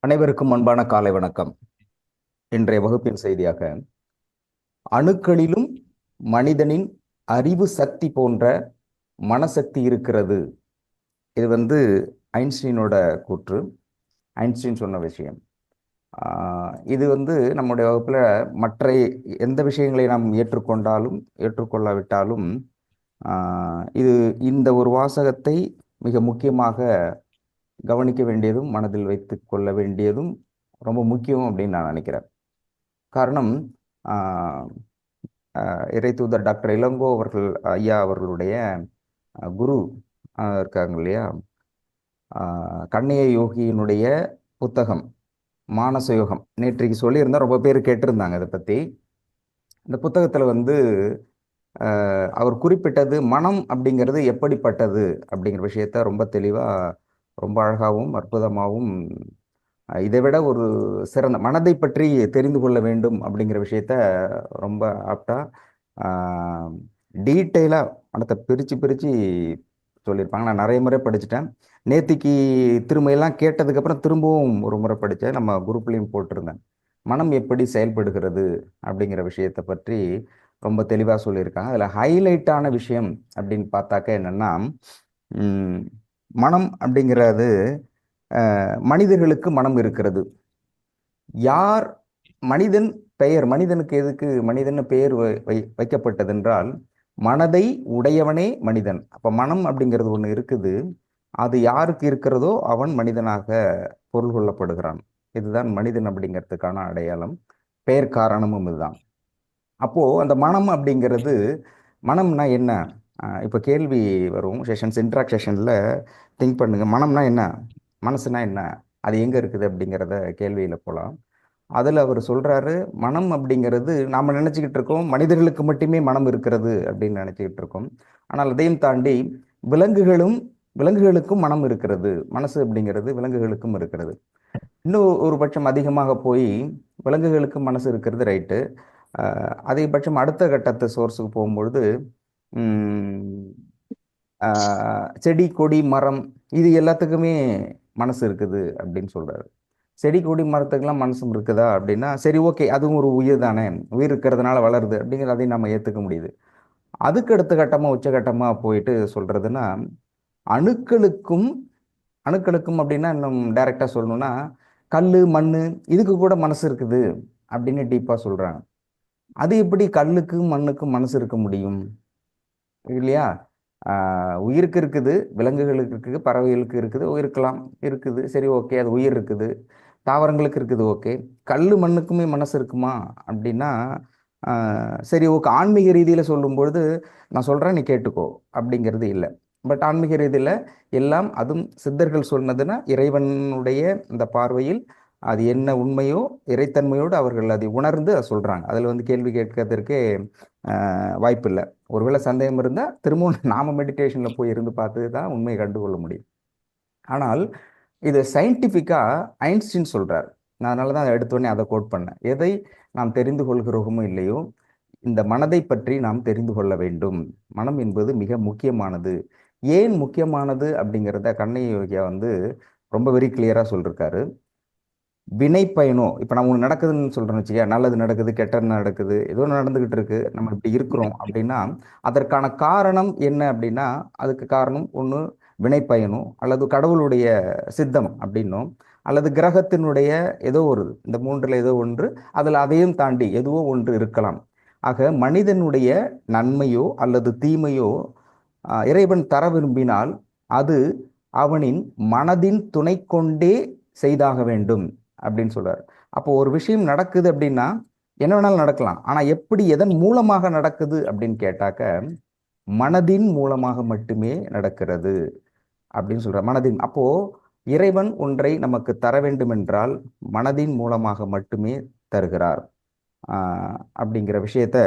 அனைவருக்கும் அன்பான காலை வணக்கம். இன்றைய வகுப்பின் செய்தியாக அணுக்களிலும் மனிதனின் அறிவு சக்தி போன்ற மனசக்தி இருக்கிறது. இது ஐன்ஸ்டீனோட கூற்று. ஐன்ஸ்டீன் சொன்ன விஷயம். இது நம்முடைய வகுப்பில் மற்ற எந்த விஷயங்களை நாம் ஏற்றுக்கொண்டாலும் ஏற்றுக்கொள்ளாவிட்டாலும் இது இந்த ஒரு வாசகத்தை மிக முக்கியமாக கவனிக்க வேண்டியதும் மனதில் வைத்து கொள்ள வேண்டியதும் ரொம்ப முக்கியம் அப்படின்னு நான் நினைக்கிறேன். காரணம், இறை தூதர் டாக்டர் இளங்கோ அவர்கள் ஐயா அவர்களுடைய குரு இருக்காங்க இல்லையா, கண்ணைய யோகியினுடைய புத்தகம் மானச யோகம் நேற்றைக்கு சொல்லியிருந்தா ரொம்ப பேர் கேட்டிருந்தாங்க இதை பற்றி. இந்த புத்தகத்தில் அவர் குறிப்பிட்டது மனம் அப்படிங்கிறது எப்படிப்பட்டது அப்படிங்கிற விஷயத்த ரொம்ப தெளிவாக, ரொம்ப அழகாகவும் அற்புதமாகவும், இதை விட ஒரு சிறந்த மனதை பற்றி தெரிந்து கொள்ள வேண்டும் அப்படிங்கிற விஷயத்த ரொம்ப ஆப்டா டீட்டெயிலாக மனத்தை பிரித்து பிரித்து சொல்லியிருப்பாங்க. நான் நிறைய முறை படிச்சுட்டேன். நேத்திக்கு திரும்ப கேட்டதுக்கப்புறம் திரும்பவும் ஒரு முறை படித்தேன். நம்ம குரூப்லேயும் போட்டிருந்தேன். மனம் எப்படி செயல்படுகிறது அப்படிங்கிற விஷயத்தை பற்றி ரொம்ப தெளிவாக சொல்லியிருக்காங்க. அதில் ஹைலைட்டான விஷயம் அப்படின்னு பார்த்தாக்க என்னென்னா, மனம் அப்படிங்கிறது மனிதர்களுக்கு மனம் இருக்கிறது. யார் மனிதன் பெயர், மனிதனுக்கு எதுக்கு மனிதன் பெயர் வைக்கப்பட்டதென்றால் மனதை உடையவனே மனிதன். அப்போ மனம் அப்படிங்கிறது ஒன்று இருக்குது. அது யாருக்கு இருக்கிறதோ அவன் மனிதனாக பொருள் கொள்ளப்படுகிறான். இதுதான் மனிதன் அப்படிங்கிறதுக்கான அடையாளம், பெயர் காரணமும் இதுதான். அப்போது அந்த மனம் அப்படிங்கிறது, மனம்னா என்ன? இப்போ கேள்வி வரும் செஷன்ஸ், இன்ட்ராக்ட் செஷனில் திங்க் பண்ணுங்கள், மனம்னா என்ன, மனசுனா என்ன, அது எங்கே இருக்குது அப்படிங்கிறத கேள்வியில் போகலாம். அதில் அவர் சொல்கிறாரு, மனம் அப்படிங்கிறது நாம் நினச்சிக்கிட்டு இருக்கோம் மனிதர்களுக்கு மட்டுமே மனம் இருக்கிறது அப்படின்னு நினச்சிக்கிட்டு இருக்கோம். ஆனால் அதையும் தாண்டி விலங்குகளுக்கும் மனம் இருக்கிறது. மனசு அப்படிங்கிறது விலங்குகளுக்கும் இருக்கிறது. இன்னும் ஒரு பட்சம் அதிகமாக போய் விலங்குகளுக்கு மனசு இருக்கிறது ரைட்டு. அதிகபட்சம் அடுத்த கட்டத்து சோர்ஸுக்கு போகும்பொழுது செடி கொடி மரம் இது எல்லாத்துக்குமே மனசு இருக்குது அப்படின்னு சொல்றாரு. செடி கொடி மரத்துக்கெல்லாம் மனசும் இருக்குதா அப்படின்னா சரி, ஓகே, அதுவும் ஒரு உயிர் தானே, உயிர் இருக்கிறதுனால வளருது அப்படிங்கிற அதையும் நம்ம ஏற்றுக்க முடியுது. அதுக்கு அடுத்த கட்டமாக உச்சகட்டமாக போயிட்டு சொல்றதுன்னா, அணுக்களுக்கும் அப்படின்னா இன்னும் டைரக்டாக சொல்லணும்னா கல் மண் இதுக்கு கூட மனசு இருக்குது அப்படின்னு டீப்பாக சொல்கிறாங்க. அது எப்படி கல்லுக்கும் மண்ணுக்கும் மனசு இருக்க முடியும் இல்லையா? உயிருக்கு இருக்குது, விலங்குகளுக்கு இருக்குது, பறவைகளுக்கு இருக்குது, இருக்கலாம், இருக்குது, சரி, ஓகே, அது உயிர் இருக்குது, தாவரங்களுக்கு இருக்குது, ஓகே. கல் மண்ணுக்குமே மனசு இருக்குமா அப்படின்னா சரி, ஓகே, ஆன்மீக ரீதியில் சொல்லும்பொழுது நான் சொல்கிறேன், நீ கேட்டுக்கோ அப்படிங்கிறது இல்லை. பட் ஆன்மீக ரீதியில் எல்லாம், அதுவும் சித்தர்கள் சொன்னதுன்னா இறைவனுடைய இந்த பார்வையில் அது என்ன உண்மையோ இறைத்தன்மையோடு அவர்கள் அதை உணர்ந்து அதை சொல்கிறாங்க. அதில் கேள்வி கேட்கறதுக்கே வாய்ப்பு இல்லை. ஒருவேளை சந்தேகம் இருந்தால் திரும்பவும் நாம மெடிடேஷனில் போய் இருந்து பார்த்து தான் உண்மையை கண்டுகொள்ள முடியும். ஆனால் இது சயின்டிஃபிக்காக ஐன்ஸ்டீன் சொல்கிறார். நான் அதனால தான் எடுத்தோடனே அதை கோட் பண்ணேன். எதை நாம் தெரிந்து கொள்கிறோமோ இல்லையோ, இந்த மனதை பற்றி நாம் தெரிந்து கொள்ள வேண்டும். மனம் என்பது மிக முக்கியமானது. ஏன் முக்கியமானது அப்படிங்கிறத கண்ணைய யோகியா ரொம்ப வெரி கிளியராக சொல்லியிருக்காரு. வினை பயணம், இப்போ நம்ம ஒன்று நடக்குதுன்னு சொல்கிறோன்னு வச்சுக்கா, நல்லது நடக்குது, கெட்டது நடக்குது, ஏதோ நடந்துக்கிட்டு இருக்கு, நம்ம இப்படி இருக்கிறோம் அப்படின்னா அதற்கான காரணம் என்ன அப்படின்னா, அதுக்கு காரணம் ஒன்று வினை பயணம், அல்லது கடவுளுடைய சித்தம் அப்படின்னும், அல்லது கிரகத்தினுடைய ஏதோ ஒரு, இந்த மூன்றில் ஏதோ ஒன்று, அதில் அதையும் தாண்டி எதுவோ ஒன்று இருக்கலாம். ஆக மனிதனுடைய நன்மையோ அல்லது தீமையோ இறைவன் தர விரும்பினால் அது அவனின் மனதின் துணை கொண்டே செய்தாக வேண்டும் அப்படின்னு சொல்றாரு. அப்போ ஒரு விஷயம் நடக்குது அப்படின்னா என்ன வேணாலும் நடக்கலாம். ஆனா எப்படி, எதன் மூலமாக நடக்குது அப்படின்னு கேட்டாக்க மனதின் மூலமாக மட்டுமே நடக்கிறது அப்படின்னு சொல்றார். மனதின், அப்போ இறைவன் ஒன்றை நமக்கு தர வேண்டும் என்றால் மனதின் மூலமாக மட்டுமே தருகிறார் அப்படிங்கிற விஷயத்த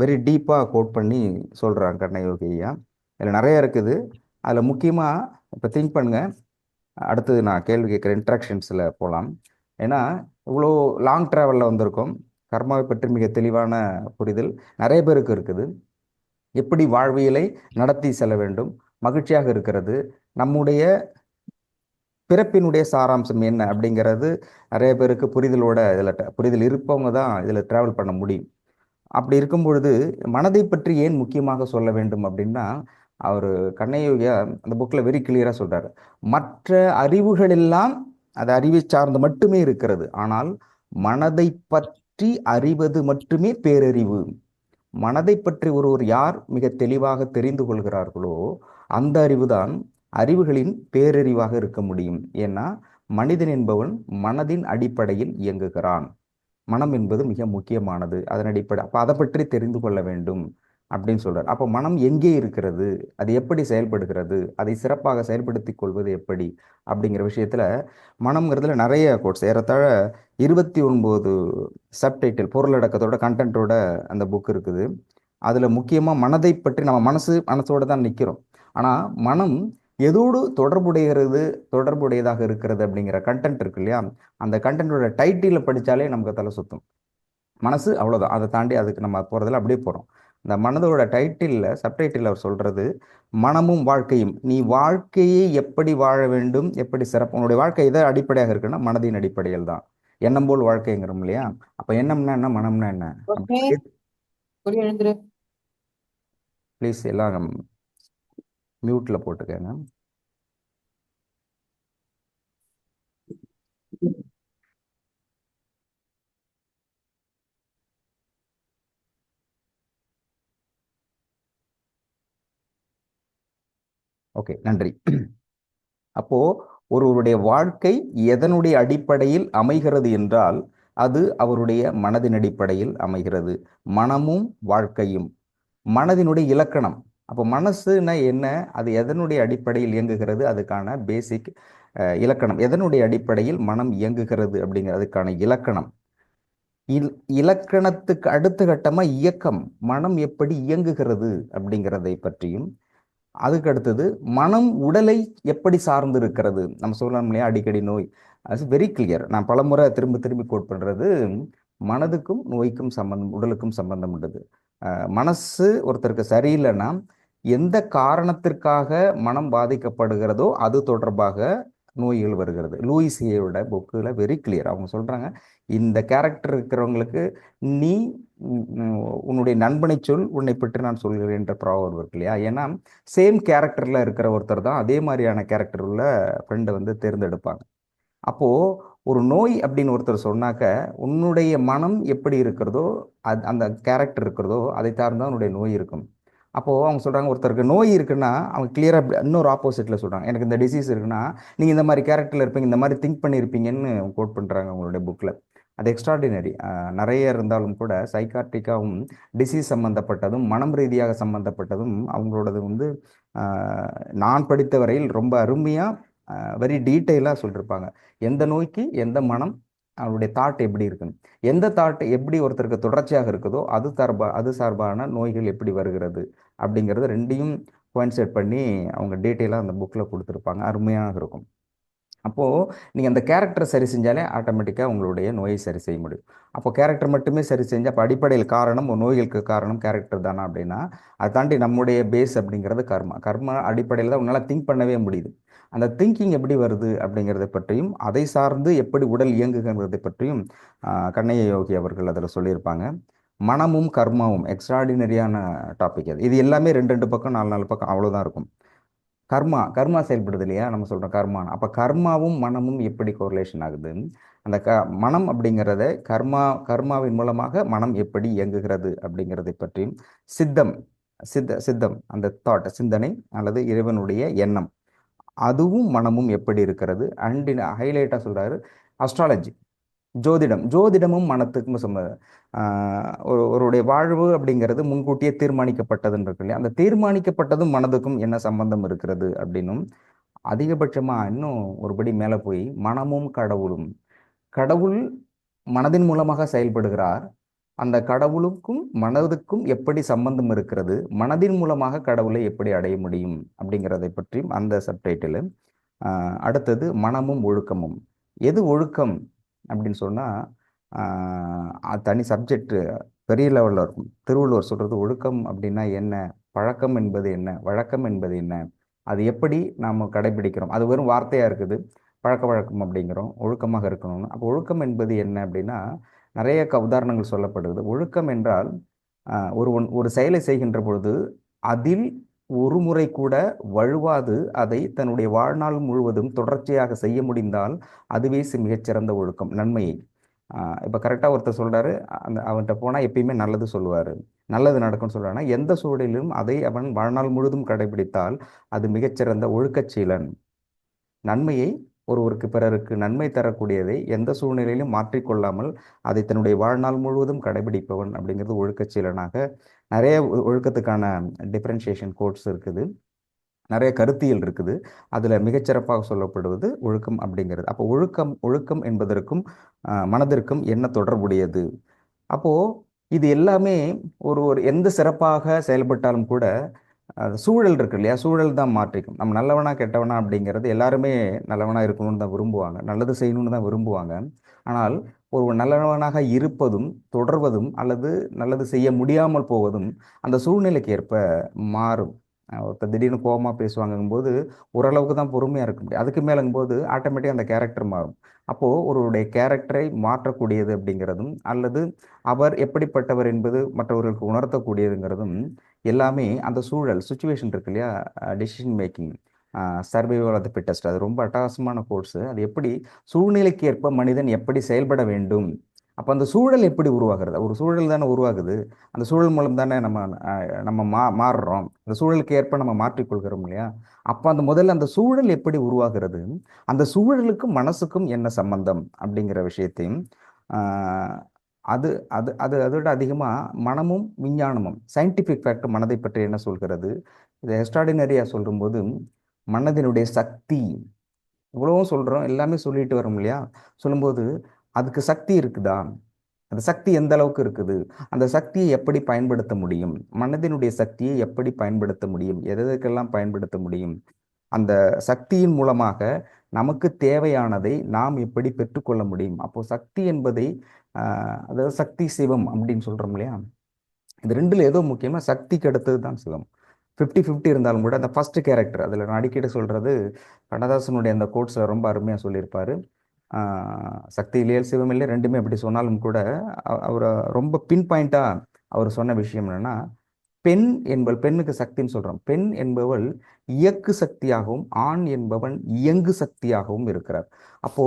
வெரி டீப்பாக கோட் பண்ணி சொல்றாங்க கர்ணயோகியா. இதில் நிறைய இருக்குது. அதில் முக்கியமாக இப்போ திங்க் பண்ணுங்க. அடுத்தது நான் கேள்வி கேட்குற இன்ட்ராக்ஷன்ஸில் போகலாம். ஏன்னா இவ்வளோ லாங் ட்ராவலில் வந்திருக்கோம். கர்மாவை பற்றி மிக தெளிவான புரிதல் நிறைய பேருக்கு இருக்குது. எப்படி வாழ்வியலை நடத்தி செல்ல வேண்டும், மகிழ்ச்சியாக இருக்கிறது, நம்முடைய பிறப்பினுடைய சாராம்சம் என்ன அப்படிங்கிறது நிறைய பேருக்கு புரிதலோட இதில் புரிதல் இருப்பவங்க தான் இதில் ட்ராவல் பண்ண முடியும். அப்படி இருக்கும் பொழுது மனதை பற்றி ஏன் முக்கியமாக சொல்ல வேண்டும் அப்படின்னா, அவர் கண்ணையோகியா அந்த புக்கில் வெரி கிளியராக சொல்றாரு. மற்ற அறிவுகள் எல்லாம் அது அறிவை சார்ந்து மட்டுமே இருக்கிறது. ஆனால் மனதை பற்றி அறிவது மட்டுமே பேரறிவு. மனதை பற்றி ஒருவர் யார் மிக தெளிவாக தெரிந்து கொள்கிறார்களோ அந்த அறிவுதான் அறிவுகளின் பேரறிவாக இருக்க முடியும். ஏன்னா மனிதன் என்பவன் மனதின் அடிப்படையில் இயங்குகிறான். மனம் என்பது மிக முக்கியமானது. அதன் அடிப்படை அப்போ அதை பற்றி தெரிந்து கொள்ள வேண்டும் அப்படின்னு சொல்றார். அப்போ மனம் எங்கே இருக்கிறது, அது எப்படி செயல்படுகிறது, அதை சிறப்பாக செயல்படுத்திக் கொள்வது எப்படி அப்படிங்கிற விஷயத்துல மனம்ங்கிறதுல நிறைய கோட்ஸ் ஏறத்தாழ 29 சப்டைட்டில் பொருளடக்கத்தோட கண்டென்ட்டோட அந்த புக் இருக்குது. அதுல முக்கியமா மனதை பற்றி நம்ம மனசோட தான் நிற்கிறோம். ஆனா மனம் எதோடு தொடர்புடையதாக இருக்கிறது அப்படிங்கிற கண்டென்ட் இருக்கு இல்லையா, அந்த கண்டென்ட்டோட டைட்டில படித்தாலே நமக்கு தலை சுத்தும். மனசு அவ்வளோதான், அதை தாண்டி அதுக்கு நம்ம போகிறதில்ல, அப்படியே போகிறோம். இந்த மனதோட டைட்டிலில் சப்டைட்டில் அவர் சொல்கிறது மனமும் வாழ்க்கையும். நீ வாழ்க்கையை எப்படி வாழ வேண்டும், எப்படி சிறப்பு, உன்னுடைய வாழ்க்கை எதை அடிப்படையாக இருக்குன்னா மனதின் அடிப்படையில் தான். எண்ணம் போல் வாழ்க்கைங்கிறோம் இல்லையா, அப்போ எண்ணம்னா என்ன, மனம்னா என்ன? ப்ளீஸ் எல்லாம் மியூட்ல போட்டுக்கங்க. ஓகே, நன்றி. அப்போ ஒருவருடைய வாழ்க்கை எதனுடைய அடிப்படையில் அமைகிறது என்றால் அது அவருடைய மனதின் அடிப்படையில் அமைகிறது. மனமும் வாழ்க்கையும் மனதினுடைய இலக்கணம். அப்போ மனசுனா என்ன, அது எதனுடைய அடிப்படையில் இயங்குகிறது, அதுக்கான பேசிக் இலக்கணம். எதனுடைய அடிப்படையில் மனம் இயங்குகிறது அப்படிங்கிறதுக்கான இலக்கணம். இலக்கணத்துக்கு அடுத்த கட்டமா இயக்கம், மனம் எப்படி இயங்குகிறது அப்படிங்கிறதை பற்றியும். அதுக்கு அடுத்தது மனம் உடலை எப்படி சார்ந்து இருக்கிறது. நம்ம சொல்லலாம் இல்லையா, அடிக்கடி நோய், அது வெரி கிளியர். நான் பலமுறை திரும்ப திரும்பி கோட் பண்றது, மனதுக்கும் நோய்க்கும் சம்பந்தம், உடலுக்கும் சம்பந்தம் உள்ளது. மனசு ஒருத்தருக்கு சரியில்லைன்னா எந்த காரணத்திற்காக மனம் பாதிக்கப்படுகிறதோ அது தொடர்பாக நோய்கள் வருகிறது. லூயிஸியோட புக்கில் வெரி கிளியர். அவங்க சொல்றாங்க, இந்த கேரக்டர் இருக்கிறவங்களுக்கு நீ உன்னுடைய நண்பனை சொல், உன்னை பற்றி நான் சொல்கிறேன் என்ற ப்ராவர்ப் இருக்கு இல்லையா. ஏன்னா சேம் கேரக்டர்ல இருக்கிற ஒருத்தர் தான் அதே மாதிரியான கேரக்டர் உள்ள ஃப்ரெண்டை வந்து தேர்ந்தெடுப்பாங்க. அப்போ ஒரு நோய் அப்படின்னு ஒருத்தர் சொன்னாக்க உன்னுடைய மனம் எப்படி இருக்கிறதோ அந்த கேரக்டர் இருக்கிறதோ அதை சார்ந்தான் உன்னுடைய நோய் இருக்கும். அப்போ அவங்க சொல்றாங்க, ஒருத்தருக்கு நோய் இருக்குன்னா அவங்க கிளியரா இன்னொரு ஆப்போசிட்ல சொல்றாங்க, எனக்கு இந்த டிசீஸ் இருக்குன்னா நீங்க இந்த மாதிரி கேரக்டர்ல இருப்பீங்க, இந்த மாதிரி திங்க் பண்ணியிருப்பீங்கன்னு கோட் பண்றாங்க அவங்களுடைய புக்ல. அது எக்ஸ்ட்ராடினரி. நிறைய இருந்தாலும் கூட சைக்காட்ரிக்காவும் டிசீஸ் சம்பந்தப்பட்டதும் மனம் ரீதியாக சம்பந்தப்பட்டதும் அவங்களோடது வந்து நான் படித்த வரையில் ரொம்ப அருமையா வெரி டீட்டெயிலாக சொல்லியிருப்பாங்க. எந்த நோய்க்கு எந்த மனம், அவருடைய தாட் எப்படி இருக்குன்னு, எந்த தாட் எப்படி ஒருத்தருக்கு தொடர்ச்சியாக இருக்குதோ அது சார்பான நோய்கள் எப்படி வருகிறது அப்படிங்கிறது ரெண்டையும் கோயின்சைட் பண்ணி அவங்க டீட்டெயிலாக அந்த புக்கில் கொடுத்துருப்பாங்க. அருமையாக இருக்கும். அப்போது நீங்கள் அந்த கேரக்டரை சரி செஞ்சாலே ஆட்டோமேட்டிக்காக உங்களுடைய நோயை சரி செய்ய முடியும். அப்போ கேரக்டர் மட்டுமே சரி செஞ்சால், அப்போ அடிப்படையில் காரணம், நோய்களுக்கு காரணம் கேரக்டர் தானா அப்படின்னா, அதை தாண்டி நம்முடைய பேஸ் அப்படிங்கிறது கர்மா அடிப்படையில் தான் உன்னால் திங்க் பண்ணவே முடியுது. அந்த திங்கிங் எப்படி வருது அப்படிங்கிறத பற்றியும் அதை சார்ந்து எப்படி உடல் இயங்குகிறதை பற்றியும் கண்ணைய யோகி அவர்கள் அதில் சொல்லியிருப்பாங்க. மனமும் கர்மாவும் எக்ஸ்ட்ராடினரியான டாபிக். இது எல்லாமே 2 பக்கம் 4 பக்கம் அவ்வளோதான் இருக்கும். கர்மா செயல்படுது இல்லையா, நம்ம சொல்றோம் கர்மா. அப்ப கர்மாவும் மனமும் எப்படி கோரிலேஷன் ஆகுது, அந்த மனம் அப்படிங்கிறத கர்மாவின் மூலமாக மனம் எப்படி இயங்குகிறது அப்படிங்கிறதை பற்றியும், சித்தம் அந்த தாட், சிந்தனை அல்லது இறைவனுடைய எண்ணம், அதுவும் மனமும் எப்படி இருக்கிறது. அண்ட் ஹைலைட்டா சொல்றாரு அஸ்ட்ராலஜி, ஜோதிடமும் மனத்துக்கும் ஒருவருடைய வாழ்வு அப்படிங்கிறது முன்கூட்டியே தீர்மானிக்கப்பட்டதுன்னு இருக்கு இல்லையா, அந்த தீர்மானிக்கப்பட்டதும் மனதுக்கும் என்ன சம்பந்தம் இருக்கிறது அப்படின்னும், அதிகபட்சமா இன்னும் ஒருபடி மேலே போய் மனமும் கடவுள் மனதின் மூலமாக செயல்படுகிறார், அந்த கடவுளுக்கும் மனதுக்கும் எப்படி சம்பந்தம் இருக்கிறது, மனதின் மூலமாக கடவுளை எப்படி அடைய முடியும் அப்படிங்கிறதை பற்றியும் அந்த சப்டைட்டில். அடுத்தது மனமும் ஒழுக்கமும். எது ஒழுக்கம் அப்படின்னு சொன்னால் தனி சப்ஜெக்ட் பெரிய லெவலில் இருக்கும். திருவள்ளுவர் சொல்கிறது ஒழுக்கம் அப்படின்னா என்ன, பழக்கம் என்பது என்ன, வழக்கம் என்பது என்ன, அது எப்படி நாம் கடைபிடிக்கிறோம். அது வெறும் வார்த்தையாக இருக்குது. பழக்க வழக்கம் அப்படிங்கிறோம், ஒழுக்கமாக இருக்கணும்னு. அப்போ ஒழுக்கம் என்பது என்ன அப்படின்னா, நிறைய உதாரணங்கள் சொல்லப்படுது. ஒழுக்கம் என்றால் ஒருவன் ஒரு செயலை செய்கின்ற பொழுது அதில் ஒரு முறை கூட வழுவாது அதை தன்னுடைய வாழ்நாள் முழுவதும் தொடர்ச்சியாக செய்ய முடிந்தால் அதுவே மிகச்சிறந்த ஒழுக்கம், நன்மையை. இப்போ கரெக்டாக ஒருத்தர் சொல்றாரு, அவன்கிட்ட போனால் எப்பயுமே நல்லது சொல்லுவார், நல்லது நடக்கும்னு சொல்றாருன்னா எந்த சூழலிலும் அதை அவன் வாழ்நாள் முழுவதும் கடைபிடித்தால் அது மிகச்சிறந்த ஒழுக்கச்சீலன். நன்மையை, ஒருவருக்கு பிறருக்கு நன்மை தரக்கூடியதை எந்த சூழ்நிலையிலும் மாற்றிக்கொள்ளாமல் அதை தன்னுடைய வாழ்நாள் முழுவதும் கடைபிடிப்பவன் அப்படிங்கிறது ஒழுக்கச்சீலனாக. நிறைய ஒழுக்கத்துக்கான டிஃப்ரென்ஷியேஷன் கோட்ஸ் இருக்குது, நிறைய கருத்தியல் இருக்குது. அதில் மிகச்சிறப்பாக சொல்லப்படுவது ஒழுக்கம் அப்படிங்கிறது. அப்போ ஒழுக்கம் ஒழுக்கம் என்பதற்கும் மனதிற்கும் என்ன தொடர்புடையது? அப்போது இது எல்லாமே ஒரு ஒரு எந்த சிறப்பாக செயல்பட்டாலும் கூட அது சூழல் இருக்கு இல்லையா, சூழல் தான் மாற்றிக்கும். நம்ம நல்லவனா கெட்டவனா அப்படிங்கிறது எல்லாருமே நல்லவனா இருக்கணும்னு தான் விரும்புவாங்க, நல்லது செய்யணும்னு தான் விரும்புவாங்க. ஆனால் ஒரு நல்லவனாக இருப்பதும் தொடர்வதும் அல்லது நல்லது செய்ய முடியாமல் போவதும் அந்த சூழ்நிலைக்கு ஏற்ப மாறும். ஒருத்தர் திடீர்னு கோபமாக பேசுவாங்கும்போது ஓரளவுக்கு தான் பொறுமையாக இருக்க முடியும், அதுக்கு மேலங்கும்போது ஆட்டோமேட்டிக்காக அந்த கேரக்டர் மாறும். அப்போது ஒருவருடைய கேரக்டரை மாற்றக்கூடியது அப்படிங்கிறதும் அல்லது அவர் எப்படிப்பட்டவர் என்பது மற்றவர்களுக்கு உணர்த்தக்கூடியதுங்கிறதும் எல்லாமே அந்த சூழல், சுச்சுவேஷன் இருக்கு இல்லையா, decision making, survival of the fittest, அது ரொம்ப அட்டகாசமான கோர்ஸு. அது எப்படி சூழ்நிலைக்கு ஏற்ப மனிதன் எப்படி செயல்பட வேண்டும், அப்போ அந்த சூழல் எப்படி உருவாகிறது, ஒரு சூழல் தானே உருவாகுது, அந்த சூழல் மூலம் தானே நம்ம மாறுறோம், அந்த சூழலுக்கு ஏற்ப நம்ம மாற்றிக்கொள்கிறோம் இல்லையா. அப்போ அந்த முதல்ல அந்த சூழல் எப்படி உருவாகிறது, அந்த சூழலுக்கும் மனசுக்கும் என்ன சம்பந்தம் அப்படிங்கிற விஷயத்தையும் அது அது அது அதோட அதிகமாக மனமும் விஞ்ஞானமும், சயின்டிஃபிக் ஃபேக்ட் மனதை பற்றி என்ன சொல்கிறது, இதை எக்ஸ்ட்ராடினரியாக சொல்லும்போது மனதினுடைய சக்தி, இவ்வளவும் சொல்கிறோம், எல்லாமே சொல்லிட்டு வரோம் இல்லையா. சொல்லும்போது அதுக்கு சக்தி இருக்குதா, அந்த சக்தி எந்த அளவுக்கு இருக்குது, அந்த சக்தியை எப்படி பயன்படுத்த முடியும், மனதினுடைய சக்தியை எப்படி பயன்படுத்த முடியும், எதற்கெல்லாம் பயன்படுத்த முடியும், அந்த சக்தியின் மூலமாக நமக்கு தேவையானதை நாம் எப்படி பெற்றுக்கொள்ள முடியும். அப்போ சக்தி என்பதை அதாவது சக்தி சிவம் அப்படின்னு சொல்றோம் இல்லையா, இது ரெண்டுல ஏதோ முக்கியமா சக்திக்கு அடுத்தது தான் சிவம். 50-50 இருந்தாலும் கூட அந்த ஃபர்ஸ்ட் கேரக்டர், அதில் நான் அடிக்கடி சொல்றது, கண்ணதாசனுடைய அந்த கோட்ஸில் ரொம்ப அருமையாக சொல்லியிருப்பாரு. சக்தி இல்லையல் சிவம் இல்லை, ரெண்டுமே அப்படி சொன்னாலும் கூட அவரை ரொம்ப பின் பாயிண்டாக அவர் சொன்ன விஷயம் என்னன்னா, பெண் என்பவள், பெண்ணுக்கு சக்தின்னு சொல்றோம், பெண் என்பவள் இயக்கு சக்தியாகவும் ஆண் என்பவன் இயங்கு சக்தியாகவும் இருக்கிறார். அப்போ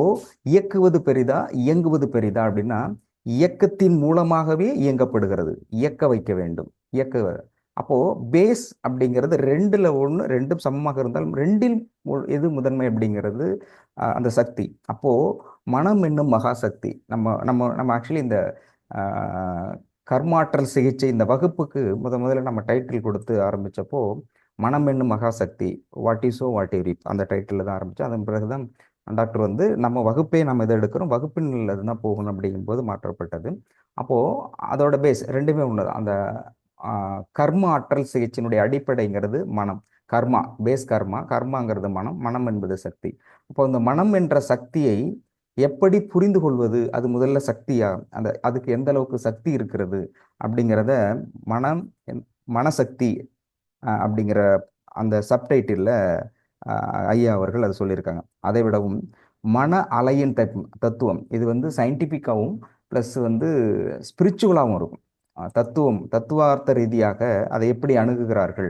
இயக்குவது பெரிதா இயங்குவது பெரிதா அப்படின்னா, இயக்கத்தின் மூலமாகவே இயங்கப்படுகிறது, இயக்க வைக்க வேண்டும், இயக்க. அப்போ பேஸ் அப்படிங்கிறது ரெண்டுல ஒன்று, ரெண்டும் சமமாக இருந்தாலும் ரெண்டில் எது முதன்மை அப்படிங்கிறது அந்த சக்தி. அப்போ மனம் என்னும் மகாசக்தி, நம்ம நம்ம நம்ம ஆக்சுவலி இந்த கர்மாற்றல் சிகிச்சை இந்த வகுப்புக்கு முதல்ல நம்ம டைட்டில் கொடுத்து ஆரம்பித்தப்போ மனம் என்னும் மகாசக்தி, what is oh what you reap, அந்த டைட்டில் தான் ஆரம்பித்தோம். அதன் பிறகுதான் டாக்டர் வந்து நம்ம வகுப்பே நம்ம இதை எடுக்கிறோம், வகுப்பின் அதுதான் போகணும் அப்படிங்கும்போது மாற்றப்பட்டது. அப்போது அதோட பேஸ் ரெண்டுமே ஒன்று தான். அந்த கர்ம ஆற்றல் சிகிச்சையினுடைய அடிப்படைங்கிறது மனம், கர்மா பேஸ், கர்மாங்கிறது மனம், மனம் என்பது சக்தி. அப்போ இந்த மனம் என்ற சக்தியை எப்படி புரிந்து கொள்வது, அது முதல்ல சக்தியா, அதுக்கு எந்த அளவுக்கு சக்தி இருக்கிறது அப்படிங்கிறத மனம் மனசக்தி அப்படிங்கிற அந்த சப்டைட்டில் ஐயா அவர்கள் அதை சொல்லியிருக்காங்க. அதை விடவும் மன அலையின் தத்துவம், இது வந்து சயின்டிஃபிக்காகவும் ப்ளஸ் வந்து ஸ்பிரிச்சுவலாகவும் இருக்கும். தத்துவார்த்த ரீதியாக அதை எப்படி அணுகுகிறார்கள்,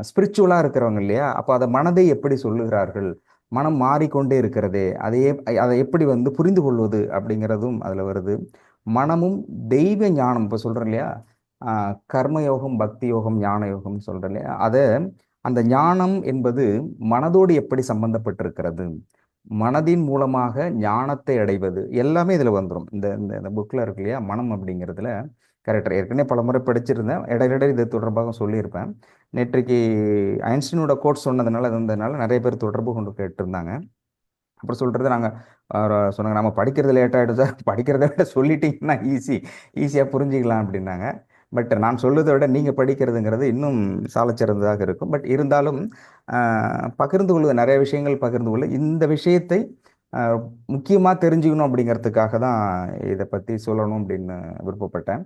ஸ்பிரிச்சுவலாக இருக்கிறவங்க இல்லையா, அப்போ அதை மனதை எப்படி சொல்லுகிறார்கள், மனம் மாறிக்கொண்டே இருக்கிறதே அதை எப்படி வந்து புரிந்து கொள்வது அப்படிங்கிறதும் அதில் வருது. மனமும் தெய்வ ஞானம், இப்போ சொல்கிறேன் இல்லையா, கர்மயோகம் பக்தி யோகம் ஞான யோகம்னு சொல்கிறேன் இல்லையா, அதை அந்த ஞானம் என்பது மனதோடு எப்படி சம்பந்தப்பட்டிருக்கிறது, மனதின் மூலமாக ஞானத்தை அடைவது எல்லாமே இதில் வந்துடும். இந்த புக்கில் இருக்கு இல்லையா, மனம் அப்படிங்கிறதுல கரெக்டர் ஏற்கனவே பல முறை படிச்சிருந்தேன், இடையிட இது தொடர்பாக சொல்லியிருப்பேன். நேற்றைக்கு ஐன்ஸ்டீனோட கோட் சொன்னதுனால இருந்ததுனால நிறைய பேர் தொடர்பு கொண்டு கேட்டிருந்தாங்க. அப்புறம் சொல்கிறது, நாங்கள் சொன்னாங்க நம்ம படிக்கிறது லேட் ஆகிடுச்சா, படிக்கிறத விட சொல்லிட்டீங்கன்னா ஈஸியாக புரிஞ்சிக்கலாம் அப்படின்னாங்க. பட் நான் சொல்லுவதை விட நீங்கள் படிக்கிறதுங்கிறது இன்னும் சாலச்சிறந்ததாக இருக்கும். பட் இருந்தாலும் பகிர்ந்து கொள்வது, நிறைய விஷயங்கள் பகிர்ந்து கொள்ள, இந்த விஷயத்தை முக்கியமாக தெரிஞ்சுக்கணும் அப்படிங்கிறதுக்காக தான் இதை பற்றி சொல்லணும் அப்படின்னு விருப்பப்பட்டேன்.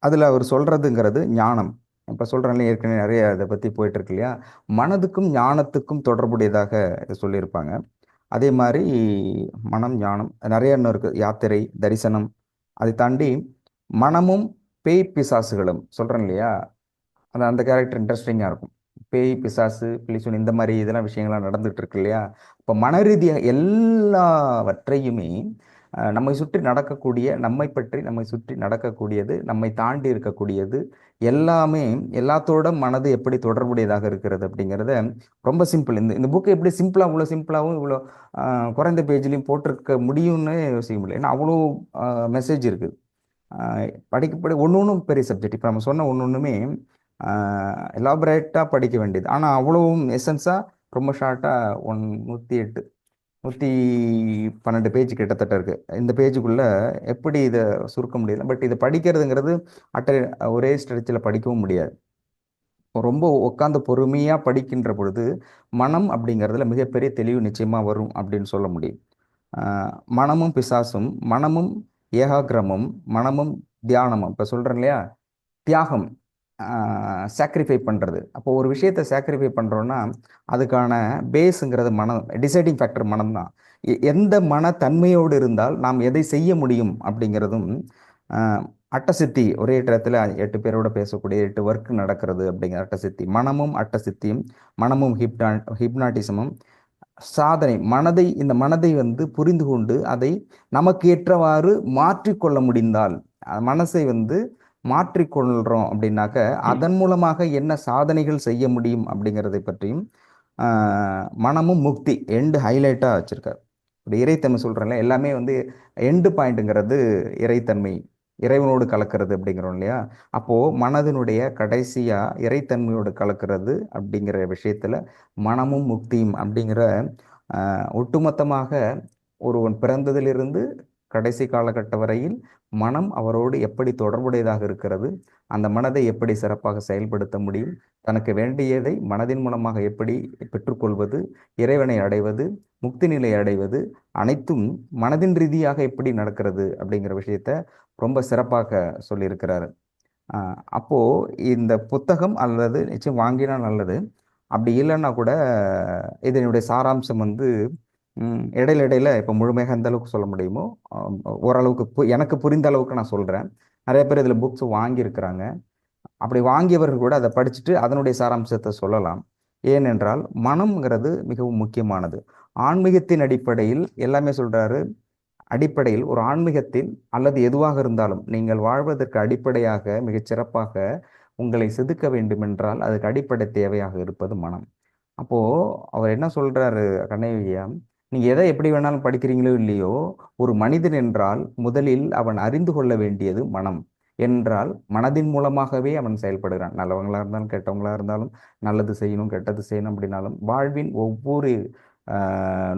அதில் அவர் சொல்கிறதுங்கிறது ஞானம், இப்போ சொல்கிறேன்ல, ஏற்கனவே நிறைய அதை பற்றி போயிட்டு இருக்கு இல்லையா. மனதுக்கும் ஞானத்துக்கும் தொடர்புடையதாக இதை சொல்லியிருப்பாங்க. அதே மாதிரி மனம், ஞானம் நிறைய இன்னும் இருக்குது. யாத்திரை, தரிசனம், அதை தாண்டி மனமும் பேய் பிசாசுகளும் சொல்கிறேன் இல்லையா. அந்த கேரக்டர் இன்ட்ரெஸ்டிங்காக இருக்கும். பேய், பிசாசு, பிலிசுன் இந்த மாதிரி இதெல்லாம் விஷயங்கள்லாம் நடந்துட்டு இருக்கு இல்லையா. இப்போ மன ரீதியாக எல்லாவற்றையுமே நம்மை சுற்றி நடக்கக்கூடிய, நம்மை பற்றி நம்மை சுற்றி நடக்கக்கூடியது, நம்மை தாண்டி இருக்கக்கூடியது எல்லாமே, எல்லாத்தோட மனது எப்படி தொடர்புடையதாக இருக்கிறது அப்படிங்கிறத ரொம்ப சிம்பிள். இந்த புக்கு எப்படி சிம்பிளாக, இவ்வளோ சிம்பிளாகவும் இவ்வளோ குறைந்த பேஜ்லையும் போட்டிருக்க முடியும்னு யோசிக்க முடியல. ஏன்னா அவ்வளோ மெசேஜ் இருக்குது. படிக்கப்படி ஒன்று ஒன்றும் பெரிய சப்ஜெக்ட். இப்போ நம்ம சொன்ன ஒன்று ஒன்றுமே எலாபரேட்டாக படிக்க வேண்டியது. ஆனால் அவ்வளவும் எசன்ஸாக ரொம்ப ஷார்ட்டாக 108 112 பேஜ் கிட்டத்தட்ட இருக்குது. இந்த பேஜுக்குள்ளே எப்படி இதை சுருக்க முடியல. பட் இதை படிக்கிறதுங்கிறது ஒரே ஸ்ட்ரெச்சில் படிக்கவும் முடியாது. ரொம்ப உட்காந்து பொறுமையாக படிக்கின்ற பொழுது மனம் அப்படிங்கிறதுல மிகப்பெரிய தெளிவு நிச்சயமாக வரும் அப்படின்னு சொல்ல முடியும். மனமும் பிசாசும், மனமும் ஏகாகிரமும், மனமும் தியானமும். இப்போ சொல்கிறேன் இல்லையா, தியாகம், சாக்ரிஃபை பண்ணுறது. அப்போ ஒரு விஷயத்தை சாக்ரிஃபை பண்ணுறோன்னா அதுக்கான பேஸுங்கிறது மனம், டிசைடிங் ஃபேக்டர் மனம் தான். எந்த மனத்தன்மையோடு இருந்தால் நாம் எதை செய்ய முடியும் அப்படிங்கிறதும், அட்டசித்தி, ஒரே இடத்துல 8 பேரோட பேசக்கூடிய 8 ஒர்க் நடக்கிறது அப்படிங்கிற அட்டசித்தி, மனமும் அட்டசித்தியும், மனமும் ஹிப்னாட்டிசமும், சாதனை, இந்த மனதை புரிந்து கொண்டு அதை நமக்கு ஏற்றவாறு மாற்றிக்கொள்ள முடிந்தால், மனசை மாற்றிக்கொள்கிறோம் அப்படின்னாக்க அதன் மூலமாக என்ன சாதனைகள் செய்ய முடியும் அப்படிங்கிறதை பற்றியும் மனமும் முக்தி எண்டு ஹைலைட்டாக வச்சுருக்கார். இப்படி இறைத்தன்மை சொல்கிறேன்ல, எல்லாமே எண்டு பாயிண்ட்டுங்கிறது இறைத்தன்மை, இறைவனோடு கலக்கிறது அப்படிங்கிறோம் இல்லையா. அப்போது மனதினுடைய கடைசியாக இறைத்தன்மையோடு கலக்கிறது அப்படிங்கிற விஷயத்தில் மனமும் முக்தியும் அப்படிங்கிற ஒட்டுமொத்தமாக ஒருவன் பிறந்ததிலிருந்து கடைசி காலகட்ட வரையில் மனம் அவரோடு எப்படி தொடர்புடையதாக இருக்கிறது, அந்த மனதை எப்படி சிறப்பாக செயல்படுத்த முடியும், தனக்கு வேண்டியதை மனதின் மூலமாக எப்படி பெற்றுக்கொள்வது, இறைவனை அடைவது, முக்தி நிலை அடைவது, அனைத்தும் மனதின் ரீதியாக எப்படி நடக்கிறது அப்படிங்கிற விஷயத்த ரொம்ப சிறப்பாக சொல்லியிருக்கிறாரு. அப்போது இந்த புத்தகம் அல்லது நிச்சயம் வாங்கினா நல்லது. அப்படி இல்லைன்னா கூட இதனுடைய சாராம்சம் இடையில இடையில இப்போ முழுமையாக எந்த அளவுக்கு சொல்ல முடியுமோ ஓரளவுக்கு எனக்கு புரிந்த அளவுக்கு நான் சொல்கிறேன். நிறைய பேர் இதில் புக்ஸ் வாங்கியிருக்கிறாங்க. அப்படி வாங்கியவர்கள் கூட அதை படிச்சுட்டு அதனுடைய சாராம்சத்தை சொல்லலாம். ஏனென்றால் மனம்ங்கிறது மிகவும் முக்கியமானது. ஆன்மீகத்தின் அடிப்படையில் எல்லாமே சொல்கிறாரு. அடிப்படையில் ஒரு ஆன்மீகத்தில் அல்லது எதுவாக இருந்தாலும் நீங்கள் வாழ்வதற்கு அடிப்படையாக மிகச்சிறப்பாக உங்களை செதுக்க வேண்டுமென்றால் அதுக்கு அடிப்படை தேவையாக இருப்பது மனம். அப்போது அவர் என்ன சொல்கிறாரு கண்ணய்யா, நீங்கள் எதை எப்படி வேணாலும் படிக்கிறீங்களோ இல்லையோ, ஒரு மனிதன் என்றால் முதலில் அவன் அறிந்து கொள்ள வேண்டியது மனம் என்றால் மனதின் மூலமாகவே அவன் செயல்படுகிறான். நல்லவங்களாக இருந்தாலும் கெட்டவங்களாக இருந்தாலும், நல்லது செய்யணும் கெட்டது செய்யணும் அப்படின்னாலும், வாழ்வின் ஒவ்வொரு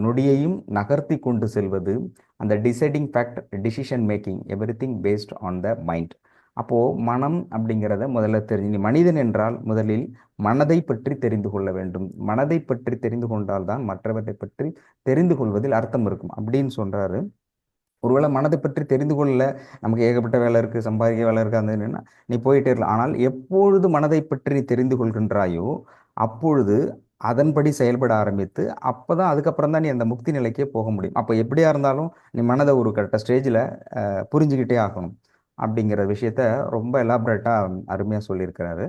நொடியையும் நகர்த்தி கொண்டு செல்வது அந்த deciding fact, decision making, everything based on the mind. அப்போது மனம் அப்படிங்கிறத முதல்ல தெரிஞ்சு, மனிதன் என்றால் முதலில் மனதை பற்றி தெரிந்து கொள்ள வேண்டும். மனதை பற்றி தெரிந்து கொண்டால்தான் மற்றவற்றை பற்றி தெரிந்து கொள்வதில் அர்த்தம் இருக்கும் அப்படின்னு சொல்கிறாரு. ஒருவேளை மனதை பற்றி தெரிந்து கொள்ள நமக்கு ஏகப்பட்ட வேலை இருக்குது, சம்பாதிக்க வேலை இருக்குது, அந்த என்னென்னா நீ போயிட்டே இருக்கலாம். ஆனால் எப்பொழுது மனதை பற்றி தெரிந்து கொள்கின்றாயோ அப்பொழுது அதன்படி செயல்பட ஆரம்பித்து அப்போ தான் அதுக்கப்புறம் தான் நீ அந்த முக்தி நிலைக்கே போக முடியும். அப்போ எப்படியா இருந்தாலும் நீ மனதை ஒரு கரெக்டாக ஸ்டேஜில் புரிஞ்சுக்கிட்டே ஆகணும் அப்படிங்கிற விஷயத்த ரொம்ப எலாபரேட்டாக அருமையாக சொல்லியிருக்கிறாரு.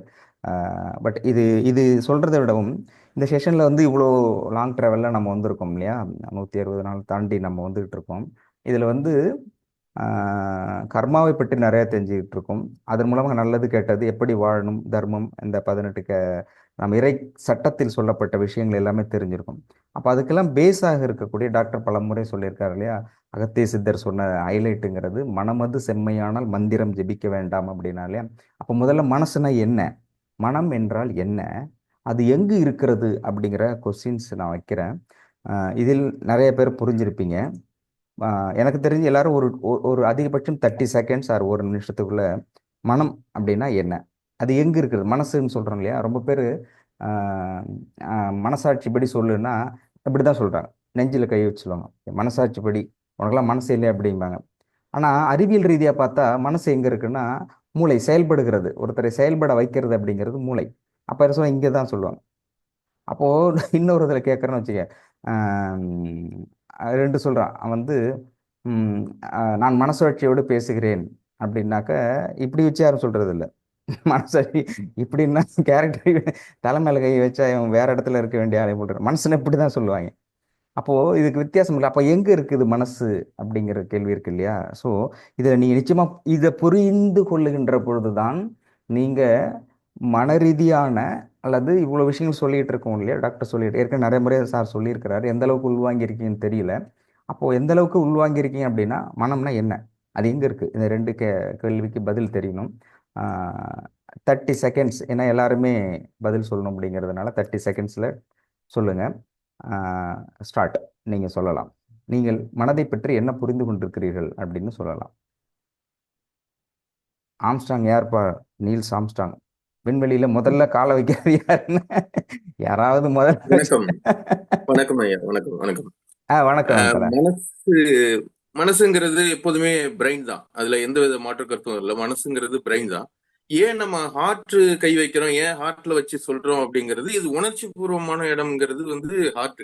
பட் இது சொல்கிறத விடவும் இந்த செஷனில் இவ்வளோ லாங் ட்ராவலில் நம்ம வந்திருக்கோம் இல்லையா, 160 நாள் தாண்டி நம்ம வந்துக்கிட்டு இருக்கோம். இதில் கர்மாவை பற்றி நிறைய தெரிஞ்சுக்கிட்டு இருக்கோம். அதன் மூலமாக நல்லது கெட்டது எப்படி வாழணும், தர்மம், இந்த 18 நம்ம இறை சட்டத்தில் சொல்லப்பட்ட விஷயங்கள் எல்லாமே தெரிஞ்சிருக்கும். அப்போ அதுக்கெல்லாம் பேஸாக இருக்கக்கூடிய டாக்டர் பலமுறை சொல்லியிருக்காரு இல்லையா, அகத்திய சித்தர் சொன்ன ஹைலைட்டுங்கிறது மனமது செம்மையானால் மந்திரம் ஜெபிக்க வேண்டாம் அப்படின்னாலே. அப்போ முதல்ல மனசுனா என்ன, மனம் என்றால் என்ன, அது எங்கு இருக்கிறது அப்படிங்கிற கொஸ்டின்ஸ் நான் வைக்கிறேன். இதில் நிறைய பேர் புரிஞ்சிருப்பீங்க. எனக்கு தெரிஞ்சு எல்லாரும் ஒரு அதிகபட்சம் 30 செகண்ட்ஸ் ஆர் 1 நிமிஷத்துக்குள்ள மனம் அப்படின்னா என்ன, அது எங்கே இருக்குது, மனசுன்னு சொல்கிறோம் இல்லையா. ரொம்ப பேர் மனசாட்சிப்படி சொல்லுன்னா இப்படி தான் சொல்கிறாங்க, நெஞ்சில் கை வச்சுருவாங்க, மனசாட்சிப்படி உனக்கெல்லாம் மனசு இல்லை அப்படிம்பாங்க. ஆனால் அறிவியல் ரீதியாக பார்த்தா மனசு எங்கே இருக்குன்னா மூளை செயல்படுகிறது, ஒருத்தரை செயல்பட வைக்கிறது அப்படிங்கிறது மூளை. அப்போ சொல்ல இங்கே தான் சொல்லுவாங்க. அப்போது இன்னொரு இதில் கேட்குறேன்னு வச்சுக்க, ரெண்டு சொல்கிறான் அவன் வந்து, ம், நான் மனசாட்சியோடு பேசுகிறேன் அப்படின்னாக்க இப்படி வச்சு யாரும் சொல்கிறது இல்லை. மனசாட்சி இப்படின்னா கேரக்டர் தலைமையில கை வச்சா இவன் வேற இடத்துல இருக்க வேண்டிய ஆளை போட்டுற மனுஷனை இப்படி தான் சொல்லுவாங்க. அப்போ இதுக்கு வித்தியாசம் இல்லை. அப்போ எங்க இருக்குது மனசு அப்படிங்கிற கேள்வி இருக்கு இல்லையா? ஸோ இதை நீங்க நிச்சயமா இதை புரிந்து கொள்ளுகின்ற பொழுதுதான் நீங்க மன ரீதியான அல்லது இவ்வளவு விஷயங்கள் சொல்லிட்டு இருக்கோம் இல்லையா, டாக்டர் சொல்லிட்டு ஏற்கனவே நிறைய முறை சார் சொல்லியிருக்கிறாரு, எந்த அளவுக்கு உள்வாங்கி இருக்கீங்கன்னு தெரியல. அப்போ எந்த அளவுக்கு உள்வாங்கி இருக்கீங்க அப்படின்னா மனம்னா என்ன, அது எங்க இருக்கு, இந்த ரெண்டு கேள்விக்கு பதில் தெரியணும். 30 செகண்ட்ஸ், ஏன்னா எல்லாருமே பதில் சொல்லணும் அப்படிங்கிறதுனால 30 செகண்ட்ஸில் சொல்லுங்க. ஸ்டார்ட். நீங்கள் சொல்லலாம், நீங்கள் மனதை பற்றி என்ன புரிந்து கொண்டிருக்கிறீர்கள் அப்படின்னு சொல்லலாம். ஆம்ஸ்டாங் யார்ப்பா? Niels Armstrong. விண்வெளியில முதல்ல காலை வைக்கிறது யாருன்னு யாராவது முதல்ல வணக்கம். வணக்கம் ஐயா. வணக்கம் வணக்கம். வணக்கம் தல. மனசு மனசுங்கிறது எப்போதுமே பிரெயின் தான். அதுல எந்த வித மாற்று கருத்தும் இல்லை. மனசுங்கிறது பிரெயின் தான். ஏன் நம்ம ஹார்ட் கை வைக்கிறோம், ஏன் ஹார்ட்ல வச்சு சொல்றோம் அப்படிங்கிறது, இது உணர்ச்சி பூர்வமான இடம்ங்கிறது ஹார்ட்.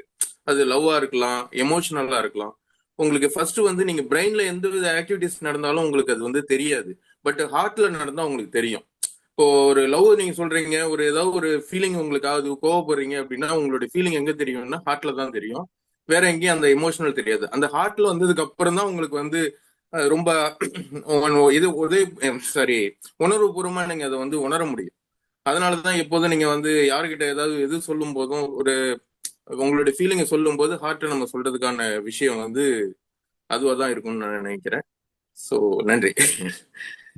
அது லவ்வா இருக்கலாம், எமோஷனலா இருக்கலாம். உங்களுக்கு ஃபர்ஸ்ட் நீங்க பிரெயின்ல எந்த வித ஆக்டிவிட்டிஸ் நடந்தாலும் உங்களுக்கு அது தெரியாது. பட் ஹார்ட்ல நடந்தா உங்களுக்கு தெரியும். இப்போ ஒரு லவ் நீங்க சொல்றீங்க, ஒரு ஏதாவது ஒரு ஃபீலிங் உங்களுக்கு ஆகுது, கோவப்படுறீங்க அப்படின்னா உங்களுடைய ஃபீலிங் எங்க தெரியும்னா ஹார்ட்ல தான் தெரியும். வேற எங்கேயும் அந்த எமோஷனல் தெரியாது. அந்த ஹார்ட்ல வந்ததுக்கு அப்புறம் தான் உங்களுக்கு ரொம்ப இது உதவி, சாரி, உணர்வு பூர்வமா நீங்க அதை உணர முடியும். அதனாலதான் எப்போதும் நீங்க யாருக்கிட்ட ஏதாவது எது சொல்லும் போதும் ஒரு உங்களுடைய ஃபீலிங்கை சொல்லும் போது ஹார்ட்டை நம்ம சொல்றதுக்கான விஷயம் அதுவா தான் இருக்கும்னு நான் நினைக்கிறேன். சோ நன்றி.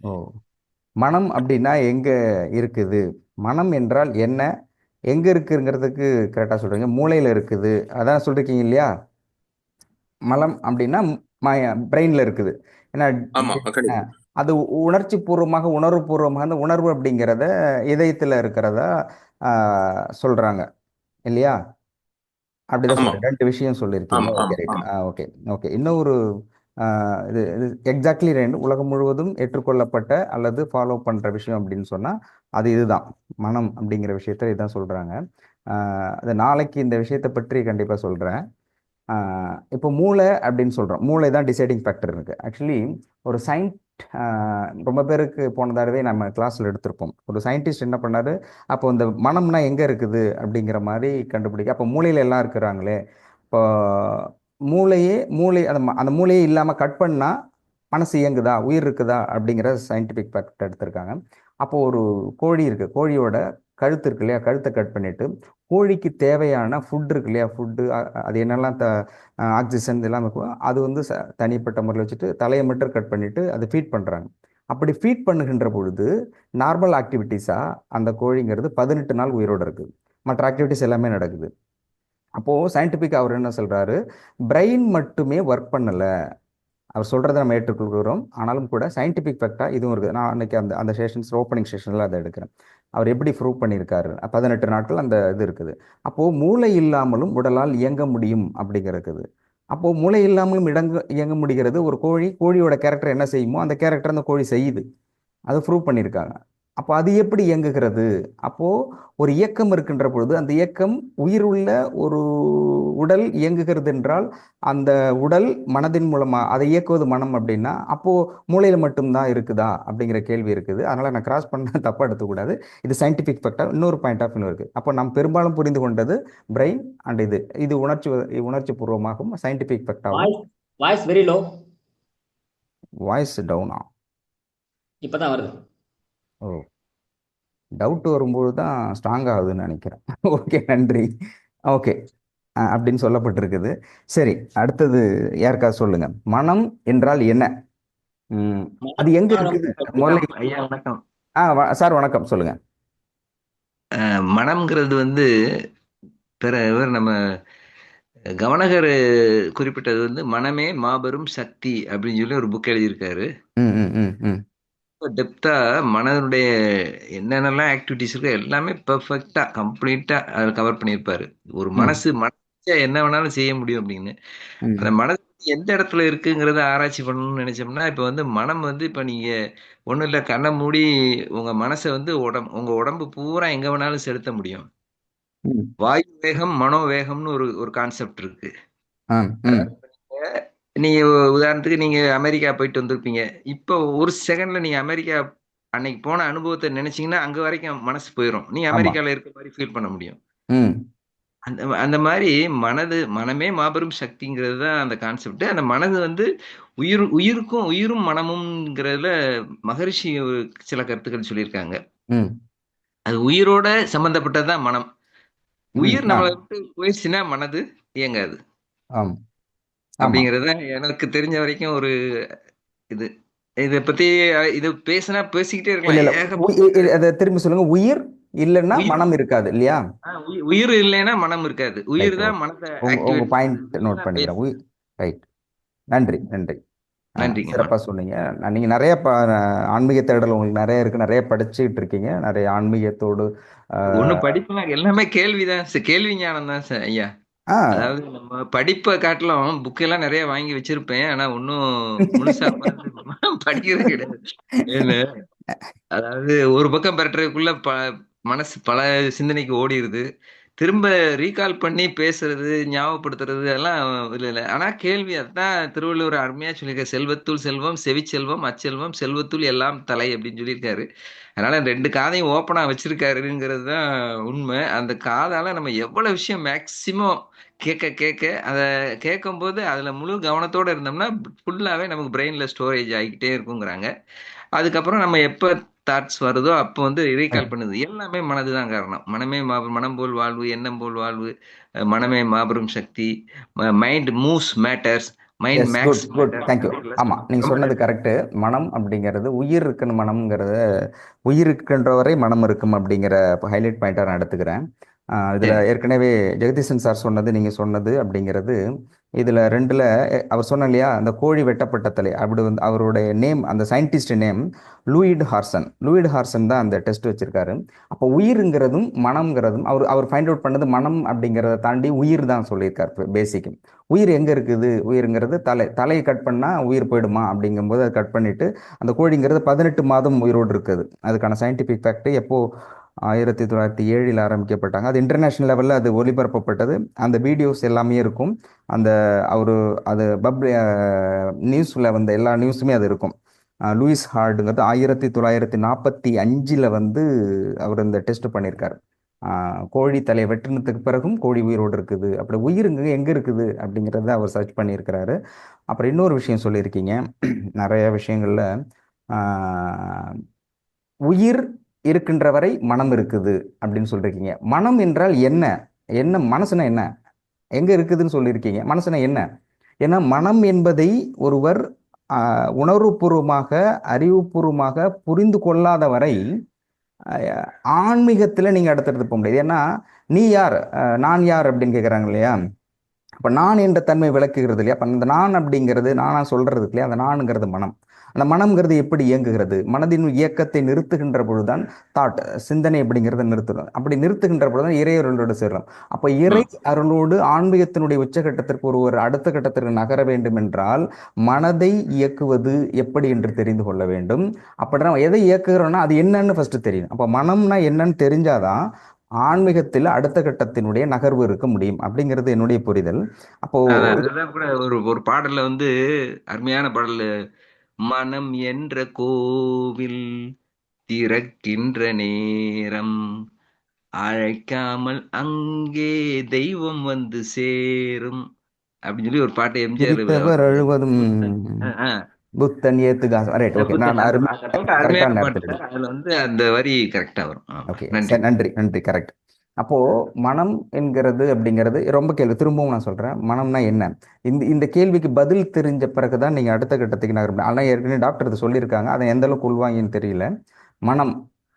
ஓ, மனம் அப்படின்னா எங்க இருக்குது, மனம் என்றால் என்ன, எங்க இருக்குங்கிறதுக்கு கரெக்டாக சொல்றீங்க. மூளையில இருக்குது அதான் சொல்றீங்க இல்லையா? மலம் அப்படின்னா பிரெயின்ல இருக்குது. ஏன்னா ஆமா, கண்டிப்பா. அது உணர்ச்சி பூர்வமாக உணர்வு பூர்வமாக அந்த உணர்வு அப்படிங்கிறத இதயத்தில் இருக்கிறதா சொல்றாங்க இல்லையா? அப்படிதான் ஆமா, சொல்றேன். ரெண்டு விஷயம் சொல்லியிருக்கீங்க. ஆமா, ஓகே ஆமா, ரைட். ஆமா. Okay okay. இன்னொரு இது இது எக்ஸாக்ட்லி ரெண்டு உலகம் முழுவதும் ஏற்றுக்கொள்ளப்பட்ட அல்லது ஃபாலோ பண்ற விஷயம் அப்படின்னு சொன்னா அது இதுதான். மனம் அப்படிங்கிற விஷயத்த இதுதான் சொல்றாங்க. அது நாளைக்கு இந்த விஷயத்தை பற்றி கண்டிப்பா சொல்றேன். இப்போ மூளை அப்படின்னு சொல்கிறோம், மூளை தான் டிசைடிங் ஃபேக்டர் இருக்குது. ஆக்சுவலி ஒரு ரொம்ப பேருக்கு போன தடவை நம்ம கிளாஸில் எடுத்திருப்போம். ஒரு சயின்டிஸ்ட் என்ன பண்ணாரு, அப்போ இந்த மனம்னா எங்கே இருக்குது அப்படிங்கிற மாதிரி கண்டுபிடிக்க, அப்போ மூளையில எல்லாம் இருக்கிறாங்களே, இப்போ அந்த மூளையே இல்லாமல் கட் பண்ணால் மனசு இயங்குதா, உயிர் இருக்குதா அப்படிங்கிற சயின்டிஃபிக் ஃபேக்ட் எடுத்திருக்காங்க. அப்போ ஒரு கோழி இருக்கு, கோழியோட கழுத்து இருக்கு இல்லையா, கழுத்தை கட் பண்ணிட்டு கோழிக்கு தேவையான ஃபுட் இருக்கு இல்லையா, ஃபுட்டு அது என்னெல்லாம் ஆக்சிஜன் இதெல்லாம் இருக்கும், அது தனிப்பட்ட முறையில் வச்சுட்டு தலையை மட்டும் கட் பண்ணிட்டு அதை ஃபீட் பண்ணுறாங்க. அப்படி ஃபீட் பண்ணுகின்ற பொழுது நார்மல் ஆக்டிவிட்டீஸாக அந்த கோழிங்கிறது 18 நாள் உயிரோடு இருக்குது, மற்ற ஆக்டிவிட்டிஸ் எல்லாமே நடக்குது. அப்போது சயின்டிஃபிக் அவர் என்ன சொல்கிறாரு, பிரெயின் மட்டுமே ஒர்க் பண்ணலை, அவர் சொல்கிறத நம்ம ஏற்றுக்கொள்கிறோம். ஆனாலும் கூட சயின்டிஃபிக் ஃபேக்டாக இதுவும் இருக்குது. நான் அன்றைக்கி அந்த அந்த செஷன்ஸ் ஓப்பனிங் செஷனில் அதை எடுக்கிறேன். அவர் எப்படி ப்ரூவ் பண்ணியிருக்காரு, 18 நாட்கள் அந்த இது இருக்குது. அப்போது மூளை இல்லாமலும் உடலால் இயங்க முடியும் அப்படிங்கிறது. அப்போது மூளை இல்லாமலும் இயங்க முடிகிறது. ஒரு கோழியோட கேரக்டர் என்ன செய்யுமோ அந்த கேரக்டர் அந்த கோழி செய்யுது, அதை ப்ரூவ் பண்ணியிருக்காங்க. அப்போ அது எப்படி இயங்குகிறது? அப்போ ஒரு இயக்கம் இருக்கின்ற பொழுது அந்த இயக்கம் உயிருள்ள ஒரு உடல் இயங்குகிறது என்றால் அந்த உடல் மனதின் மூலமா அதை இயக்குவது மனம் அப்படின்னா அப்போ மூளையில மட்டும்தான் இருக்குதா அப்படிங்கிற கேள்வி இருக்குது. அதனால நான் கிராஸ் பண்ண தப்பா எடுத்துக்கூடாது. இது சயின்டிபிக் ஃபேக்டா. இன்னொரு பாயிண்ட் ஆஃப் வியூ இருக்கு. அப்போ நாம் பெரும்பாலும் புரிந்து கொண்டது பிரெயின் அண்ட் இது இது உணர்ச்சி பூர்வமாகவும் சயின்டிபிக் ஃபேக்டாகவும். Voice very low. வாய்ஸ் டவுனா? இப்பதான் வருது. ஓ, டவுட் வரும்போது தான் ஸ்ட்ராங் ஆகுதுன்னு நினைக்கிறேன். ஓகே, நன்றி. ஓகே, அப்படின்னு சொல்லப்பட்டிருக்குது. சரி, அடுத்தது யாருக்காவது சொல்லுங்க, மனம் என்றால் என்ன, அது எங்க இருக்குது முதல்ல? ஐயா வணக்கம். சார் வணக்கம், சொல்லுங்க. மனம்ங்கிறது நம்ம கவனகர் குறிப்பிட்டது மனமே மாபெரும் சக்தி அப்படின்னு சொல்லி ஒரு புக் எழுதியிருக்காரு. டெப்தா மனதுடைய என்னென்னலாம் ஆக்டிவிட்டிஸ் இருக்கோ எல்லாமே பெர்ஃபெக்டா கம்ப்ளீட்டா அதை கவர் பண்ணியிருப்பாரு. ஒரு மனசு என்ன வேணாலும் செய்ய முடியும் அப்படின்னு. அந்த மனசு எந்த இடத்துல இருக்குங்கிறத ஆராய்ச்சி பண்ணணும்னு நினைச்சோம்னா, இப்ப வந்து மனம் வந்து இப்ப நீங்க ஒண்ணும் இல்ல, கண்ண மூடி உங்க மனச வந்து உங்க உடம்பு பூரா எங்க வேணாலும் செலுத்த முடியும். ம். வாயு வேகம், மனோவேகம்னு ஒரு ஒரு கான்செப்ட் இருக்கு. ஆ. ம். நீங்க உதாரணத்துக்கு நீங்க அமெரிக்கா போயிட்டு வந்திருப்பீங்க. இப்போ ஒரு செகண்ட்ல நீங்க அமெரிக்கா அன்னைக்கு போன அனுபவத்த நினைச்சீங்கன்னா, அங்க வரைக்கும் மனசு போயிரும். நீங்க ஆமா. அமெரிக்கால இருக்க மாரி ஃபீல் பண்ண முடியும். ம். அந்த அந்த மாரி மனமே மாபெரும் சக்திங்கிறது தான் அந்த கான்செப்ட். அந்த மனது வந்து உயிருக்கும் உயிரும் மனமும்ங்கிறதுல மகரிஷி சில கருத்துக்கள் சொல்லியிருக்காங்க. ம். அது உயிரோட சம்பந்தப்பட்டது தான் மனம். ம். உயிர் ஆ. நம்மள விட்டு போயிடுச்சுன்னா மனது இயங்காது. ஆம். ஆமா. அப்படிங்கிறது தான் எனக்கு தெரிஞ்ச வரைக்கும் ஒரு இது. இத பத்தி இது பேசினா பேசிக்கிட்டே இல்ல இருக்கலாம். இல்ல ஏகப்பட்ட அதை திரும்பி சொல்லுங்க. உயிர் இல்லைன்னா உயிர் மனம் இருக்காது இல்லையா? உயிர் இல்லைன்னா மனம் இருக்காது. உயிர் ரைட். தான் ஓகே. மனத்தை உங்க உங்க ஆக்டிவேட் பாயிண்ட் பண்றது நோட் தான் பண்ணிக்கிறேன். பேஸ். உயிர். ரைட். நன்றி நன்றி. நன்றிங்க. சிறப்பா சொன்னீங்க. நீங்க நிறைய ஆன்மீக தேடல் உங்களுக்கு நிறைய இருக்கு, நிறைய படிச்சுக்கிட்டு இருக்கீங்க, நிறைய ஆன்மீகத்தோடு. ஒண்ணும் படிப்புலாம் எல்லாமே கேள்விதான் சார். கேள்வி ஞானம் தான் சார் ஐயா. ஆ. அதாவது நம்ம படிப்பை காட்டிலும் புக் எல்லாம் நிறைய வாங்கி வச்சிருப்பேன். ஆனா ஒன்னும் முழுசா உட்கார்ந்து படிக்கிறது கிடையாது. ஏன்னு அதாவது ஒரு பக்கம் பெறட்டுறதுக்குள்ள மனசு பல சிந்தனைக்கு ஓடிடுது. திரும்ப ரீகால் பண்ணி பேசுறது, ஞாபகப்படுத்துறது எல்லாம் இல்ல இல்ல. ஆனா கேள்வி அதான் திருவள்ளுவர் அருமையா சொல்லியிருக்காரு. செல்வத்துள் செல்வம், செவிச்செல்வம், அச்செல்வம், செல்வத்துள் எல்லாம் தலை அப்படின்னு சொல்லியிருக்காரு. அதனால 2 காதையும் ஓப்பனா வச்சிருக்காருங்கிறது தான் உண்மை. அந்த காதால நம்ம எவ்வளவு விஷயம் மேக்சிமம் கேட்க கேட்க அத கேட்கும்போது அதுல முழு கவனத்தோட இருந்தோம்னா ஃபுல்லாவே நமக்கு பிரெயின்ல ஸ்டோரேஜ் ஆகிக்கிட்டே இருக்குங்கிறாங்க. அதுக்கப்புறம் நம்ம எப்ப தாட்ஸ் வருதோ அப்போ வந்து ரீகால் பண்ணுது. எல்லாமே மனதுதான் காரணம். மனமே மனம் போல் வாழ்வு, எண்ணம் போல் வாழ்வு, மனமே மாபெரும் சக்தி, mind moves matters, mind is, good makes good, matter. Thank you. ஆமா, நீங்க ரொம்ப சொன்னது நன்றி. கரெக்ட். மனம் அப்படிங்கிறது உயிர் இருக்குன்னு, மனம்ங்கிறத உயிர் இருக்கின்ற வரை மனம் இருக்கும் அப்படிங்கிற ஹைலைட் பாயிண்டா நான் எடுத்துக்கிறேன். இதுல சரி. ஏற்கனவே ஜெகதீசன் சார் சொன்னது, நீங்க சொன்னது அப்படிங்கிறது இதுல ரெண்டுல அவர் சொன்ன இல்லையா, அந்த கோழி வெட்டப்பட்ட தலை அப்படி வந்து அவருடைய நேம், அந்த சயின்டிஸ்ட் நேம் லூயிட் ஹார்சன். லூயிட் ஹார்சன் தான் அந்த டெஸ்ட் வச்சிருக்காரு. அப்போ உயிருங்கிறதும் மனம்ங்கிறதும் அவர் அவர் ஃபைண்ட் அவுட் பண்ணது மனம் அப்படிங்கிறத தாண்டி உயிர் தான் சொல்லியிருக்காரு பேசிக். உயிர் எங்க இருக்குது? உயிருங்கிறது தலையை கட் பண்ணா உயிர் போயிடுமா அப்படிங்கும்போது அதை கட் பண்ணிட்டு அந்த கோழிங்கிறது 18 மாதம் உயிரோடு இருக்குது. அதுக்கான சயின்டிபிக் ஃபேக்ட் எப்போ 1907 ஆரம்பிக்கப்பட்டாங்க. அது இன்டர்நேஷனல் லெவலில் அது ஒளிபரப்பப்பட்டது. அந்த வீடியோஸ் எல்லாமே இருக்கும். அந்த அவரு அது நியூஸில் வந்த எல்லா நியூஸுமே அது இருக்கும். லூயிஸ் ஹார்டுங்கிறது 1945 வந்து அவர் இந்த டெஸ்ட் பண்ணியிருக்காரு. கோழி தலையை வெட்டினதுக்கு பிறகும் கோழி உயிரோடு இருக்குது. அப்படி உயிருங்க எங்க இருக்குது அப்படிங்கிறத அவர் சர்ச் பண்ணியிருக்கிறாரு. அப்புறம் இன்னொரு விஷயம் சொல்லியிருக்கீங்க. நிறைய விஷயங்கள்ல உயிர் இருக்கின்ற வரை மனம் இருக்குது அப்படின்னு சொல்லியிருக்கீங்க. மனம் என்றால் என்ன? என்ன மனசுனா என்ன? எங்க இருக்குதுன்னு சொல்லியிருக்கீங்க. மனசுனா என்ன? ஏன்னா மனம் என்பதை ஒருவர் உணர்வுபூர்வமாக, அறிவுபூர்வமாக புரிந்து கொள்ளாத வரை ஆன்மீகத்துல நீங்க அடுத்தடுத்து போக முடியாது. ஏன்னா நீ யார், நான் யார் அப்படின்னு கேட்குறாங்க இல்லையா? அப்ப நான் என்ற தன்மை விளக்குகிறது இல்லையா? அப்ப அந்த நான் அப்படிங்கிறது நானா சொல்றது இல்லையா? அந்த நானுங்கிறது மனம். அந்த மனம்ங்கிறது எப்படி இயங்குகிறது? மனதின் இயக்கத்தை நிறுத்துகின்ற பொழுதுதான் தாட், சிந்தனை அப்படிங்கிறத நிறுத்தணும். அப்படி நிறுத்துகின்ற பொழுதுதான் இறை அருளோடு சேர்றோம். அப்ப இறை அருளோடு ஆன்மீகத்தினுடைய உச்சகட்டத்திற்கு ஒரு அடுத்த கட்டத்திற்கு நகர வேண்டும் என்றால் மனதை இயக்குவது எப்படி என்று தெரிந்து கொள்ள வேண்டும். அப்படி நம்ம எதை இயக்குகிறோம்னா அது என்னன்னு ஃபர்ஸ்ட் தெரியும். அப்ப மனம்னா என்னன்னு தெரிஞ்சாதான் ஆன்மீகத்தில் அடுத்த கட்டத்தினுடைய நகர்வு இருக்க முடியும் அப்படிங்கிறது என்னுடைய புரிதல். அப்போ அதுதான் கூட ஒரு ஒரு பாடல்ல வந்து அருமையான பாடல். மனம் என்ற கோவில் திறக்கின்ற நேரம் அழைக்காமல் அங்கே தெய்வம் வந்து சேரும் அப்படின்னு சொல்லி ஒரு பாட்டு எம்ஜிஆர் சிரித்தவர் அழுவதும் புத்தன் ஏத்துகாசம். Right, okay. நான் அருமையான கரெக்டான பாட்டு நேரத்தில். சார். அதுல வந்து அந்த வரி கரெக்டா வரும். ஓகே, நன்றி. சரி, நன்றி நன்றி, கரெக்ட். அப்போ மனம் என்கிறது அப்படிங்கிறது ரொம்ப கேள்வி. திரும்பவும் நான் சொல்றேன், மனம்னா என்ன? இந்த இந்த கேள்விக்கு பதில் தெரிஞ்ச பிறகுதான் நீங்க அடுத்த கட்டத்துக்கு நகர முடியும். ஆனால் ஏற்கனவே டாக்டர் இது சொல்லியிருக்காங்க, அதை எந்த அளவுக்கு உள்வாங்கின்னு தெரியல. மனம்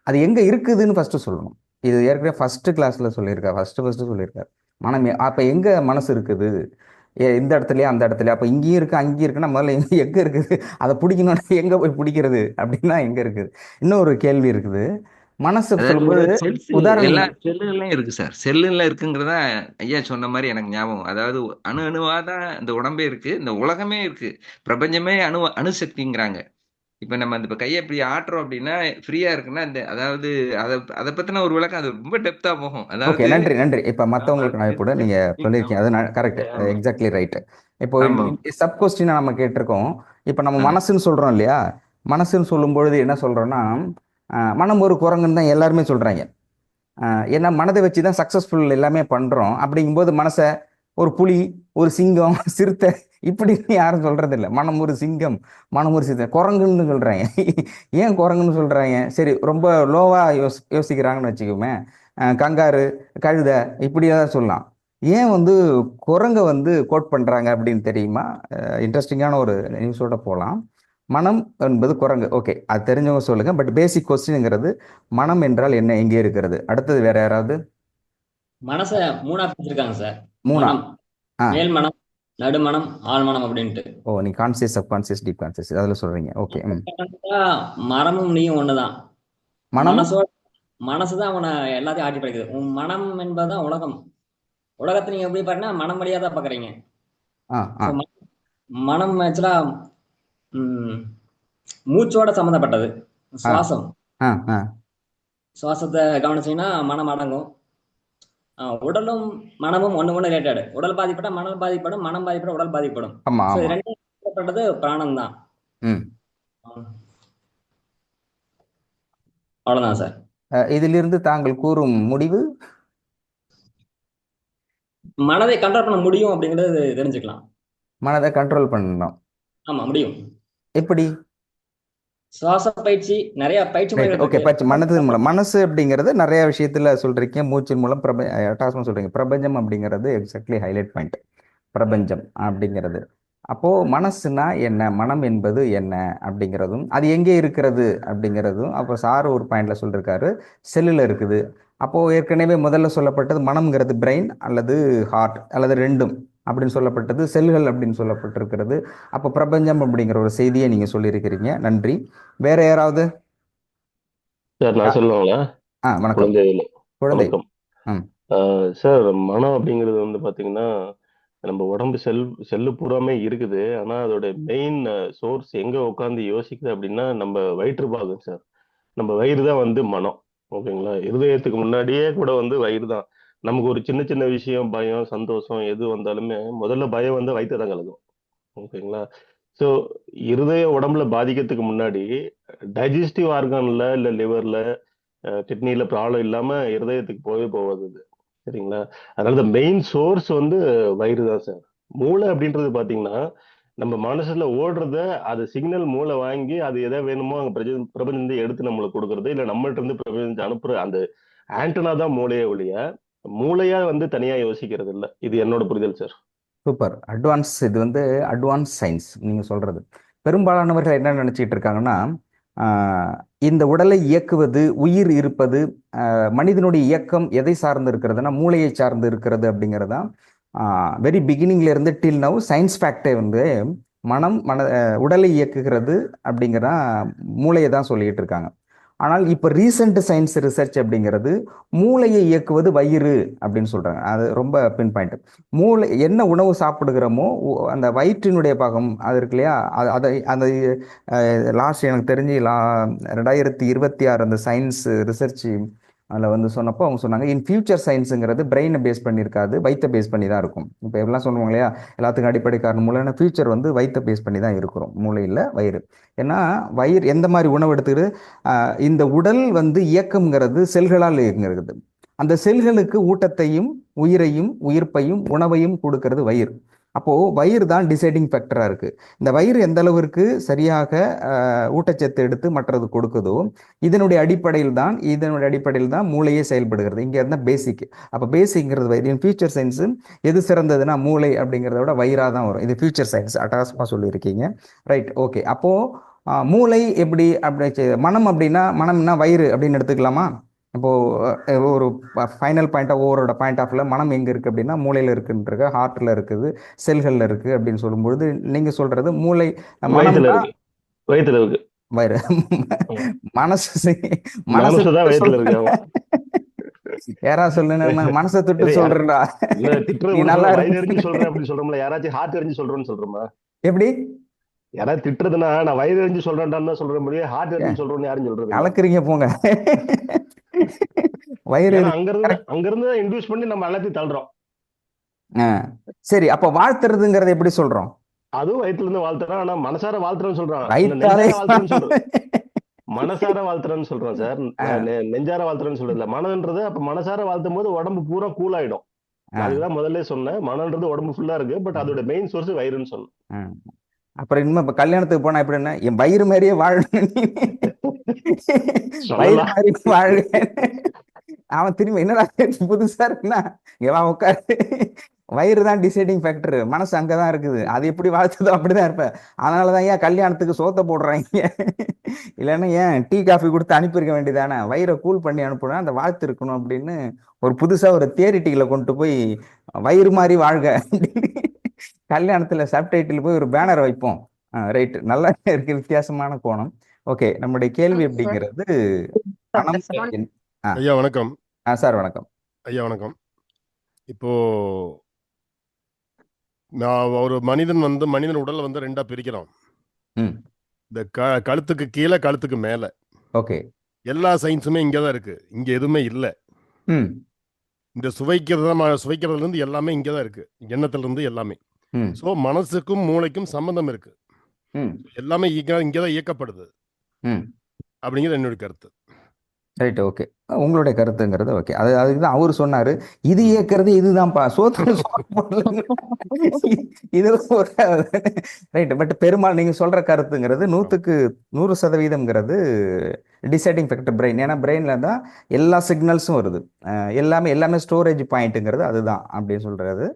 அது எங்க இருக்குதுன்னு ஃபர்ஸ்ட் சொல்லணும். இது ஏற்கனவே ஃபர்ஸ்ட் கிளாஸ்ல சொல்லியிருக்காரு, ஃபர்ஸ்ட் சொல்லியிருக்காரு. மனம் அப்ப எங்க மனசு இருக்குது? இந்த இடத்துலயா அந்த இடத்துலயா? அப்ப இங்கேயும் இருக்கு அங்கேயும் இருக்குன்னா முதல்ல எங்க இருக்குது? அதை பிடிக்கணும்னா எங்க போய் பிடிக்கிறது அப்படின்னா எங்க இருக்குது? இன்னொரு கேள்வி இருக்குது. மனசு அதாவது சொல்லும்போது செல்ஸ் உதாரணம் எல்லா செல்லுலாம் இருக்கு சார். செல்லுல இருக்குங்கிறதா ஐயா சொன்ன மாதிரி எனக்கு ஞாபகம். அதாவது அணு அணுவா தான் இந்த உடம்பே இருக்கு, இந்த உலகமே இருக்கு, பிரபஞ்சமே அணுசக்திங்கிறாங்க. இப்ப நம்ம இப்ப கையை இப்படி ஆட்டுறோம் அப்படின்னா ஃப்ரீயா இருக்குன்னா இந்த அதாவது அதை அதை பத்தின ஒரு விளக்கம் அது ரொம்ப டெப்தா போகும். ஓகே, அதாவது நன்றி நன்றி. இப்போ ஆமா மற்றவங்களுக்கு நான் கூட நீங்க சொல்லியிருக்கீங்க, அது கரெக்ட், ஆமா எக்ஸாக்ட்லி ரைட். இப்போ ஆமா சப் கொஸ்டினா நம்ம கேட்டிருக்கோம். இப்போ நம்ம ஆ, மனசுன்னு சொல்றோம் இல்லையா? மனசுன்னு சொல்லும்பொழுது என்ன சொல்றோம்னா, மனம் ஒரு குரங்குன்னு தான் எல்லாருமே சொல்றாங்க. ஏன்னா மனதை வச்சு தான் சக்ஸஸ்ஃபுல் எல்லாமே பண்ணுறோம். அப்படிங்கும்போது மனசை ஒரு புலி, ஒரு சிங்கம், சிறுத்தை இப்படின்னு யாரும் சொல்றது இல்லை. மனம் ஒரு சிங்கம், மனம் ஒரு சிறுத்தை, குரங்குன்னு சொல்றாங்க. ஏன் குரங்குன்னு சொல்றாங்க? சரி, ரொம்ப லோவா யோசிக்கிறாங்கன்னு வச்சுக்கோமே, கங்காரு, கழுதை இப்படியாவது சொல்லலாம். ஏன் வந்து குரங்கை வந்து கோட் பண்றாங்க அப்படின்னு தெரியுமா? இன்ட்ரெஸ்டிங்கான ஒரு நியூஸோட போகலாம். மனம் என்பது குரங்கு, ஓகே, அது தெரிஞ்சவங்க சொல்லுங்க. பட் பேசிக் கொஸ்டின்ங்கிறது மனம் என்றால் என்ன, எங்கே இருக்கிறது? அடுத்தது வேற யாராவது? மனசை மூணா பிரிச்சிருக்காங்க சார். மூணா? மனம், ஆ, மேல் மனம், நடுமனம், ஆழ்மனம் அப்படின்ட்டு. ஓ, நீ கான்சியஸ், சப்கான்சியஸ், டீப் கான்சியஸ் அதில் சொல்றீங்க, ஓகே. ம். பார்த்தா மனமும் நீயும் ஒண்ணுதான். மனமும் மனசோட மனசுதான் உன்னை எல்லாத்தையும் ஆட்டி படைக்குது. உன் மனம் என்பதுதான் உலகம். உலகத்தை நீங்க எப்படி பாருன்னா மனம் வழியா தான் பாக்குறீங்க. ஆ ஆ ஸோ மனம் ஆக்சுவலா மூச்சோட சம்மந்தப்பட்டது. ஆ சுவாசம், ஆ ஆ சுவாசத்தை கவனிச்சீங்கன்னா மனம் அடங்கும். உடலும் மனமும் ஒண்ணு ஒண்ணு ரிலேட்டட். உடல் பாதிப்பட்டா மனம் பாதிப்படும், மனம் பாதிப்பட உடல் பாதிப்படும். ஆமா ஸோ இது ஆமா. ரெண்டும் சம்மந்தப்பட்டது பிராணம் தான். ம். அவ்வளவுதான் சார். இதிலிருந்து தாங்கள் கூறும் முடிவு? மனதை கண்ட்ரோல் பண்ண முடியும் அப்படிங்கிறது தெரிஞ்சுக்கலாம். மனதை கண்ட்ரோல் பண்ணணும். ஆமா, முடியும். எப்படி? சுவாச பயிற்சி, நிறைய பயிற்சி ரைட், முறைகள் ஓகே. இருக்கு. மனதின் மூலம், மனசு அப்படிங்கிறது நிறைய விஷயத்துல சொல்றீங்க. மூச்சின் மூலம் டாஸ்மா சொல்றீங்க. பிரபஞ்சம் அப்படிங்கிறது எக்ஸாக்ட்லி ஹைலைட் பாயிண்ட். பிரபஞ்சம் அப்படிங்கிறது. அப்போ மனசுனா என்ன, மனம் என்பது என்ன அப்படிங்கிறதும், அது எங்கே இருக்கிறது அப்படிங்கிறதும், அப்போ சார் ஒரு பாயிண்ட்ல சொல்லியிருக்காரு, செல்லுல இருக்குது. அப்போ ஏற்கனவே முதல்ல சொல்லப்பட்டது மனம்ங்கிறது பிரெயின் அல்லது ஹார்ட் அல்லது ரெண்டும் அப்படின்னு சொல்லப்பட்டது, செல்கள் அப்படின்னு சொல்லப்பட்டிருக்கிறது. அப்போ பிரபஞ்சம் அப்படிங்கிற ஒரு செய்தியை நீங்க சொல்லியிருக்கிறீங்க, நன்றி. வேற யாராவது? சார் நான் சொல்லுவாங்களா? வணக்கம். குழந்தை குழந்தை. வணக்கம். ம். சார், மனம் அப்படிங்கிறது வந்து பாத்தீங்கன்னா நம்ம உடம்பு செல்லு பூராமே இருக்குது. ஆனா அதோட மெயின் சோர்ஸ் எங்க உட்காந்து யோசிக்குது அப்படின்னா நம்ம வயிற்று பாகம் சார். நம்ம வயிறு தான் வந்து மனம். ஓகேங்களா? இருதயத்துக்கு முன்னாடியே கூட வந்து வயிறு தான். நமக்கு ஒரு சின்ன சின்ன விஷயம், பயம், சந்தோஷம் எது வந்தாலுமே முதல்ல பயம் வந்து வயிற்று தான் கலக்கும். ஓகேங்களா? ஸோ இருதய உடம்புல பாதிக்கிறதுக்கு முன்னாடி டைஜஸ்டிவ் ஆர்கான்ல இல்ல லிவர்ல கிட்னில ப்ராப்ளம் இல்லாம இருதயத்துக்கு போகவே போகாது இது. சரிங்களா? அதனால மெயின் சோர்ஸ் வந்து வயிறு தான் சார். மூளை அப்படின்றது பாத்தீங்கன்னா நம்ம மனசுல ஓடுறத அது சிக்னல் மூளை வாங்கி அது எதை வேணுமோ அங்க பிரபஞ்சத்தை எடுத்து நம்மளுக்கு கொடுக்கறது, இல்ல நம்மள்ட்ட இருந்து பிரபஞ்சத்தை அனுப்புற அந்த ஆண்டனா தான் மூளையே ஒழிய மூளையா வந்து தனியா யோசிக்கிறது இல்ல. இது என்னோட புரிதல் சார். Super advance. இது வந்து அட்வான்ஸ் சயின்ஸ் நீங்க சொல்றது. பெரும்பாலானவர்கள் என்ன நினைச்சிட்டு இருக்காங்கன்னா, இந்த உடலை இயக்குவது, உயிர் இருப்பது, மனிதனுடைய இயக்கம் எதை சார்ந்து இருக்கிறதுனா மூளையை சார்ந்து இருக்கிறது அப்படிங்கிறது தான் வெரி பிகினிங்ல இருந்து டில் நவ் சயின்ஸ் ஃபேக்டே வந்து உடலை இயக்குகிறது அப்படிங்கிறதா மூளையை தான் சொல்லிட்டு இருக்காங்க. ஆனால் இப்போ ரீசெண்ட் சயின்ஸ் ரிசர்ச் அப்படிங்கிறது மூளையை இயக்குவது வயிறு அப்படின்னு சொல்றாங்க. அது ரொம்ப பின் பாயிண்ட். மூளை என்ன உணவு சாப்பிடுகிறோமோ அந்த வயிற்றினுடைய பாகம் அது இருக்கு இல்லையா, அதை அந்த லாஸ்ட் எனக்கு தெரிஞ்சு 2026 அந்த சயின்ஸ் ரிசர்ச் அதில் வந்து சொன்னப்போ அவங்க சொன்னாங்க, இன் ஃபியூச்சர் சயின்ஸுங்கிறது பிரெயினை பேஸ் பண்ணியிருக்காது, வயிற்றை பேஸ் பண்ணி தான் இருக்கும். இப்போ எல்லாம் சொல்லுவாங்க இல்லையா, எல்லாத்துக்கும் அடிப்படை காரணம் மூளைன்னா ஃபியூச்சர் வந்து வயிற்றை பேஸ் பண்ணி தான் இருக்கிறோம், மூளையில் வயிறு. ஏன்னா வயிறு எந்த மாதிரி உணவு எடுத்துக்கிட்டு இந்த உடல் வந்து இயக்கம்ங்கிறது செல்களால் இயங்குகிறது. அந்த செல்களுக்கு ஊட்டத்தையும் உயிரையும் உயிர்ப்பையும் உணவையும் கொடுக்கறது வயிறு. அப்போ வயிறு தான் டிசைடிங் ஃபேக்டரா இருக்கு. இந்த வயிறு எந்த அளவிற்கு சரியாக ஊட்டச்சத்து எடுத்து மற்றது கொடுக்குதோ இதனுடைய அடிப்படையில் தான் மூளையே செயல்படுகிறது. இங்க இருந்தால் பேசிக். அப்போ பேசிக்ங்கிறது வயிறு. இன் ஃபியூச்சர் சயின்ஸ் எது சிறந்ததுன்னா மூளை அப்படிங்கிறத விட வயிறாக தான் வரும். இது ஃபியூச்சர் சயின்ஸ் அட்டாசமாக சொல்லியிருக்கீங்க, ரைட், ஓகே. அப்போ மூளை எப்படி அப்படி, மனம் அப்படின்னா மனம்னா வயிறு அப்படின்னு எடுத்துக்கலாமா? இப்போ ஒரு ஃபைனல் பாயிண்டாக ஒவ்வொரு பாயிண்ட் ஆஃப்ல மனம் எங்க இருக்கு அப்படின்னா மூளையில இருக்குன்ற, ஹார்ட்ல இருக்குது, செல்கள்ல இருக்கு அப்படின்னு சொல்லும்பொழுது நீங்க சொல்றது மூளை வயிற்றுல மனம்னா இருக்கு. வயிற்றுல இருக்கு. வயிறு ம். மனசு மனசை மனசுதான் தொட்டு வயித்துல சொல்ற இருக்கு. யாரா சொல்லுன்னா மனசை தொட்டு சரி, சொல்றா இல்ல திட்டுறது நீ மட்டும் நல்லா சொல்ல, வயிறு எரிஞ்சு இருக்கு சொல்றேன் அப்படின்னு சொல்றோம்ல, யாராச்சும் ஹார்ட் எரிஞ்சு சொல்றேன்னு சொல்றோமா? எப்படி யாராவது திட்டுறதுன்னா நான் வயிறு எரிஞ்சு சொல்றேன்டான்னு தான் சொல்ற முடியும், ஹார்ட் ஏ, எரிஞ்சு சொல்றேன்னு யாரும் சொல்றது இல்ல. கலக்குறீங்க போங்க வயிறு ஏன்னா எரியுது. Correct. அங்கிருந்து இன்டியூஸ் பண்ணி நம்ம எல்லாத்தையும் தள்ளுறோம். ஆ, சரி அப்ப வாழ்த்துறதுங்கிறத எப்படி சொல்றோம்? அதுவும் வயிற்றுல இருந்து வாழ்த்துறோம், ஆனா மனசார வாழ்த்துறேன்னு சொல்றான், இல்ல வயிற்றாலே நெஞ்சார வாழ்த்துறேன்னு சொல்றோம். மனசார வாழ்த்துறேன்னு சொல்றோம் சார், ஆ, நெஞ்சார வாழ்த்துறேன்னு சொல்றது இல்ல. மனம்ன்றது அப்ப மனசார வாழ்த்தும் போது உடம்பு பூரா கூல் ஆயிடும். ஆ, அதுதான் முதல்ல சொன்னேன், மனம்ன்றது உடம்பு ஃபுல்லா இருக்கு, பட் அதோட மெயின் சோர்ஸ் வயிறுன்னு சொன்னேன். ஆ. அப்புறம் இனிமே இப்ப கல்யாணத்துக்கு போனா எப்படின்னா என் வயிறு மாதிரியே வாழணும் நீ. வயிறு சொல்லலாம். மாதிரி வாழ்க. அவன் திரும்பி என்னடா புதுசா இருக்குன்னா இங்க வா உட்காரு. வயிறு தான் டிசைடிங் ஃபேக்டர், மனசு அங்கதான் இருக்குது. அது எப்படி வாழ்த்துதோ அப்படிதான் இருப்ப. அதனாலதான் ஏன் கல்யாணத்துக்கு சோத்த போடுறாங்க. இல்லைன்னா ஏன் டீ காஃபி கொடுத்து அனுப்பியிருக்க வேண்டியதானே, வயிறை கூல் பண்ணி அனுப்புனா அந்த வாழ்த்து இருக்கணும் அப்படின்னு ஒரு புதுசா ஒரு தியரிட்டிகளை கொண்டு போய் வயிறு மாதிரி வாழ்க அப்படின்னு கல்யாணத்துல சப்டைட்டில் போய் ஒரு பேனர் வைப்போம். ரைட், நல்லா இருக்கு, வித்தியாசமான கோணம். ஓகே, நம்முடைய கேள்வி அப்படிங்கிறது மனம் என்- ஆ ஐயா வணக்கம். சார் வணக்கம். ஐயா வணக்கம். இப்போ நான் ஒரு மனிதன் உடலை வந்து ரெண்டா பிரிக்கிறோம். ம் இந்த கழுத்துக்கு கீழே, கழுத்துக்கு மேல. ஓகே. எல்லா சயின்ஸுமே இங்கதான் இருக்கு, இங்க எதுவுமே இல்லை. ம் இந்த சுவைக்கிறதுல இருந்து எல்லாமே இங்கதான் இருக்கு, எண்ணத்துல இருந்து எல்லாமே. ம் ஸோ மனசுக்கும் மூளைக்கும் சம்பந்தம் இருக்கு, ம் எல்லாமே இங்கதான் இயக்கப்படுது ம் அப்படிங்கிறது என்னுடைய கருத்து. Right, okay. உங்களுடைய கருத்துங்கிறது ஓகே. அதுக்கு தான் அவரு சொன்னாரு, இது இயக்கிறது இதுதான்ப்பா, சோத்துல இது ஒரு ரைட். பட் பெரும்பாலும் நீங்க சொல்ற கருத்துங்கிறது 100% டிசைடிங் ஃபேக்டர் பிரெயின். ஏன்னா பிரெயின்ல தான் எல்லா சிக்னல்ஸும் வருது. எல்லாமே ஸ்டோரேஜ் பாயிண்ட்டுங்கிறது அதுதான் அப்படின்னு சொல்றது.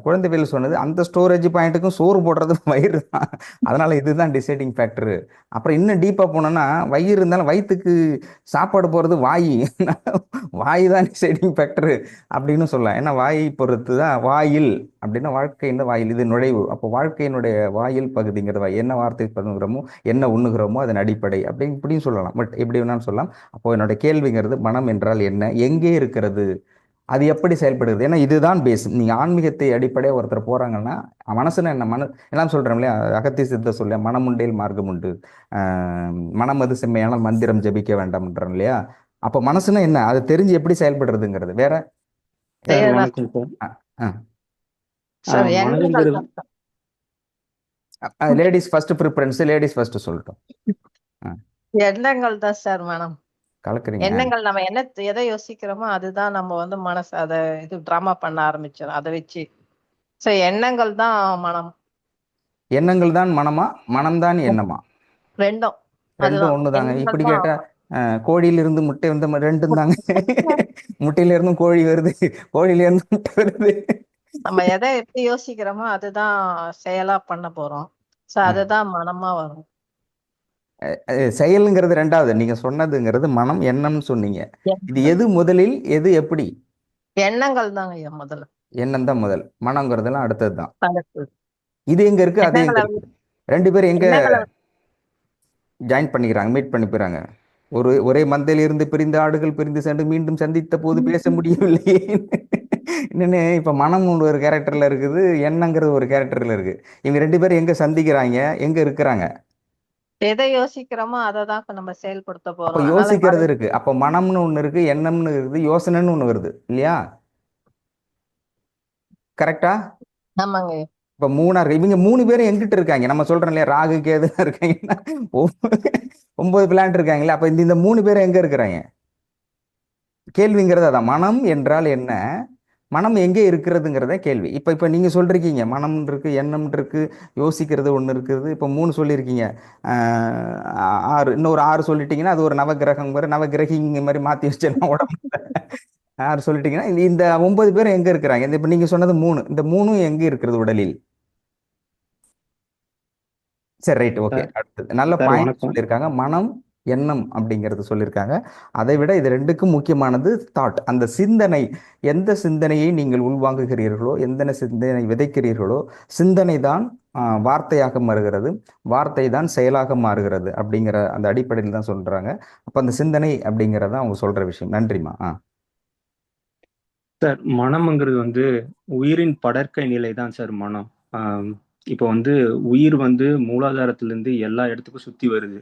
குழந்தைவேல் சொன்னது அந்த ஸ்டோரேஜ் பாயிண்ட்டுக்கும் சோறு போடுறது வயிறு தான். அதனால இதுதான் டிசைடிங் ஃபேக்டர். அப்புறம் இன்னும் டீப்பா போனோம்னா வயிறு இருந்தாலும் வயிற்றுக்கு சாப்பாடு போறது வாய். வாய் தான் டிசைடிங் ஃபேக்டர் அப்படின்னு சொல்லலாம். ஏன்னா வாயை பொறுத்து தான் வாயில் அப்படின்னா வாழ்க்கையின் வாயில், இது நுழைவு. அப்போ வாழ்க்கையினுடைய வாயில் பகுதிங்கிறது வாய். என்ன வார்த்தை பண்ணுகிறோமோ என்ன உண்ணுகிறோமோ அதன் அடிப்படை அப்படின்னு இப்படியும் சொல்லலாம். பட் எப்படி வேணாலும் சொல்லலாம். அப்போ என்னோட கேள்விங்கிறது மனம் என்றால் என்ன, எங்கே இருக்கிறது, அது எப்படி செயல்படுது? ஏன்னா இதுதான் பேஸ். நீங்க ஆன்மீகத்தை அடிப்படையாக ஒருத்தர் போறாங்கன்னா மனசுன்னு என்ன எல்லாம் சொல்றோம் இல்லையா, அகத்திய சித்த சொல்ல மனமுண்டேல் மார்க்கம் உண்டு, மனமது செம்மையானால் மந்திரம் ஜபிக்க வேண்டாம்ன்றோம் இல்லையா. அப்ப மனசுன்னா என்ன, அது தெரிஞ்சு எப்படி செயல்படுறதுங்கிறது வேற. சார் வணக்கம் சார். மனதில் ladies first preference, ladies first சொல்லட்டும். எண்ணங்கள் தான் சார் மனம். கலக்குறீங்க. எண்ணங்கள் நம்ம எதை யோசிக்கிறோமோ அதுதான் நம்ம வந்து மனசு அதை டிராமா பண்ண ஆரம்பிச்சிடும் அதை வச்சு. சோ எண்ணங்கள் தான் மனம். எண்ணங்கள் தான் மனமா, மனம்தான் எண்ணமா? ரெண்டும் ரெண்டும் ஒண்ணுதாங்க. எண்ணங்கள் இப்படி தான். கேட்டா கோழியில இருந்து முட்டை வந்த ரெண்டும் தாங்க. முட்டையில இருந்தும் கோழி வருது, கோழியில இருந்து முட்டை வருது. நம்ம எதை எப்படி யோசிக்கிறோமோ அதுதான் செயலா பண்ண போறோம். சோ அதுதான் மனமா வரும். செயலுங்கிறது ரெண்டாவது, நீங்க சொன்னதுங்கிறது மனம் எண்ணம்னு சொன்னீங்க. இது எது முதலில், எது எப்படி? எண்ணங்கள் தாங்க ஐயா முதல்ல. எண்ணம் தான் முதல், மனம்ங்கிறதுலாம் அடுத்தது தான். அடுத்தது. இது எங்க இருக்கு, அது எங்க எண்ணங்களை இருக்கு? ரெண்டு பேரும் எங்க எண்ணங்களை ஜாயின் பண்ணிக்கிறாங்க, மீட் பண்ணி போறாங்க? ஒரே மந்தையில இருந்து பிரிந்த ஆடுகள் பிரிந்து சென்று மீண்டும் சந்தித்த போது பேச முடியவில்லை. என்னன்னு இப்ப மனம் ஒரு கேரக்டர்ல இருக்குது, எண்ணங்கிறது ஒரு கேரக்டர்ல இருக்கு. இவங்க ரெண்டு பேரும் எங்க சந்திக்கிறாங்க, எங்க இருக்கிறாங்க? எதை யோசிக்கிறோமோ அதை தான் நம்ம செயல்படுத்த அப்ப போறோம். அதனால யோசிக்கிறது இருக்கு, அப்ப மனம்னு ஒண்ணு இருக்கு, எண்ணம்னு இருக்குது, யோசனைன்னு ஒண்ணு வருது இல்லையா? கரெக்டா? ஆமாங்க. இப்ப இவங்க 3 பேரும் எங்கிட்ட இருக்காங்க? நம்ம சொல்றோம் இல்லையா, ராகு கேது இருக்காங்கன்னா 9 பிளான்ட் இருக்காங்களே. அப்ப இந்த 3 பேரும் எங்க இருக்கிறாங்க? கேள்விங்கிறது அதான். மனம் என்றால் என்ன, மனம் எங்கே இருக்கிறதுங்கிறத கேள்வி. இப்ப நீங்க சொல்றீங்க மனம் இருக்கு, எண்ணம் இருக்கு, யோசிக்கிறது ஒண்ணு இருக்குது. இப்ப 3 சொல்லியிருக்கீங்க, 6 இன்னொரு 6 சொல்லிட்டீங்கன்னா அது ஒரு நவகிரகம் மாதிரி, நவகிரகிங்க மாதிரி மாத்தி வச்சேன்னா உடம்பு 6 சொல்லிட்டீங்கன்னா இந்த 9 பேரும் எங்க இருக்கிறாங்க? இப்ப நீங்க சொன்னது 3, இந்த 3 எங்க இருக்கிறது உடலில்? சரி, ரைட், ஓகே. அடுத்தது நல்ல பாயிண்ட் சொல்லியிருக்காங்க. மனம் எண்ணம் அப்படிங்கிறது சொல்லியிருக்காங்க. அதை விட இது ரெண்டுக்கும் முக்கியமானது தாட், அந்த சிந்தனை. எந்த சிந்தனையை நீங்கள் உள்வாங்குகிறீர்களோ, எந்த சிந்தனை விதைக்கிறீர்களோ, சிந்தனை தான் வார்த்தையாக மாறுகிறது, வார்த்தை தான் செயலாக மாறுகிறது அப்படிங்கிற அந்த அடிப்படையில் தான் சொல்றாங்க. அப்போ அந்த சிந்தனை அப்படிங்கிறத அவங்க சொல்ற விஷயம். நன்றிம்மா. சார், மனம்ங்கிறது வந்து உயிரின் படர்க்கை நிலை தான் சார் மனம். இப்போ வந்து உயிர் வந்து மூலாதாரத்திலிருந்து எல்லா இடத்துக்கும் சுத்தி வருது.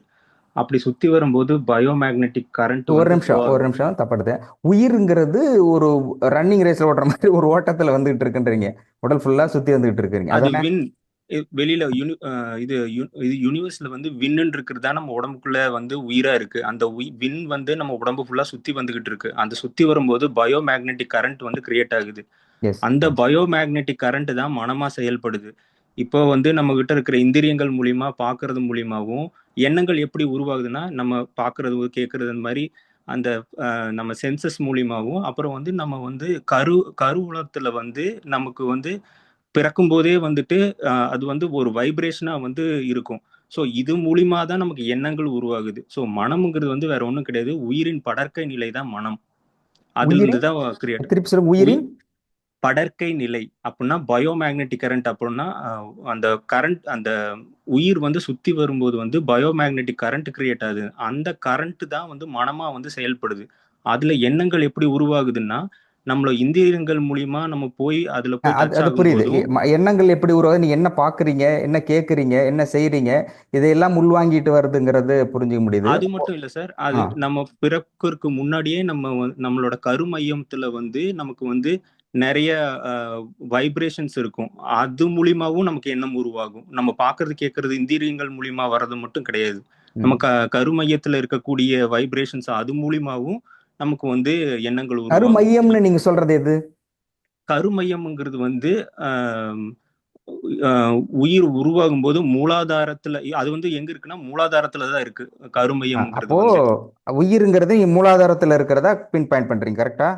அப்படி சுத்தி வரும்போது பயோமேக்னெட்டிக் கரண்ட் ஒரு வந்து நிமிஷம் ஒரு நிமிஷம் தப்படுது. உயிருங்கிறது ஒரு ரன்னிங் ரேஸ்ல ஓடுற மாதிரி ஒரு ஓட்டத்துல வந்துகிட்டு இருக்குன்றீங்க, உடல் ஃபுல்லா சுத்தி வந்துகிட்டு இருக்கிறீங்க, அது அதானே? வின் வெளியில இது யூனிவர்ஸ்ல வந்து வின்னு இருக்கிறது தான் நம்ம உடம்புக்குள்ள வந்து உயிரா இருக்கு. அந்த வின் வந்து நம்ம உடம்பு ஃபுல்லா சுத்தி வந்துகிட்டு இருக்கு. அந்த சுத்தி வரும்போது பயோமேக்னெட்டிக் கரண்ட் வந்து கிரியேட் ஆகுது. எஸ். அந்த பயோமேக்னெட்டிக் கரண்ட் தான் மனமா செயல்படுது. இப்போ வந்து நம்ம கிட்ட இருக்கிற இந்திரியங்கள் மூலியமா பாக்குறது மூலியமாவும் எண்ணங்கள் எப்படி உருவாகுதுன்னா, நம்ம பாக்குறது கேட்கறது அந்த மாதிரி அந்த நம்ம சென்சஸ் மூலியமாவும், அப்புறம் வந்து நம்ம வந்து கருவூலத்துல வந்து நமக்கு வந்து பிறக்கும் போதே வந்துட்டு அது வந்து ஒரு வைப்ரேஷனா வந்து இருக்கும். ஸோ இது மூலியமா தான் நமக்கு எண்ணங்கள் உருவாகுது. ஸோ மனம்ங்கிறது வந்து வேற ஒண்ணும் கிடையாது. உயிரின் படர்க்கை நிலை தான் மனம். அதுல இருந்து உயிரின் தான் கிரியேட் திருப்பி சொல்லுங்க. உயிரின் படர்க்கை நிலை அப்படின்னா பயோமேக்னெட்டிக் கரண்ட் அப்படின்னா அந்த கரண்ட் அந்த உயிர் வந்து சுத்தி வரும்போது வந்து பயோமேக்னெட்டிக் கரண்ட் கிரியேட் ஆகுது. அந்த கரண்ட் தான் வந்து மனமா வந்து செயல்படுது. அதுல எண்ணங்கள் எப்படி உருவாகுதுன்னா, நம்மள இந்திரியங்கள் மூலியமா நம்ம போய் அதுல போய் அது டச் அது புரியுது. ஆகும்போதும் எண்ணங்கள் எப்படி உருவாகுது, நீங்க என்ன பாக்குறீங்க, என்ன கேக்குறீங்க, என்ன செய்றீங்க, இதையெல்லாம் உள்வாங்கிட்டு வருதுங்கிறது புரிஞ்சுக்க முடியுது. அது மட்டும் இல்ல சார். அது நம்ம பிறக்கறதுக்கு முன்னாடியே நம்மளோட கருமையத்துல வந்து நமக்கு வந்து நிறைய வைப்ரேஷன்ஸ் இருக்கும். அது மூலியமாவும் நமக்கு எண்ணம் உருவாகும். நம்ம பாக்குறது கேட்கறது இந்திரியங்கள் மூலியமா வர்றது மட்டும் கிடையாது. நம்ம கருமையத்துல இருக்கக்கூடிய வைப்ரேஷன்ஸ் அது மூலியமாவும் நமக்கு வந்து எண்ணங்கள் உருவாகும். கருமையம்னு நீங்க சொல்றது எது? கருமையம்ங்கிறது வந்து உயிர் உருவாகும் போது மூலாதாரத்துல அது வந்து எங்க இருக்குன்னா மூலாதாரத்துலதான் இருக்கு கருமையம்ங்கிறது. அப்போ உயிருங்கிறது மூலாதாரத்துல இருக்கிறதா பின் பாயிண்ட் பண்றீங்க, கரெக்டா?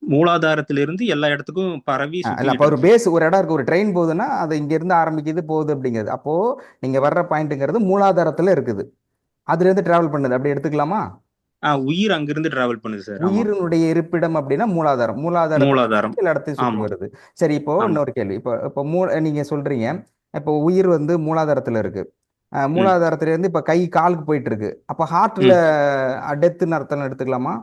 மூலாதாரத்திலிருந்து எல்லா இடத்துக்கும் பரவி அப்ப ஒரு பேஸ், ஒரு இடம் இருக்கு, ஒரு ட்ரெயின் போகுதுன்னா அது இங்க இருந்து ஆரம்பிக்குது போகுது அப்படிங்கிறது. அப்போ நீங்க வர்ற பாயிண்ட்ங்கிறது மூலாதாரத்துல இருக்குது, அதுல இருந்து டிராவல் பண்ணுது, அப்படி எடுத்துக்கலாமா? உயிர் அங்கிருந்து டிராவல் பண்ணுது சார். உயிரினுடைய இருப்பிடம் அப்படின்னா மூலாதாரம். மூலாதாரம் எல்லா இடத்தையும் சுற்றி வருது. சரி, இப்போ இன்னொரு கேள்வி. இப்போ நீங்க சொல்றீங்க இப்போ உயிர் வந்து மூலாதாரத்துல இருக்கு, மூலாதாரத்துல இருந்து இப்ப கை காலுக்கு போயிட்டு இருக்கு, அப்ப ஹார்ட்ல டெத்துன்னு அர்த்தம் எடுத்துக்கலாமா?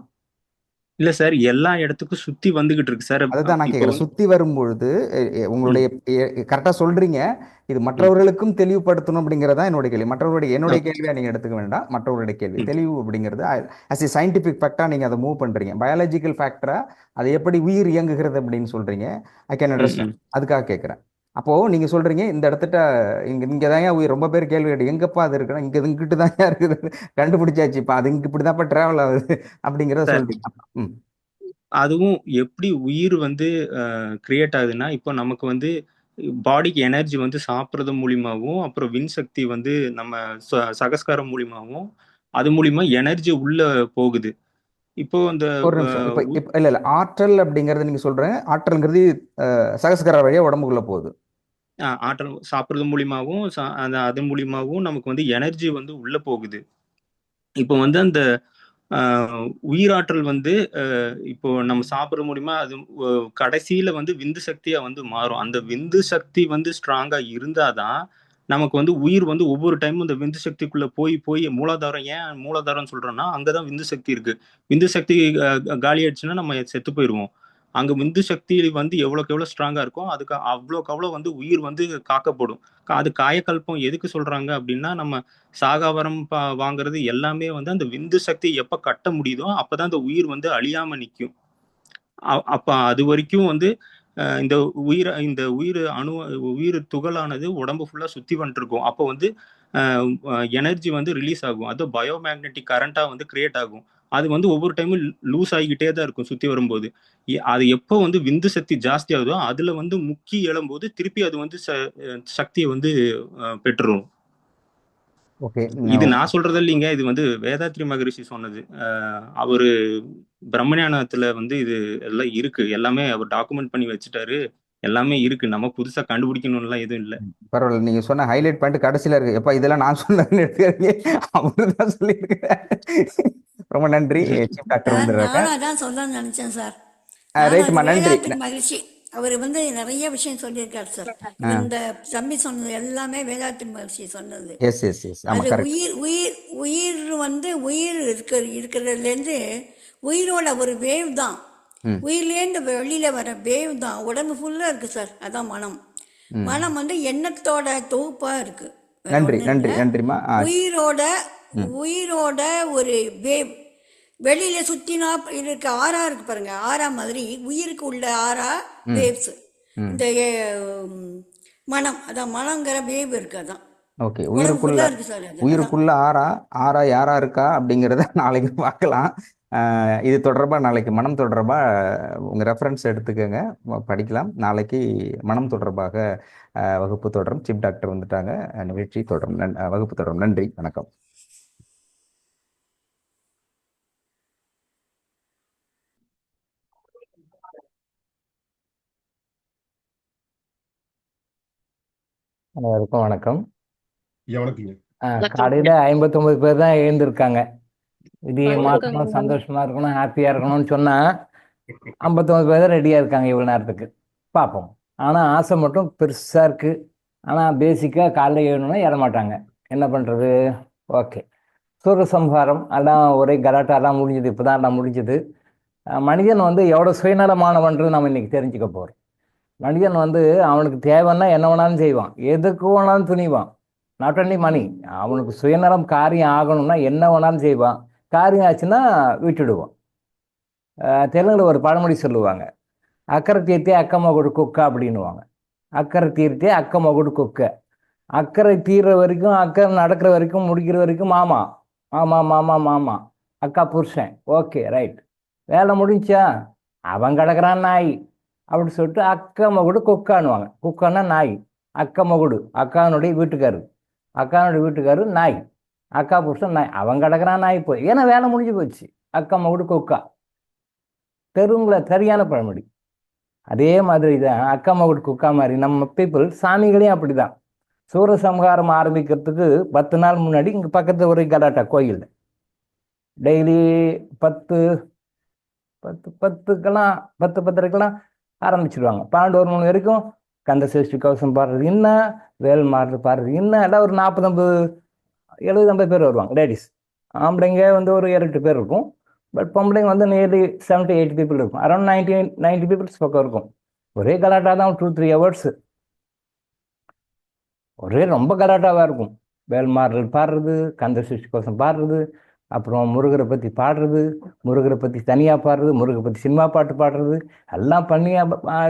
இல்ல சார், எல்லா இடத்துக்கும் சுத்தி வந்துகிட்டு இருக்கு சார். அதுதான் நான் கேட்கிறேன். சுத்தி வரும்பொழுது உங்களுடைய கரெக்டா சொல்றீங்க, இது மற்றவர்களுக்கும் தெளிவுபடுத்தணும் அப்படிங்கறதா என்னுடைய கேள்வி. என்னுடைய கேள்வியா நீங்க எடுத்துக்க வேண்டாம், மற்றவர்களுடைய கேள்வி. தெளிவு அப்படிங்கிறது அஸ் ஏ சயின்டிபிக் ஃபேக்டா நீங்க அதை மூவ் பண்றீங்க, பயாலஜிக்கல் ஃபேக்டரா அது எப்படி உயிர் இயங்குகிறது அப்படின்னு சொல்றீங்க. ஐ கேன் அண்டர்ஸ்டாண்ட், அதுக்காக கேட்கிறேன். அப்போ நீங்க சொல்றீங்க இந்த இடத்துல இங்கதான் உயிர். ரொம்ப பேர் கேள்வி கேட்டு எங்கப்பா அது இருக்குன்னா, இங்கிட்டு தான் இருக்குது, கண்டுபிடிச்சாச்சு, இப்ப அது இப்படிதான்ப்பா டிராவல் ஆகுது அப்படிங்கறத சொல்றீங்க. அதுவும் எப்படி உயிர் வந்து கிரியேட் ஆகுதுன்னா, இப்போ நமக்கு வந்து பாடிக்கு எனர்ஜி வந்து சாப்பிட்றது மூலியமாவும், அப்புறம் விண்சக்தி வந்து நம்ம சகஸ்காரம் மூலியமாவும், அது மூலியமா எனர்ஜி உள்ள போகுது. இப்போ அந்த ஒரு நிமிஷம், இப்ப இல்ல ஆற்றல் அப்படிங்கறது நீங்க சொல்றேன், ஆற்றல்ங்கிறது சகஸ்கார வழியா உடம்புக்குள்ள போகுது. ஆற்றல் சாப்பிட்றது மூலியமாவும் அது மூலியமாவும் நமக்கு வந்து எனர்ஜி வந்து உள்ள போகுது. இப்போ வந்து அந்த உயிராற்றல் வந்து இப்போ நம்ம சாப்பிட்ற மூலியமா அது கடைசியில வந்து விந்து சக்தியா வந்து மாறும். அந்த விந்து சக்தி வந்து ஸ்ட்ராங்கா இருந்தாதான் நமக்கு வந்து உயிர் வந்து ஒவ்வொரு டைமும் இந்த விந்து சக்திக்குள்ள போய் போய் மூலாதாரம், ஏன் மூலாதாரம் சொல்றோம்னா அங்கதான் விந்து சக்தி இருக்கு. விந்து சக்தி காலி ஆயிடுச்சுன்னா நம்ம செத்து போயிடுவோம். அங்க விந்து சக்தி வந்து எவ்வளவுக்கு எவ்வளவு ஸ்ட்ராங்கா இருக்கும், அதுக்கு அவ்வளோக்கு அவ்வளவு வந்து உயிர் வந்து காக்கப்படும். அது காயக்கல்பம் எதுக்கு சொல்றாங்க அப்படின்னா, நம்ம சாகாவரம் வாங்குறது எல்லாமே வந்து அந்த விந்து சக்தி எப்ப கட்ட முடியுதோ அப்பதான் அந்த உயிர் வந்து அழியாம நிற்கும். அப்ப அது வரைக்கும் வந்து இந்த உயிர் உயிர் துகளானது உடம்பு ஃபுல்லா சுத்தி வந்துட்டு இருக்கும். அப்போ வந்து எனர்ஜி வந்து ரிலீஸ் ஆகும். அது பயோமேக்னெட்டிக் கரண்டா வந்து கிரியேட் ஆகும். அது வந்து ஒவ்வொரு டைமும் லூஸ் ஆகிக்கிட்டே தான் இருக்கும் சுத்தி வரும்போது. அது எப்போ வந்து விந்து சக்தி ஜாஸ்தி ஆகுதோ அதுல வந்து முக்கி எழும்போது திருப்பி அது வந்து சக்தியை வந்து பெற்றுரும். இது நான் சொல்றது இல்லைங்க, இது வந்து வேதாத்ரி மகரிஷி சொன்னது. அவரு பிரம்மஞானத்துல வந்து இது எல்லாம் இருக்கு, எல்லாமே அவர் டாக்குமெண்ட் பண்ணி வச்சுட்டாரு. எல்லாமே இருக்கு. நம்ம புதுசா கண்டுபிடிக்கணும்லாம் எதுவும் இல்ல. பரவாயில்ல, நீங்க சொன்ன ஹைலைட் பாயிண்ட் கடைசியில இருக்கு. எப்ப இதெல்லாம் நான் சொன்னேன்னு எடுத்துக்கிறீங்க, அவருதான் சொல்லியிருக்கிறேன். ரொம்ப நன்றி. சீஃப் டாக்டர் வந்துடுறாங்க. நானும் அதான் சொல்லணும்னு நினைச்சேன் சார். நானும் ரைட்டுமா, அது நன்றி. வேதாத்துக்கு மகிழ்ச்சி. அவர் வந்து நிறைய விஷயம் சொல்லியிருக்காரு சார். இந்த தம்பி சொன்னது எல்லாமே வேதாத்துக்கு மகிழ்ச்சி சொன்னது. எஸ் எஸ் எஸ், ஆமா அது கரெக்ட். உயிர் உயிர் உயிர் வந்து உயிர் இருக்கிறதுலேருந்து உயிரோட ஒரு வேவ் தான். உயிர்லேருந்து வெளியில வர வேவ் தான் உடம்பு ஃபுல்லா இருக்கு சார். அதான் மனம். மனம் வந்து எண்ணத்தோட தொகுப்பா இருக்கு. வேற நன்றி ஒண்ணும் நன்றி இல்ல. நன்றிம்மா. உயிரோட ஒரு வேவ் வெளியில சுத்தினா இருக்க ஆறா இருக்கு பாருங்க. ஆறா மாதிரி உயிருக்கு உள்ள ஆறா வேவ்ஸ். இந்த மனம், அதான் மனங்கிற வேவ் இருக்கு. அதான் ஓகே, உடம்பு உயிருக்குள்ள ஃபுல்லா இருக்கு சார். அது அதான் உயிருக்குள்ள ஆறா ஆறா யாரா இருக்கா அப்படிங்கிறத நாளைக்கு பார்க்கலாம். இது தொடர்பா நாளைக்கு மனம் தொடர்பா உங்க ரெஃபரன்ஸ் எடுத்துக்கோங்க, படிக்கலாம். நாளைக்கு மனம் தொடர்பாக வகுப்பு தொடரும். சீஃப் டாக்டர் வந்துட்டாங்க, நிகழ்ச்சி தொடரும். வகுப்பு தொடரும். நன்றி, வணக்கம். அனைவருக்கும் வணக்கம். வணக்கங்க. காலையில 59 பேர் தான் எழுந்திருக்காங்க. இது மாற்றணும், சந்தோஷமா இருக்கணும், ஹாப்பியா இருக்கணும்னு சொன்னா 59 பேர் தான் ரெடியா இருக்காங்க இவ்வளவு நேரத்துக்கு. பார்ப்போம். ஆனா ஆசை மட்டும் பெருசா இருக்கு. ஆனா பேசிக்கா காலைல ஏறணும்னா ஏற மாட்டாங்க. என்ன பண்றது? ஓகே, சூரசம்ஹாரம் எல்லாம் ஒரே கலாட்டாலாம் முடிஞ்சது. இப்பதான் எல்லாம் முடிஞ்சது. மனிதன் வந்து எவ்வளவு சுயநலமானவன்றது நம்ம இன்னைக்கு தெரிஞ்சுக்க போறோம். மனிதன் வந்து அவனுக்கு தேவைன்னா என்ன வேணாலும் செய்வான், எதுக்கு வேணாலும் துணிவான். நாட் ஒன்லி மணி, அவனுக்கு சுயநலம் காரியம் ஆகணும்னா என்ன வேணாலும் செய்வான். காரியம் ஆச்சுன்னா விட்டுடுவான். தெலுங்குல ஒரு பழமொழி சொல்லுவாங்க, அக்கறை தீர்த்தே அக்கமகுடு குக்க அப்படின்னுவாங்க. அக்கறை தீர்த்தே அக்கமகுடு குக்க. அக்கறை தீர்ற வரைக்கும், அக்கறை நடக்கிற வரைக்கும், முடிக்கிற வரைக்கும் மாமா மாமா மாமா மாமா, அக்கா புருஷன், ஓகே ரைட், வேலை முடிஞ்சா அவன் கிடக்குறான் நாய் அப்படின்னு சொல்லிட்டு அக்கா மகுடு குக்கானுவாங்க. குக்கானா நாய். அக்கா மகுடு அக்கானுடைய வீட்டுக்காரு நாய். அக்கா புருஷன் நாய், அவன் கிடக்குறான் நாய் போய், ஏன்னா வேலை முடிஞ்சு போச்சு. அக்கா மகுடு குக்கா. தெருவுங்கள சரியான பழமொழி. அதே மாதிரி தான் அக்கா மகுடு குக்கா மாதிரி நம்ம பீப்புள் சாமிகளையும் அப்படிதான். சூரசம்ஹாரம் ஆரம்பிக்கிறதுக்கு 10 நாள் முன்னாடி இங்க பக்கத்துல ஒரு கலாட்டா கோயில். டெய்லி 10:10க்கெல்லாம் ஆரம்பிச்சிடுவாங்க. 12 மணி வரைக்கும் கந்த சஷ்டி கவசம் பாடுறது என்ன, வேல் மாடுறது பாடுறது என்ன, எல்லாம் ஒரு 40-50 பேர் வருவாங்க லேடிஸ். ஆம்பளைங்க வந்து ஒரு 7-8 பேர் இருக்கும். பட் பொம்பளைங்க வந்து நியர்லி 70-80 பீப்புள் இருக்கும். அரௌண்ட் 90 பீப்புள்ஸ் பக்கம் இருக்கும். ஒரே கலாட்டா தான் 2-3 ஹவர்ஸ். ஒரே ரொம்ப கலாட்டாவாக இருக்கும். வேல் மாடுறது பாடுறது, கந்த சஷ்டி கவசம் பாடுறது, அப்புறம் முருகரை பற்றி பாடுறது, முருகரை பற்றி தனியாக பாடுறது, முருகரை பற்றி சினிமா பாட்டு பாடுறது, எல்லாம் பண்ணி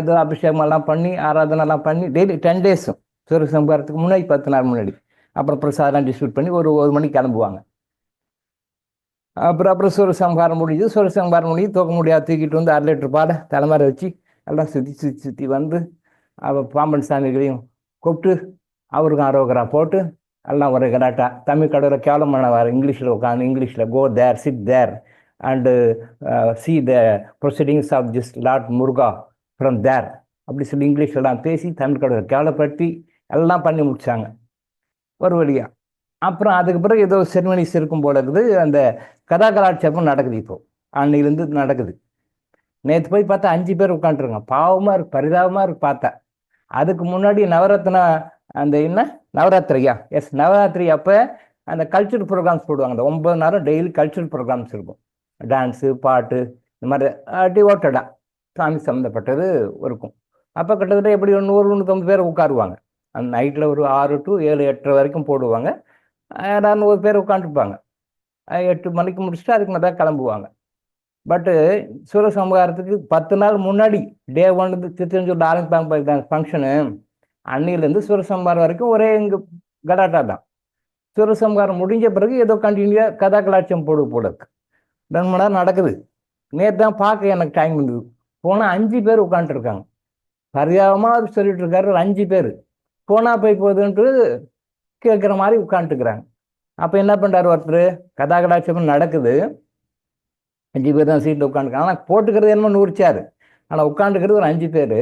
இது அபிஷேகம் எல்லாம் பண்ணி ஆராதனைலாம் பண்ணி டெய்லி 10 டேஸும் சூரசம்ஹாரத்துக்கு முன்னாடி 10 நாள் முன்னாடி. அப்புறம் பிரசாதம் டிஸ்ட்ரிபியூட் பண்ணி ஒரு 1 மணிக்கு கிளம்புவாங்க. அப்புறம் சூரசம்ஹாரம் முடிஞ்சு தூக்க முடியாது தூக்கிட்டு வந்து 1/2 லிட்டர் பாலை தலைமாரி வச்சு எல்லாம் சுற்றி வந்து பாம்பன் சாமிகளையும் கூப்பிட்டு அவருக்கும் அரோகரா போட்டு எல்லாம் ஒரே கலாட்டா. தமிழ் கடவுளை கேவலம் பண்ணவார். இங்கிலீஷில் உட்காந்து இங்கிலீஷில் go there, sit there and see the proceedings of this Lord Muruga from there அப்படி சொல்லி இங்கிலீஷ்லாம் பேசி தமிழ் கடவுளை கேவலப்படுத்தி எல்லாம் பண்ணி முடிச்சாங்க ஒரு வழியா. அப்புறம் அதுக்கு பிறகு ஏதோ செரிமனிஸ் இருக்கும் போல இருக்குது. அந்த கலாட்சேபம் நடக்குது. இப்போ அன்னையிலேருந்து நடக்குது. நேற்று போய் பார்த்தா 5 பேர் உட்காந்துருக்காங்க. பாவமாக இருக்கு, பரிதாபமாக இருக்கு பார்த்தா. அதுக்கு முன்னாடி நவரத்னா அந்த என்ன நவராத்திரியா, எஸ் நவராத்திரி அப்போ அந்த கல்ச்சுரல் ப்ரோக்ராம்ஸ் போடுவாங்க. அந்த 9 நேரம் டெய்லி கல்ச்சுரல் ப்ரோக்ராம்ஸ் இருக்கும். டான்ஸு, பாட்டு, இந்த மாதிரி டிவோட்டடாக சாமி சம்மந்தப்பட்டது இருக்கும். அப்போ கிட்டத்தட்ட எப்படி 100-150 பேர் உட்காருவாங்க. அந்த நைட்டில் ஒரு 6 to 7, 8 வரைக்கும் போடுவாங்க. 100 பேர் உட்காந்துருப்பாங்க. 8 மணிக்கு முடிச்சுட்டு அதுக்கு மேலே கிளம்புவாங்க. பட்டு சூரசம்ஹாரத்துக்கு 10 நாள் முன்னாடி டே 1 திருச்செந்தூர் ஆரம்பிப்பாங்க ஃபங்க்ஷனு. அன்னிலேருந்து சூரசம்ஹாரம் வரைக்கும் ஒரே இங்கே கலாட்டா தான். சூரசம்ஹாரம் முடிஞ்ச பிறகு ஏதோ கண்டினியூவாக கலாட்சம் போல இருக்கு. 2 மணி நேரம் நடக்குது. நேற்று தான் பார்க்க எனக்கு டைம் இருந்தது. போனால் 5 பேர் உட்காந்துருக்காங்க. பரிதாபமாக சொல்லிட்டு இருக்காரு. 5 பேர் போனால் போய் போகுதுன்ட்டு கேட்குற மாதிரி உட்காந்துட்டுருக்குறாங்க. அப்போ என்ன பண்ணுறாரு ஒருத்தர், கலாட்சம் நடக்குது, 5 பேர் தான் சீட்டில் உட்காந்துருக்காங்க. ஆனால் போட்டுக்கிறது என்னமோ 100 சேர், ஆனால் உட்காந்துக்கிறது ஒரு 5 பேர்.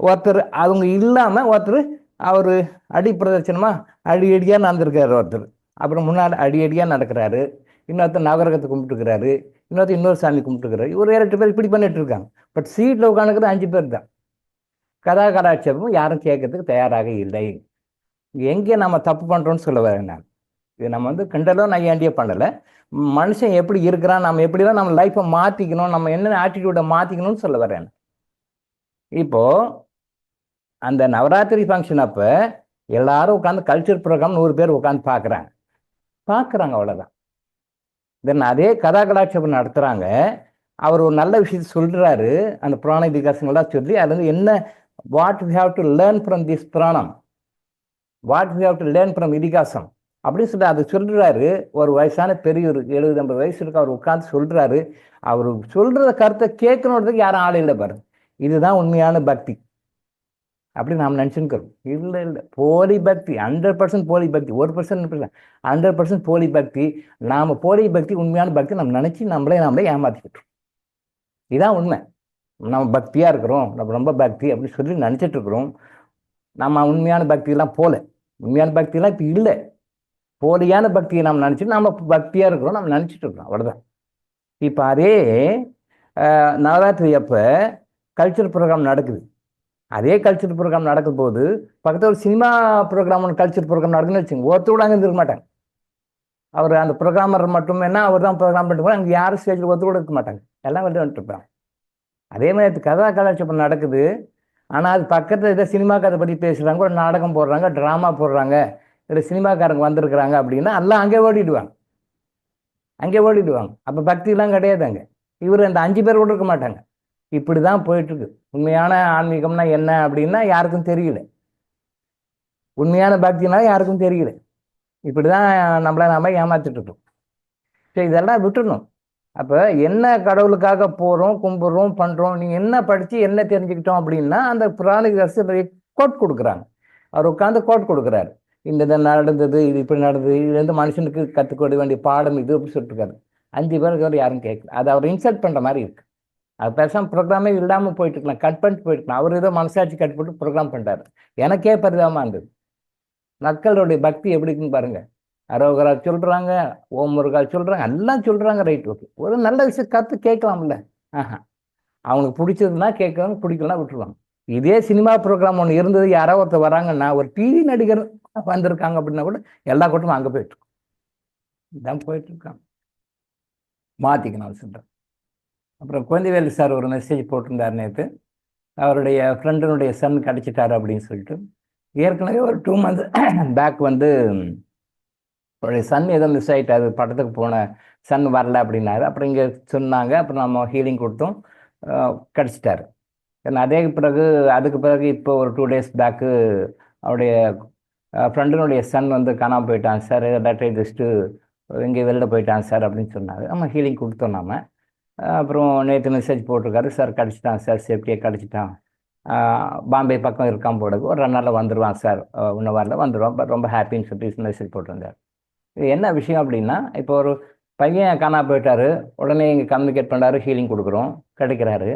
ஒருத்தர் அவங்க இல்லாமல் ஒருத்தர் அவர் அடி பிரதட்சணமா அடியடியாக நடந்திருக்காரு ஒருத்தர். அப்புறம் முன்னாடி அடியடியாக நடக்கிறாரு. இன்னொருத்தர் நவகிரகத்தை கும்பிட்டுக்கிறாரு. இன்னொருத்தர் இன்னொரு சாமி கும்பிட்டுக்கிறாரு. ஒரு 7-8 பேர் இப்படி பண்ணிட்டு இருக்காங்க. பட் சீட்டில் உட்காந்துக்கிறது 5 பேர் தான். கதாகலாட்சேபமும் யாரும் கேட்கறதுக்கு தயாராக இல்லை. எங்கே நம்ம தப்பு பண்ணுறோன்னு சொல்ல வரேன் நான். இது நம்ம வந்து கிண்டலோ நையாண்டியோ பண்ணலை. மனுஷன் எப்படி இருக்கிறான், நம்ம எப்படிலாம் நம்ம லைஃப்பை மாற்றிக்கணும், நம்ம என்னென்ன ஆட்டிடியூடை மாற்றிக்கணும்னு சொல்ல வரேன். இப்போது அந்த நவராத்திரி ஃபங்க்ஷன் அப்போ எல்லாரும் உட்காந்து கல்ச்சர் ப்ரோக்ராம் 100 பேர் உட்காந்து பார்க்குறாங்க அவ்வளோதான். தென் அதே கதாகலாட்சேபம் நடத்துகிறாங்க. அவர் ஒரு நல்ல விஷயத்தை சொல்கிறாரு. அந்த புராண இதிகாசங்கள்லாம் சொல்லி அது வந்து என்ன what we have to learn from this புராணம், what we have to learn from இதிகாசம் அப்படின்னு சொல்லி அதை சொல்கிறாரு. ஒரு வயசான பெரியவர் 70-80 வயசு இருக்கு, அவர் உட்காந்து சொல்கிறாரு. அவர் சொல்கிற கருத்தை கேட்கணுன்றதுக்கு யாரும் ஆள் இல்லை பாருங்க. இதுதான் உண்மையான பக்தி அப்படி நாம் நினச்சிருக்கிறோம். இல்லை போலி பக்தி, 100% போலி பக்தி, 1% 100% போலி பக்தி. நாம் போலி பக்தி உண்மையான பக்தி நம்ம நினச்சி நம்மளே ஏமாற்றிக்கிட்டோம். இதுதான் உண்மை. நம்ம பக்தியாக இருக்கிறோம், நம்ம ரொம்ப பக்தி அப்படின்னு சொல்லி நினச்சிட்டு இருக்கிறோம். நம்ம உண்மையான பக்தியெல்லாம் உண்மையான பக்தியெல்லாம் இப்போ இல்லை. போலியான பக்தியை நம்ம நினச்சிட்டு நம்ம பக்தியாக இருக்கிறோம், நம்ம நினச்சிட்டு இருக்கிறோம், அவ்வளோதான். இப்போ அதே நவராத்திரி அப்போ கல்ச்சர் ப்ரோக்ராம் நடக்குது. அதே கல்ச்சர் ப்ரோக்ராம் நடக்கும் போது பக்கத்தில் ஒரு சினிமா ப்ரோக்ராம் கல்ச்சர் ப்ரோக்ராம் நடக்குதுன்னு வச்சுங்க, ஒருத்தர் அங்கே இருக்க மாட்டாங்க. அவர் அந்த ப்ரோக்ராமர் மட்டும் என்ன அவர் தான் ப்ரோக்ராம் பண்ணிட்டு அங்கே யாரும் ஸ்டேஜில் ஒருத்தர் கூட இருக்க மாட்டாங்க, எல்லாம் வந்துட்டு இருப்பாங்க. அதே மாதிரி கலாச்சாரம் நடக்குது. ஆனால் அது பக்கத்தில் ஏதோ சினிமா கதை பற்றி பேசுகிறாங்க, ஒரு நாடகம் போடுறாங்க, ட்ராமா போடுறாங்க, இல்லை சினிமாக்காரங்க வந்திருக்கிறாங்க அப்படின்னா எல்லாம் அங்கே ஓடிடுவாங்க. அப்போ பக்தியெல்லாம் கிடையாது அங்கே. இவர் அந்த 5 பேர் கூட இருக்க மாட்டாங்க. இப்படி தான் போயிட்டுருக்கு. உண்மையான ஆன்மீகம்னா என்ன அப்படின்னா யாருக்கும் தெரியல. உண்மையான பக்தினா யாருக்கும் தெரியல. இப்படி தான் நம்மளை நாம ஏமாத்திட்டு இருக்கோம். சரி, இதெல்லாம் விட்டுடணும். அப்போ என்ன கடவுளுக்காக போகிறோம், கும்பிட்றோம், பண்ணுறோம், நீங்கள் என்ன படித்து என்ன தெரிஞ்சுக்கிட்டோம் அப்படின்னா அந்த புராணிக கோட் கொடுக்குறாங்க. அவர் உட்காந்து கோட் கொடுக்குறாரு. இந்த இதை நடந்தது, இது இப்படி நடந்தது, இதுலேருந்து மனுஷனுக்கு கற்றுக்கொள்ள வேண்டிய பாடம் இது அப்படி சொல்லிட்டுருக்காரு. 5 பேருக்கு அவர் யாரும் கேட்கல. அதை அவர் இன்சல்ட் பண்ணுற மாதிரி இருக்குது. அது பேசாமல் ப்ரோக்ராமே இல்லாமல் போயிட்டுருக்கலாம், கட் பண்ணிட்டு போயிட்டுருக்கலாம். அவர் ஏதோ மனசாட்சி கட் போட்டு ப்ரோக்ராம் பண்ணிட்டாரு. எனக்கே பரிதாபமாக இருந்தது. மக்களுடைய பக்தி எப்படி இருக்குன்னு பாருங்கள். அரோகரா சொல்கிறாங்க, ஓம் முருகா சொல்கிறாங்க, எல்லாம் சொல்கிறாங்க. Right, okay. ஒரு நல்ல விஷயம் கற்று கேட்கலாம்ல. அவனுக்கு பிடிச்சதுன்னா கேட்கறாங்க, பிடிக்கலாம் விட்டுருவாங்க. இதே சினிமா ப்ரோக்ராம் ஒன்று இருந்தது, யாரோ ஒருத்தர் வராங்கன்னா ஒரு டிவி நடிகர் வந்திருக்காங்க அப்படின்னா கூட எல்லா கூட்டமும் அங்கே போயிட்டுருக்கோம். இதான் போயிட்டுருக்காங்க. மாற்றிக்கணும் சொல்கிறேன். அப்புறம் குழந்தைவேலு சார் ஒரு மெசேஜ் போட்டிருந்தார் நேற்று. அவருடைய ஃப்ரெண்டினுடைய சன் கிடச்சிட்டாரு அப்படின்னு சொல்லிட்டு. ஏற்கனவே ஒரு 2 months பேக் வந்து அவருடைய சன் ஏதோ மிஸ் ஆகிட்டாரு, படத்துக்கு போன சன் வரல அப்படின்னாரு. அப்புறம் இங்கே சொன்னாங்க, அப்புறம் நம்ம ஹீலிங் கொடுத்தோம், கிடச்சிட்டாரு. அதுக்கு பிறகு இப்போ ஒரு 2 days பேக்கு அவருடைய ஃப்ரெண்டினுடைய சன் வந்து காணாமல் போயிட்டான் சார், டாக்டர் ஜஸ்ட்டு இங்கே வெளில போயிட்டான் சார் அப்படின்னு சொன்னாங்க. நம்ம ஹீலிங் கொடுத்தோம் நம்ம. அப்புறம் நேற்று மெசேஜ் போட்டிருக்காரு, சார் கிடச்சிட்டான் சார், சேஃப்டியாக கிடச்சிட்டான், பாம்பே பக்கம் இருக்கான் போடுது, ஒரு 2 நாளில் வந்துடுவான் சார், இன்னும் வரல வந்துடுவான், பட் ரொம்ப ஹாப்பின்னு சொல்லிட்டு மெசேஜ் போட்டிருந்தார். இது என்ன விஷயம் அப்படின்னா, இப்போ ஒரு பையன் காணாமல் போயிட்டாரு, உடனே இங்கே கம்யூனிகேட் பண்ணுறாரு, ஹீலிங் கொடுக்குறோம், கிடைக்கிறாரு.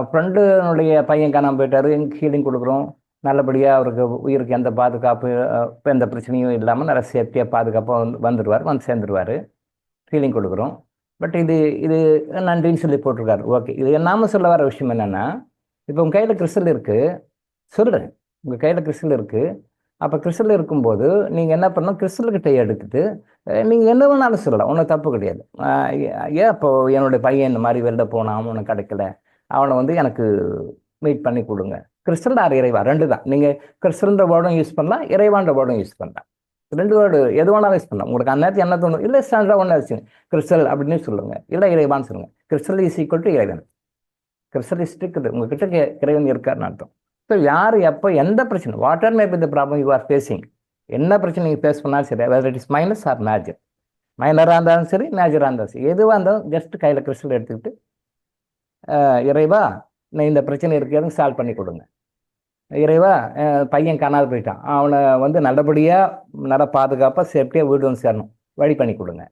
ஃப்ரெண்டுனுடைய பையன் காணாமல் போயிட்டாரு, எங்கே ஹீலிங் கொடுக்குறோம், நல்லபடியாக அவருக்கு உயிருக்கு எந்த பாதுகாப்பு எந்த பிரச்சனையும் இல்லாமல் நல்ல சேஃப்டியாக பாதுகாப்பாக வந்துடுவார், வந்து சேர்ந்துருவார், ஹீலிங் கொடுக்குறோம். பட் இது நன்றின்னு சொல்லி போட்டிருக்காரு. ஓகே, இது நாம சொல்ல வர விஷயம் என்னென்னா, இப்போ உங்கள் கையில் கிறிஸ்டல் இருக்குது சொல்கிறேன், உங்கள் கையில் கிறிஸ்டல் இருக்குது. அப்போ கிறிஸ்டல் இருக்கும்போது நீங்கள் என்ன பண்ணணும், கிறிஸ்டல்கிட்ட எடுத்துட்டு நீங்கள் என்ன வேணாலும் சொல்லலாம், ஒன்றும் தப்பு கிடையாது. ஏன் இப்போ என்னுடைய பையன் இந்த மாதிரி வெளில போனான், அவனுக்கு கிடைக்கல, அவனை வந்து எனக்கு மீட் பண்ணி கொடுங்க. கிறிஸ்டல் ஆர் இறைவா 2 தான். நீங்கள் கிறிஸ்டல்ன்ற வேர்டும் யூஸ் பண்ணலாம், இறைவான்ற வேர்டும் யூஸ் பண்ணலாம். 2 வேர்டு எது வேணாலும் யூஸ் பண்ணலாம். உங்களுக்கு அந்த நேரத்தில் என்ன தோணும், இல்லை ஸ்டாண்டர்டாக ஒன்று வச்சுங்க, கிறிஸ்டல் அப்படின்னு சொல்லுங்கள், இல்லை இறைவான்னு சொல்லுங்கள். கிறிஸ்டல் இஸ் ஈக்குவல் டு இறைவன். கிறிஸ்டல் இஸ் இருக்குது, உங்ககிட்ட இறைவன் இருக்காருன்னு அர்த்தம். ஸோ யார் எப்போ எந்த பிரச்சனை, whatever may be the problem you are facing, என்ன பிரச்சனை நீங்கள் ஃபேஸ் பண்ணாலும் சரி, whether it is minor or major, மைனராக இருந்தாலும் சரி மேஜராக இருந்தாலும் சரி, எதுவாக இருந்தாலும் ஜஸ்ட் கையில் கிறிஸ்டல் எடுத்துக்கிட்டு இறைவா நான் இந்த பிரச்சனை இருக்கிறது சால்வ் பண்ணி கொடுங்க. இறைவா பையன் காணாது போயிட்டான், அவனை வந்து நல்லபடியாக நல்ல பாதுகாப்பாக சேஃப்டியாக வீடு வந்து சேரணும், வழி பண்ணி கொடுங்க.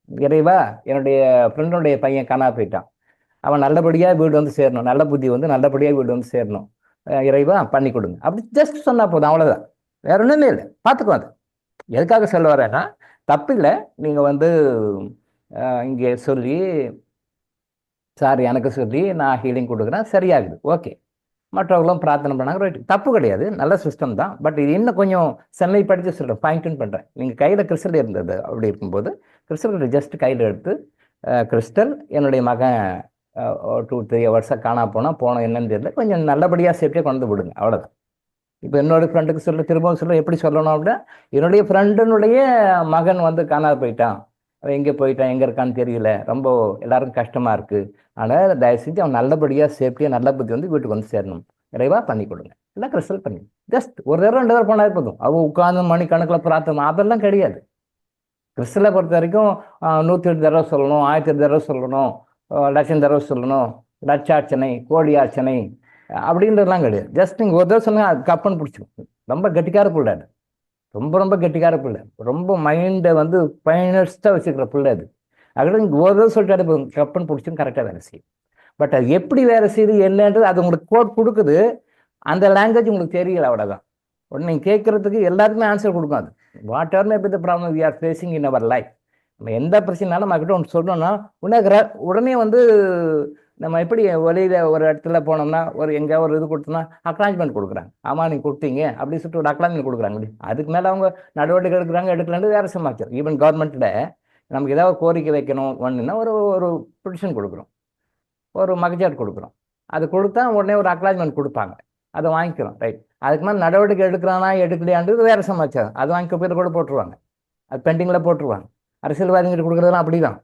இறைவா என்னுடைய ஃப்ரெண்டுடைய பையன் காணாது போயிட்டான், அவன் நல்லபடியாக வீடு வந்து சேரணும், நல்ல புத்தி வந்து நல்லபடியாக வீடு வந்து சேரணும், இறைவா பண்ணி கொடுங்க அப்படி ஜஸ்ட் சொன்னா போதும், அவ்வளவுதான். வேற ஒண்ணுமே இல்லை, பார்த்துக்கோ. அது எதுக்காக சொல்ல வரேன்னா, தப்பில்லை. நீங்க வந்து இங்கே சொல்லி சார் எனக்கு சொல்லி நான் ஹீலிங் கொடுக்குறேன், சரியாகுது, ஓகே. மற்றவர்களும் பிரார்த்தனை பண்ணாங்க, ரைட், தப்பு கிடையாது, நல்ல சிஸ்டம் தான். பட் இது இன்னும் கொஞ்சம் செம்மைப்படுத்தி சொல்கிறேன், ஃபைன் டியூன் பண்ணுறேன். நீங்கள் கையில் கிறிஸ்டல் இருந்தது, அப்படி இருக்கும்போது கிறிஸ்டல் ஜஸ்ட் கையில் எடுத்து கிறிஸ்டல் என்னுடைய மகன் 2-3 ஹவர்ஸாக காணா போனோம் என்னன்னு தெரியல, கொஞ்சம் நல்லபடியாக சேஃப்டியாக கொண்டு வந்து விடுங்க, அவ்வளோதான். இப்போ என்னோட ஃப்ரெண்டுக்கு திரும்பவும் சொல்ல எப்படி சொல்லணும் அப்படின்னா, என்னுடைய ஃப்ரெண்டுனுடைய மகன் வந்து காணாது போயிட்டான், அவன் எங்கே போயிட்டான், எங்கே இருக்கான்னு தெரியல, ரொம்ப எல்லாருக்கும் கஷ்டமாக இருக்குது. ஆனால் தயவு செஞ்சு அவன் நல்லபடியாக சேஃப்டியாக நல்ல புத்தி வந்து வீட்டுக்கு வந்து சேரணும், நிறைவா பண்ணி கொடுங்க. இல்லை கிறிஸ்டல் பண்ணி ஜஸ்ட் ஒரு தடவை 2 தடவை போனால் போதும். அவள் உட்காந்து மணிக்கணக்கில் பிரார்த்தனை அதெல்லாம் கிடையாது. கிறிஸ்டலை பொறுத்த வரைக்கும் 108 தடவை சொல்லணும், 1008 தடவை சொல்லணும், 1,00,000 தடவை சொல்லணும், லட்சார்ச்சனை, கோடியார்ச்சனை அப்படின்றதுலாம் கிடையாது. ஜஸ்ட் நீங்கள் ஒரு தடவை சொன்னால் அது கப்பன் பிடிச்சிக்கும். ரொம்ப கெட்டிக்கார பிள்ளை, அது ரொம்ப கெட்டிக்கார பிள்ளை, ரொம்ப மைண்டை வந்து ஃபைனஸ்ட்டாக வச்சுக்கிற பிள்ளை அது. அதோட நீங்கள் ஒரு தடவை சொல்லிட்டு கப்பன் பிடிச்சும் கரெக்டாக வேலை செய்யும். பட் அது எப்படி வேலை செய்யுது என்னன்றது அது உங்களுக்கு கோட் கொடுக்குது, அந்த லாங்குவேஜ் உங்களுக்கு தெரியல, அவ்வளோதான். உடனே நீங்கள் கேட்குறதுக்கு எல்லாருக்குமே ஆன்சர் கொடுக்கும். அது what are may be the problem we are facing in our life. நம்ம எந்த பிரச்சனைனாலும் நம்மக்கிட்ட ஒன்று சொல்லணும்னா உடனே வந்து நம்ம எப்படி வெளியில் ஒரு இடத்துல போனோம்னா எங்கேயாவது ஒரு இது கொடுத்தோம்னா அக்னாலஜ்மெண்ட் கொடுக்குறாங்க, ஆமாம் நீங்கள் கொடுத்தீங்க அப்படின்னு சொல்லிட்டு ஒரு அக்னாலஜ்மெண்ட் கொடுக்குறாங்க. அதுக்கு மேலே அவங்க நடவடிக்கை எடுக்கலான்னு வேறு சமாச்சாரம். ஈவன் கவர்மெண்ட்டில் நமக்கு ஏதாவது கோரிக்கை வைக்கணும் ஒன்றுன்னா ஒரு பெட்டிஷன் கொடுக்குறோம், ஒரு மகஜர் கொடுக்குறோம், அது கொடுத்தா உடனே ஒரு அக்னாலஜ்மெண்ட் கொடுப்பாங்க, அதை வாங்கிக்கிறோம், ரைட். அதுக்கு மேலே நடவடிக்கை எடுக்கிறானா எடுக்கலையான்றது வேறு சமாச்சாரம். அது வாங்கிக்க பேர் கூட போட்டுருவாங்க, அது பெண்டிங்கில் போட்டுருவாங்க. அரசியல்வாதிகிட்ட கொடுக்குறதெல்லாம் அப்படி தான்.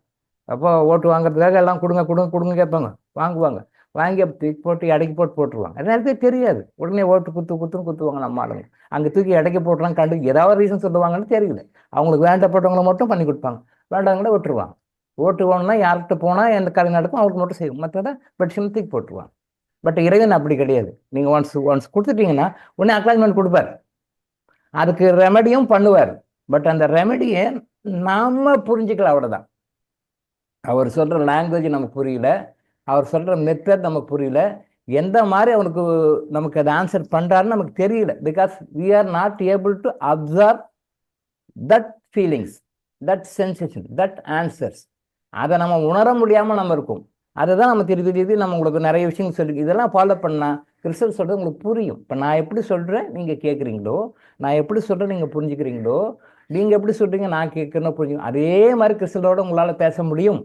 அப்போ ஓட்டு வாங்குறதுக்காக எல்லாம் கொடுங்க கேட்பாங்க, வாங்குவாங்க, வாங்கி தூக்கி போட்டு இடைக்கு போட்டுருவாங்க. அது நேரத்தையே தெரியாது, உடனே ஓட்டு குத்துவாங்க நம்ம ஆளுங்க. அங்கே தூக்கி இடைக்க போட்டுறாங்க, கண்டு ஏதாவது ரீசன் சொல்லுவாங்கன்னு தெரியல. அவங்களுக்கு வேண்டப்பட்டவங்களை மட்டும் பண்ணி கொடுப்பாங்க, வேண்டாங்களே விட்டுருவாங்க. ஓட்டு வேணும்னா யார்கிட்ட போனால் எந்த காரியம் நடக்கும் அவங்களுக்கு மட்டும் செய்யும், மற்றதை பெட்டிஷன் தூக்கி போட்டுருவாங்க. பட் இறைவன் அப்படி கிடையாது. நீங்கள் ஒன்ஸ் கொடுத்துட்டீங்கன்னா உடனே அக்னாலஜ்மெண்ட் கொடுப்பார், அதுக்கு ரெமெடியும் பண்ணுவார். பட் அந்த ரெமெடியை நாம புரிஞ்சுக்கல, அவ்வளோதான். அவர் சொல்கிற லாங்குவேஜ் நமக்கு புரியல, அவர் சொல்கிற மெத்தட் நமக்கு புரியல, எந்த மாதிரி நமக்கு அதை ஆன்சர் பண்ணுறாருன்னு நமக்கு தெரியல. Because we are not able to observe that feelings, that sensation, that answers. அதை நம்ம உணர முடியாமல் நம்ம இருக்கும். அதை தான் நம்ம திருப்பி நம்ம உங்களுக்கு நிறைய விஷயங்கள் சொல்லி இதெல்லாம் ஃபாலோ பண்ணால் கிறிஸ்டல் சொல்கிறது உங்களுக்கு புரியும். இப்போ நான் எப்படி சொல்கிறேன் நீங்கள் கேட்குறீங்களோ, நான் எப்படி சொல்கிறேன் நீங்கள் புரிஞ்சுக்கிறீங்களோ, நீங்கள் எப்படி சொல்கிறீங்க நான் கேட்கணும் புரிஞ்சுக்கணும். அதே மாதிரி கிறிஸ்டலோட உங்களால் பேச முடியும்,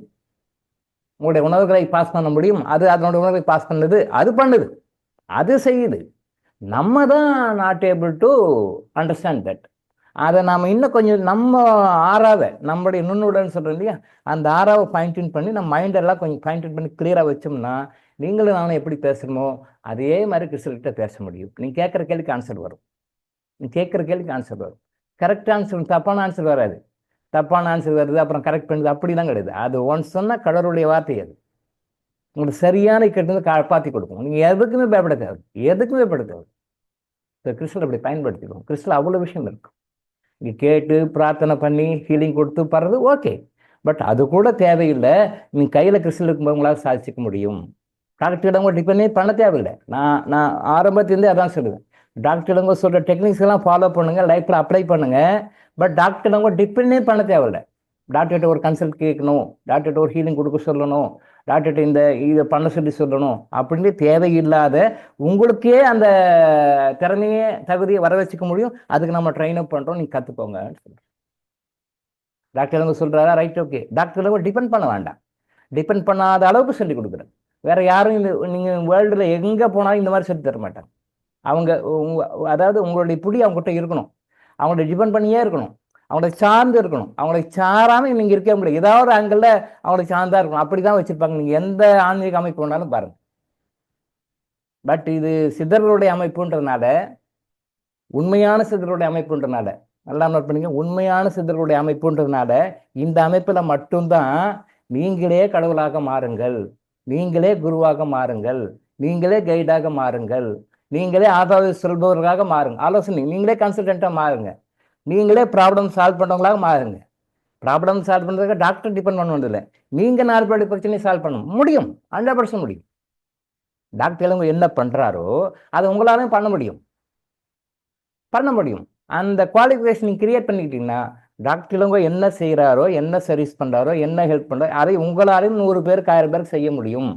உங்களுடைய உணர்வுகளை பாஸ் பண்ண முடியும். அது அதனோட உணர்வை பாஸ் பண்ணுது, அது செய்யுது. நம்ம தான் not able to understand that. அதை நாம் இன்னும் கொஞ்சம் நம்ம ஆறாவை, நம்மளுடைய நுண்ணுடன் சொல்கிறோம் இல்லையா, அந்த ஆறாவை ஃபைன் டியூன் பண்ணி நம்ம மைண்டெல்லாம் கொஞ்சம் ஃபைன் டியூன் பண்ணி கிளியராக வச்சோம்னா நீங்களும் நானும் எப்படி பேசணுமோ அதே மாதிரி கிறிஸ்டல்கிட்ட பேச முடியும். நீங்கள் கேட்குற கேள்விக்கு ஆன்சர் வரும், கரெக்ட் ஆன்சர், தப்பான ஆன்சர் வராது. தப்பான ஆன்சர் வருது அப்புறம் கரெக்ட் பண்ணுது அப்படிலாம் கிடையாது. அது ஒன்ஸ் சொன்னால் கடவுளுடைய வார்த்தை, அது உங்களுக்கு சரியான இக்கட்டு காப்பாற்றி கொடுக்கும். நீங்கள் எதுக்குமே பயப்பட தேவை. கிறிஸ்டல் அப்படி பயன்படுத்திக்கணும். கிறிஸ்டல் அவ்வளோ விஷயம் இருக்கும். நீங்கள் கேட்டு பிரார்த்தனை பண்ணி ஹீலிங் கொடுத்து படுறது ஓகே, பட் அது கூட தேவையில்லை. நீங்கள் கையில் கிறிஸ்டல் இருக்கும்போது உங்களால் சாதிச்சிக்க முடியும். டாக்டரிடம் கூட டிபெண்டே பண்ண தேவையில்லை. நான் ஆரம்பத்திலேருந்தே அதான் சொல்லுவேன், டாக்டரிடம் சொல்கிற டெக்னிக்ஸ் எல்லாம் ஃபாலோ பண்ணுங்கள், லைஃப்பில் அப்ளை பண்ணுங்கள். பட் டாக்டரிடம் கூட டிபெண்டே பண்ண தேவையில்லை. டாக்டர்கிட்ட ஒரு கன்சல்ட் கேட்கணும், டாக்டர்கிட்ட ஒரு ஹீலிங் கொடுக்க சொல்லணும், டாக்டர்கிட்ட இதை பண்ண சொல்லணும் அப்படின்னு தேவையில்லாத உங்களுக்கே அந்த திறமையே தகுதியை வர வச்சுக்க முடியும். அதுக்கு நம்ம ட்ரெயின் அப் பண்ணுறோம், நீங்கள் கற்றுக்கோங்க சொல்கிறேன். டாக்டர் சொல்கிறாரா, ரைட், ஓகே. டாக்டர் டிபெண்ட் பண்ண வேண்டாம், டிபெண்ட் பண்ணாத அளவுக்கு சொல்லி கொடுக்குறேன். வேற யாரும் நீங்கள் வேர்ல்டில் எங்கே போனாலும் இந்த மாதிரி சொல்லி தர மாட்டாங்க. அதாவது உங்களுடைய புடி அவங்ககிட்ட இருக்கணும், அவங்கள டிபெண்ட் பண்ணியே இருக்கணும், அவங்கள சார்ந்து இருக்கணும். அவங்களை சாராமல் நீங்கள் இருக்க முடியாது. ஏதாவது ஆங்கிளில் அவங்களை சார்ந்தா இருக்கணும், அப்படி தான் வச்சுருப்பாங்க. நீங்கள் எந்த ஆன்மீக அமைப்பு வேணாலும் பாருங்கள். பட் இது சித்தர்களுடைய அமைப்புன்றதுனால, உண்மையான சித்தர்களுடைய அமைப்புன்றதுனால, நல்லா நோட் பண்ணிங்க, உண்மையான சித்தர்களுடைய அமைப்புன்றதுனால இந்த அமைப்பில் மட்டும்தான் நீங்களே கடவுளாக மாறுங்கள், நீங்களே குருவாக மாறுங்கள், நீங்களே கைடாக மாறுங்கள், நீங்களே ஆதரவு சொல்பவர்களாக மாறுங்க, ஆலோசனை நீங்களே கன்சல்டண்ட்டாக மாறுங்க, நீங்களே ப்ராப்ளம் சால்வ் பண்ணுறவங்களாக மாறுங்க. ப்ராப்ளம் சால்வ் பண்ணுறதுக்கு டாக்டர் டிபெண்ட் பண்ண வேண்டியதில்லை, நீங்கள் 4 பிரச்சனையை சால்வ் பண்ண முடியும், 100% முடியும். டாக்டர் இளங்கோ என்ன பண்றாரோ அதை உங்களாலையும் பண்ண முடியும். அந்த குவாலிஃபிகேஷன் நீங்க கிரியேட் பண்ணிக்கிட்டீங்கன்னா டாக்டர் இளங்கோ என்ன செய்கிறாரோ, என்ன சர்வீஸ் பண்றாரோ, என்ன ஹெல்ப் பண்றாரோ அதை உங்களாலையும் 100 பேருக்கு 1000 பேருக்கு செய்ய முடியும்.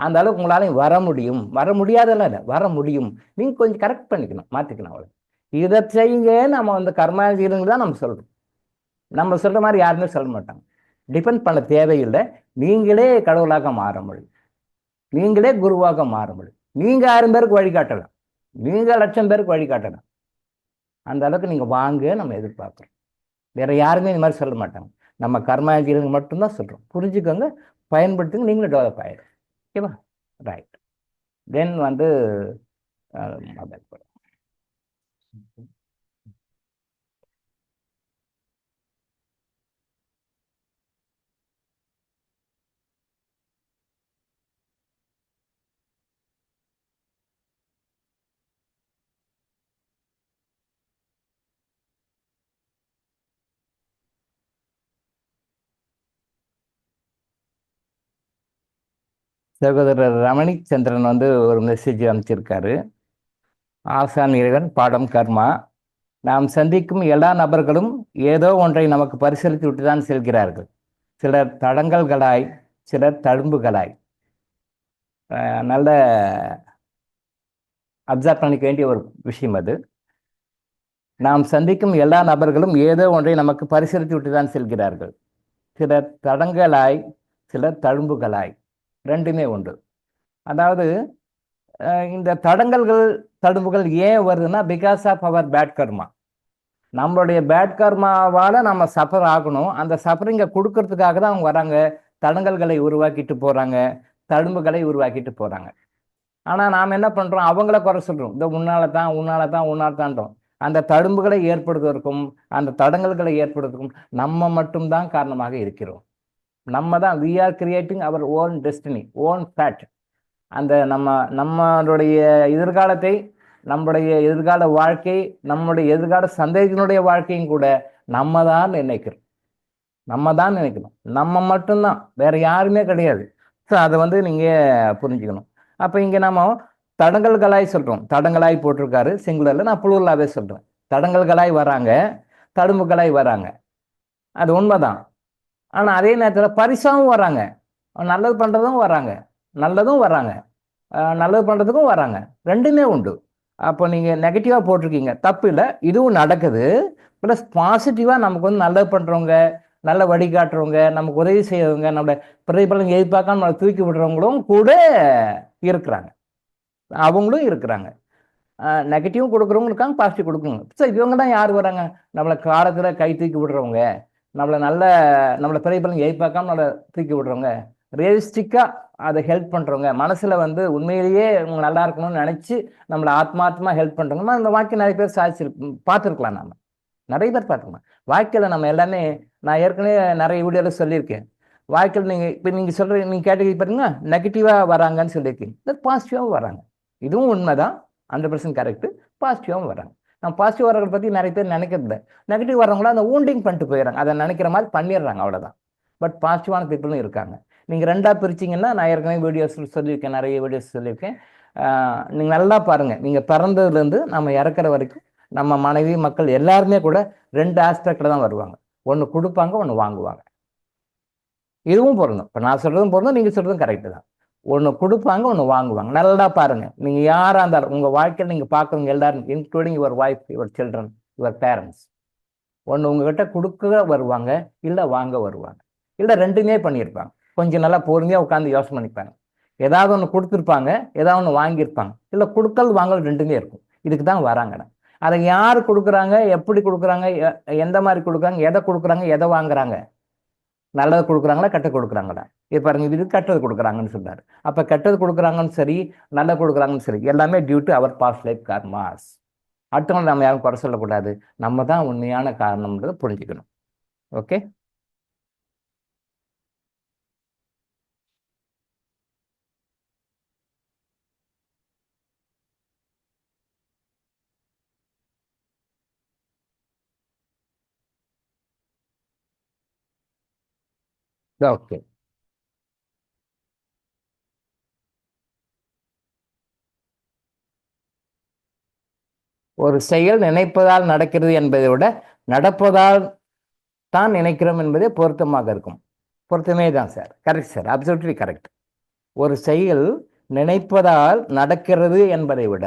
அந்த அளவுக்கு உங்களாலையும் வர முடியும். வர முடியாதெல்லாம் இல்லை, வர முடியும். நீங்க கொஞ்சம் கரெக்ட் பண்ணிக்கணும், மாத்திக்கணும். அவ்வளவு இதை செய்யுங்க. நம்ம வந்து கர்மாஜீரங்கள் தான் நம்ம சொல்றோம். நம்ம சொல்ற மாதிரி யாருமே சொல்ல மாட்டாங்க. டிபெண்ட் பண்ண தேவையில்லை. நீங்களே கடவுளாக மாற முடியும், நீங்களே குருவாக மாற முடியும். நீங்க 1000 பேருக்கு வழிகாட்டலாம், நீங்க 1,00,000 பேருக்கு வழிகாட்டலாம். அந்த அளவுக்கு நீங்க வாங்க நம்ம எதிர்பார்க்குறோம். வேற யாருமே இந்த மாதிரி சொல்ல மாட்டாங்க. நம்ம கர்மாஜீரங்கள் மட்டும்தான் சொல்றோம். புரிஞ்சுக்கோங்க, பயன்படுத்துங்க, நீங்களும் டெவலப் ஆயிடும். ஓகேவா? ரைட். தென் வந்து மொபைல் போட சகோதரர் ரமணிக் சந்திரன் வந்து ஒரு மெசேஜ் அமைச்சிருக்காரு. ஆசான் இறைவன், பாடம் கர்மா. நாம் சந்திக்கும் எல்லா நபர்களும் ஏதோ ஒன்றை நமக்கு பரிசீலித்து விட்டுதான் செல்கிறார்கள். சிலர் தடங்கல்களாய், சிலர் தழும்புகளாய். நல்ல அப்சர்வ் பண்ணிக்க வேண்டிய ஒரு விஷயம் அது. நாம் சந்திக்கும் எல்லா நபர்களும் ஏதோ ஒன்றை நமக்கு பரிசீலித்து விட்டுதான் செல்கிறார்கள். சிலர் தடங்கலாய், சிலர் தழும்புகளாய். ரெண்டுமே உண்டு. அதாவது இந்த தடங்கல்கள் தடுப்புகள் ஏன் வருதுன்னா பிகாஸ் ஆஃப் அவர் பேட் கர்மா. நம்மளுடைய பேட் கர்மாவால் நம்ம சஃபர் ஆகணும். அந்த சஃபரிங்கை கொடுக்கறதுக்காக தான் அவங்க வராங்க. தடங்கல்களை உருவாக்கிட்டு போகிறாங்க, தழும்புகளை உருவாக்கிட்டு போகிறாங்க. ஆனால் நாம் என்ன பண்ணுறோம், அவங்கள குறை சொல்கிறோம். இந்த உன்னால தான்றோம். அந்த தழும்புகளை ஏற்படுவதற்கும் அந்த தடங்கல்களை ஏற்படுவதற்கும் நம்ம மட்டும்தான் காரணமாக இருக்கிறோம். நம்ம தான் we are creating our own destiny, own fate. அந்த நம்மளுடைய எதிர்காலத்தை, நம்முடைய எதிர்கால வாழ்க்கை, நம்முடைய எதிர்கால சந்ததியினுடைய வாழ்க்கையும் கூட நம்ம தான் நினைக்கிறோம். நம்ம மட்டும்தான், வேற யாருமே கிடையாது. ஸோ அதை வந்து நீங்கள் புரிஞ்சுக்கணும். அப்போ இங்கே நம்ம தடங்கல்களாய் சொல்கிறோம். தடங்களாய் போட்டிருக்காரு சிங்குலரில், நான் புளூரலாகவே சொல்கிறேன். தடங்கல்களாய் வராங்க, தடும்புகளாய் வராங்க, அது உண்மைதான். ஆனால் அதே நேரத்தில் பரிசாவும் வராங்க, நல்லது பண்ணுறதும் வராங்க, நல்லது பண்ணுறதுக்கும் வராங்க. ரெண்டுமே உண்டு. அப்போ நீங்கள் நெகட்டிவாக போட்டிருக்கீங்க, தப்பு இல்லை, இதுவும் நடக்குது. ப்ளஸ் பாசிட்டிவாக நமக்கு வந்து நல்லது பண்ணுறவங்க, நல்ல வழிகாட்டுறவங்க, நமக்கு உதவி செய்யறவங்க, நம்மளோட பிரதிபலன் எதிர்பார்க்காம நம்மளை தூக்கி விடுறவங்களும் கூட இருக்கிறாங்க. அவங்களும் இருக்கிறாங்க. நெகட்டிவும் கொடுக்குறவங்க இருக்காங்க, பாசிட்டிவ் கொடுக்குறவங்க. ஸோ இவங்க தான் யார் வராங்க, நம்மளை காலத்தில் கை தூக்கி விடுறவங்க, நம்மளை பிரதிபலன் எதிர்பார்க்காம நம்மளை தூக்கி விடுறவங்க, ரியலிஸ்டிக்காக அதை ஹெல்ப் பண்ணுறவங்க, மனசில் வந்து உண்மையிலேயே இவங்க நல்லா இருக்கணும்னு நினச்சி நம்மளை ஆத்மார்த்தமாக ஹெல்ப் பண்ணுறவங்க. அந்த வாழ்க்கை நிறைய பேர் பார்த்துருக்கலாம். நம்ம நிறைய பேர் பார்த்துக்கலாம் வாழ்க்கையில். நம்ம எல்லாமே, நான் ஏற்கனவே நிறைய வீடியோவில் சொல்லியிருக்கேன். வாழ்க்கையில் நீங்கள் சொல்கிற, நீங்கள் கேட்டகரி பார்த்தீங்கன்னா நெகட்டிவாக வராங்கன்னு சொல்லியிருக்கீங்க, பாசிட்டிவாகவும் வராங்க. இதுவும் உண்மைதான், 100% கரெக்டு. பாசிட்டிவாகவும் வராங்க. நம்ம பாசிட்டிவ் வரவங்களை பற்றி நிறைய பேர் நினைக்கிறதில்ல. நெகட்டிவ் வரவங்கள அந்த ஊண்டிங் பண்ணிட்டு போயிடறாங்க, அதை நினைக்கிற மாதிரி பண்ணிடுறாங்க, அவ்வளோதான். பட் பாசிட்டிவான பீப்புளும் இருக்காங்க. நீங்கள் ரெண்டாக பிரிச்சிங்கன்னா, நான் ஏற்கனவே வீடியோஸ் சொல்லியிருக்கேன், நிறைய வீடியோஸ் சொல்லியிருக்கேன். நீங்கள் நல்லா பாருங்கள். நீங்கள் பிறந்ததுலேருந்து நம்ம இறக்குற வரைக்கும் நம்ம மனைவி மக்கள் எல்லாருமே கூட 2 ஆஸ்பெக்டில் தான் வருவாங்க. ஒன்று கொடுப்பாங்க, ஒன்று வாங்குவாங்க. இதுவும் பொருந்தும். இப்போ நான் சொல்கிறதும் பொருந்தும், நீங்கள் சொல்கிறதும் கரெக்டு தான். ஒன்று கொடுப்பாங்க, ஒன்று வாங்குவாங்க. நல்லா பாருங்கள். நீங்கள் யாராக இருந்தாலும் உங்கள் வாழ்க்கையில் நீங்கள் பார்க்குறவங்க எல்லாரும், including your wife, your children, your parents, ஒன்று உங்ககிட்ட கொடுக்க வருவாங்க, இல்லை வாங்க வருவாங்க, இல்லை ரெண்டுமே பண்ணியிருப்பாங்க. கொஞ்சம் நல்லா பொறுமையாக உட்காந்து யோசனை பண்ணிப்பாங்க. ஏதாவது ஒன்று கொடுத்துருப்பாங்க, ஏதாவது ஒன்று வாங்கியிருப்பாங்க, இல்லை கொடுக்கல் வாங்கல் ரெண்டுமே இருக்கும். இதுக்கு தான் வராங்க. அதை யார் கொடுக்குறாங்க, எப்படி கொடுக்குறாங்க, எந்த மாதிரி கொடுக்குறாங்க, எதை கொடுக்குறாங்க, எதை வாங்குறாங்க, நல்லது கொடுக்குறாங்களா, கெட்டது கொடுக்குறாங்களா? இப்போ பாருங்க, இது கெட்டது கொடுக்குறாங்கன்னு சொல்றாரு. அப்போ கெட்டது கொடுக்குறாங்கன்னு சரி, நல்லது கொடுக்குறாங்கன்னு சரி, எல்லாமே due to our past life karmas. அடுத்தவங்க நம்ம யாரும் குறை சொல்லக்கூடாது. நம்ம தான் உண்மையான காரணம்ன்றதை புரிஞ்சுக்கணும். ஓகே. ஓகே. ஒரு செயல் நினைப்பதால் நடக்கிறது என்பதை விட நடப்பதால் தான் நினைக்கிறோம் என்பதே பொருத்தமாக இருக்கும். பொருத்தமே தான் sir. Correct sir, absolutely correct. ஒரு செயல் நினைப்பதால் நடக்கிறது என்பதை விட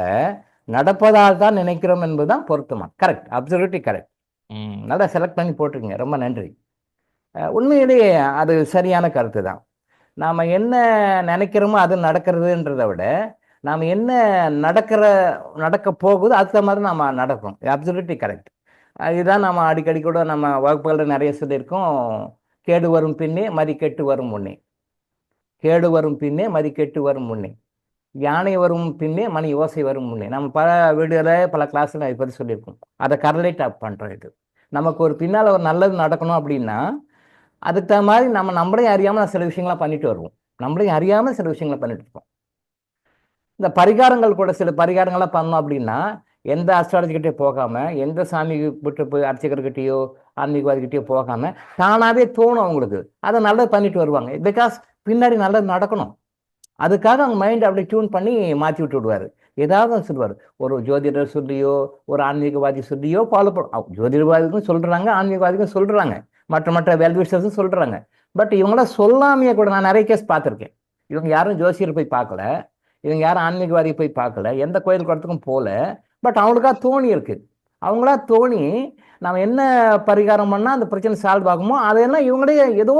நடப்பதால் தான் நினைக்கிறோம் என்பதுதான் பொருத்தமா. Correct, absolutely correct. நல்லா செலக்ட் பண்ணி போட்டிருக்கீங்க, ரொம்ப நன்றி. உண்மையிலேயே அது சரியான கருத்து தான். நாம் என்ன நினைக்கிறோமோ அது நடக்கிறதுன்றதை விட நாம் என்ன நடக்க போகுதோ அதுக்கு மாதிரி நாம் நடக்கும். Absolutely correct. இதுதான் நம்ம அடிக்கடி கூட நம்ம வகுப்புகளில் நிறைய சொல்லியிருக்கோம். கேடு வரும் பின்னே மதி கெட்டு வரும் முன்னே, கேடு வரும் பின்னே மதி கெட்டு வரும் முன்னே, யானை வரும் பின்னே மணி ஓசை வரும் முன்னே. நம்ம பல வீடுகளில் பல கிளாஸில் அதை பற்றி சொல்லியிருக்கோம். அதை கரலேட் அப் பண்ணுறோம். இது நமக்கு ஒரு பின்னால் ஒரு நல்லது நடக்கணும் அப்படின்னா அதுக்கு தகுந்த மாதிரி நம்மளையும் அறியாமல் சில விஷயங்களாம் பண்ணிட்டு வருவோம். நம்மளையும் அறியாமல் சில விஷயங்களை பண்ணிட்டு இருப்போம். இந்த பரிகாரங்கள் கூட சில பரிகாரங்கள்லாம் பண்ணோம் அப்படின்னா எந்த அஸ்ட்ராலஜிக்கிட்டே போகாமல், எந்த சாமி விட்டு போய் அர்ச்சகர்கிட்டயோ ஆன்மீகவாதிகிட்டயோ போகாமல் தானாகவே தோணும் அவங்களுக்கு. அதை நல்லது பண்ணிட்டு வருவாங்க. பிகாஸ் பின்னாடி நல்லது நடக்கணும். அதுக்காக அவங்க மைண்ட் அப்படி டியூன் பண்ணி மாற்றி விட்டு விடுவார். ஏதாவது சொல்லுவார். ஒரு ஜோதிடர் சொல்லியோ ஒரு ஆன்மீகவாதி சொல்லியோ ஃபாலோ ஜோதிடவாதிக்கும் சொல்கிறாங்க, ஆன்மீகவாதிக்கும் சொல்கிறாங்க, மற்ற வெல்விஷர்ஸும் சொல்கிறாங்க. பட் இவங்களாம் சொல்லாமையே கூட நான் நிறைய கேஸ் பார்த்துருக்கேன். இவங்க யாரும் ஜோசியர் போய் பார்க்கல, இவங்க யாரும் ஆன்மீகவாதி போய் பார்க்கல, எந்த கோயில் குளத்துக்கும் போகல. பட் அவங்களுக்கா தோணி இருக்கு. அவங்களா தோணி நம்ம என்ன பரிகாரம் பண்ணால் அந்த பிரச்சனை சால்வ் ஆகுமோ அதையெல்லாம் இவங்களே ஏதோ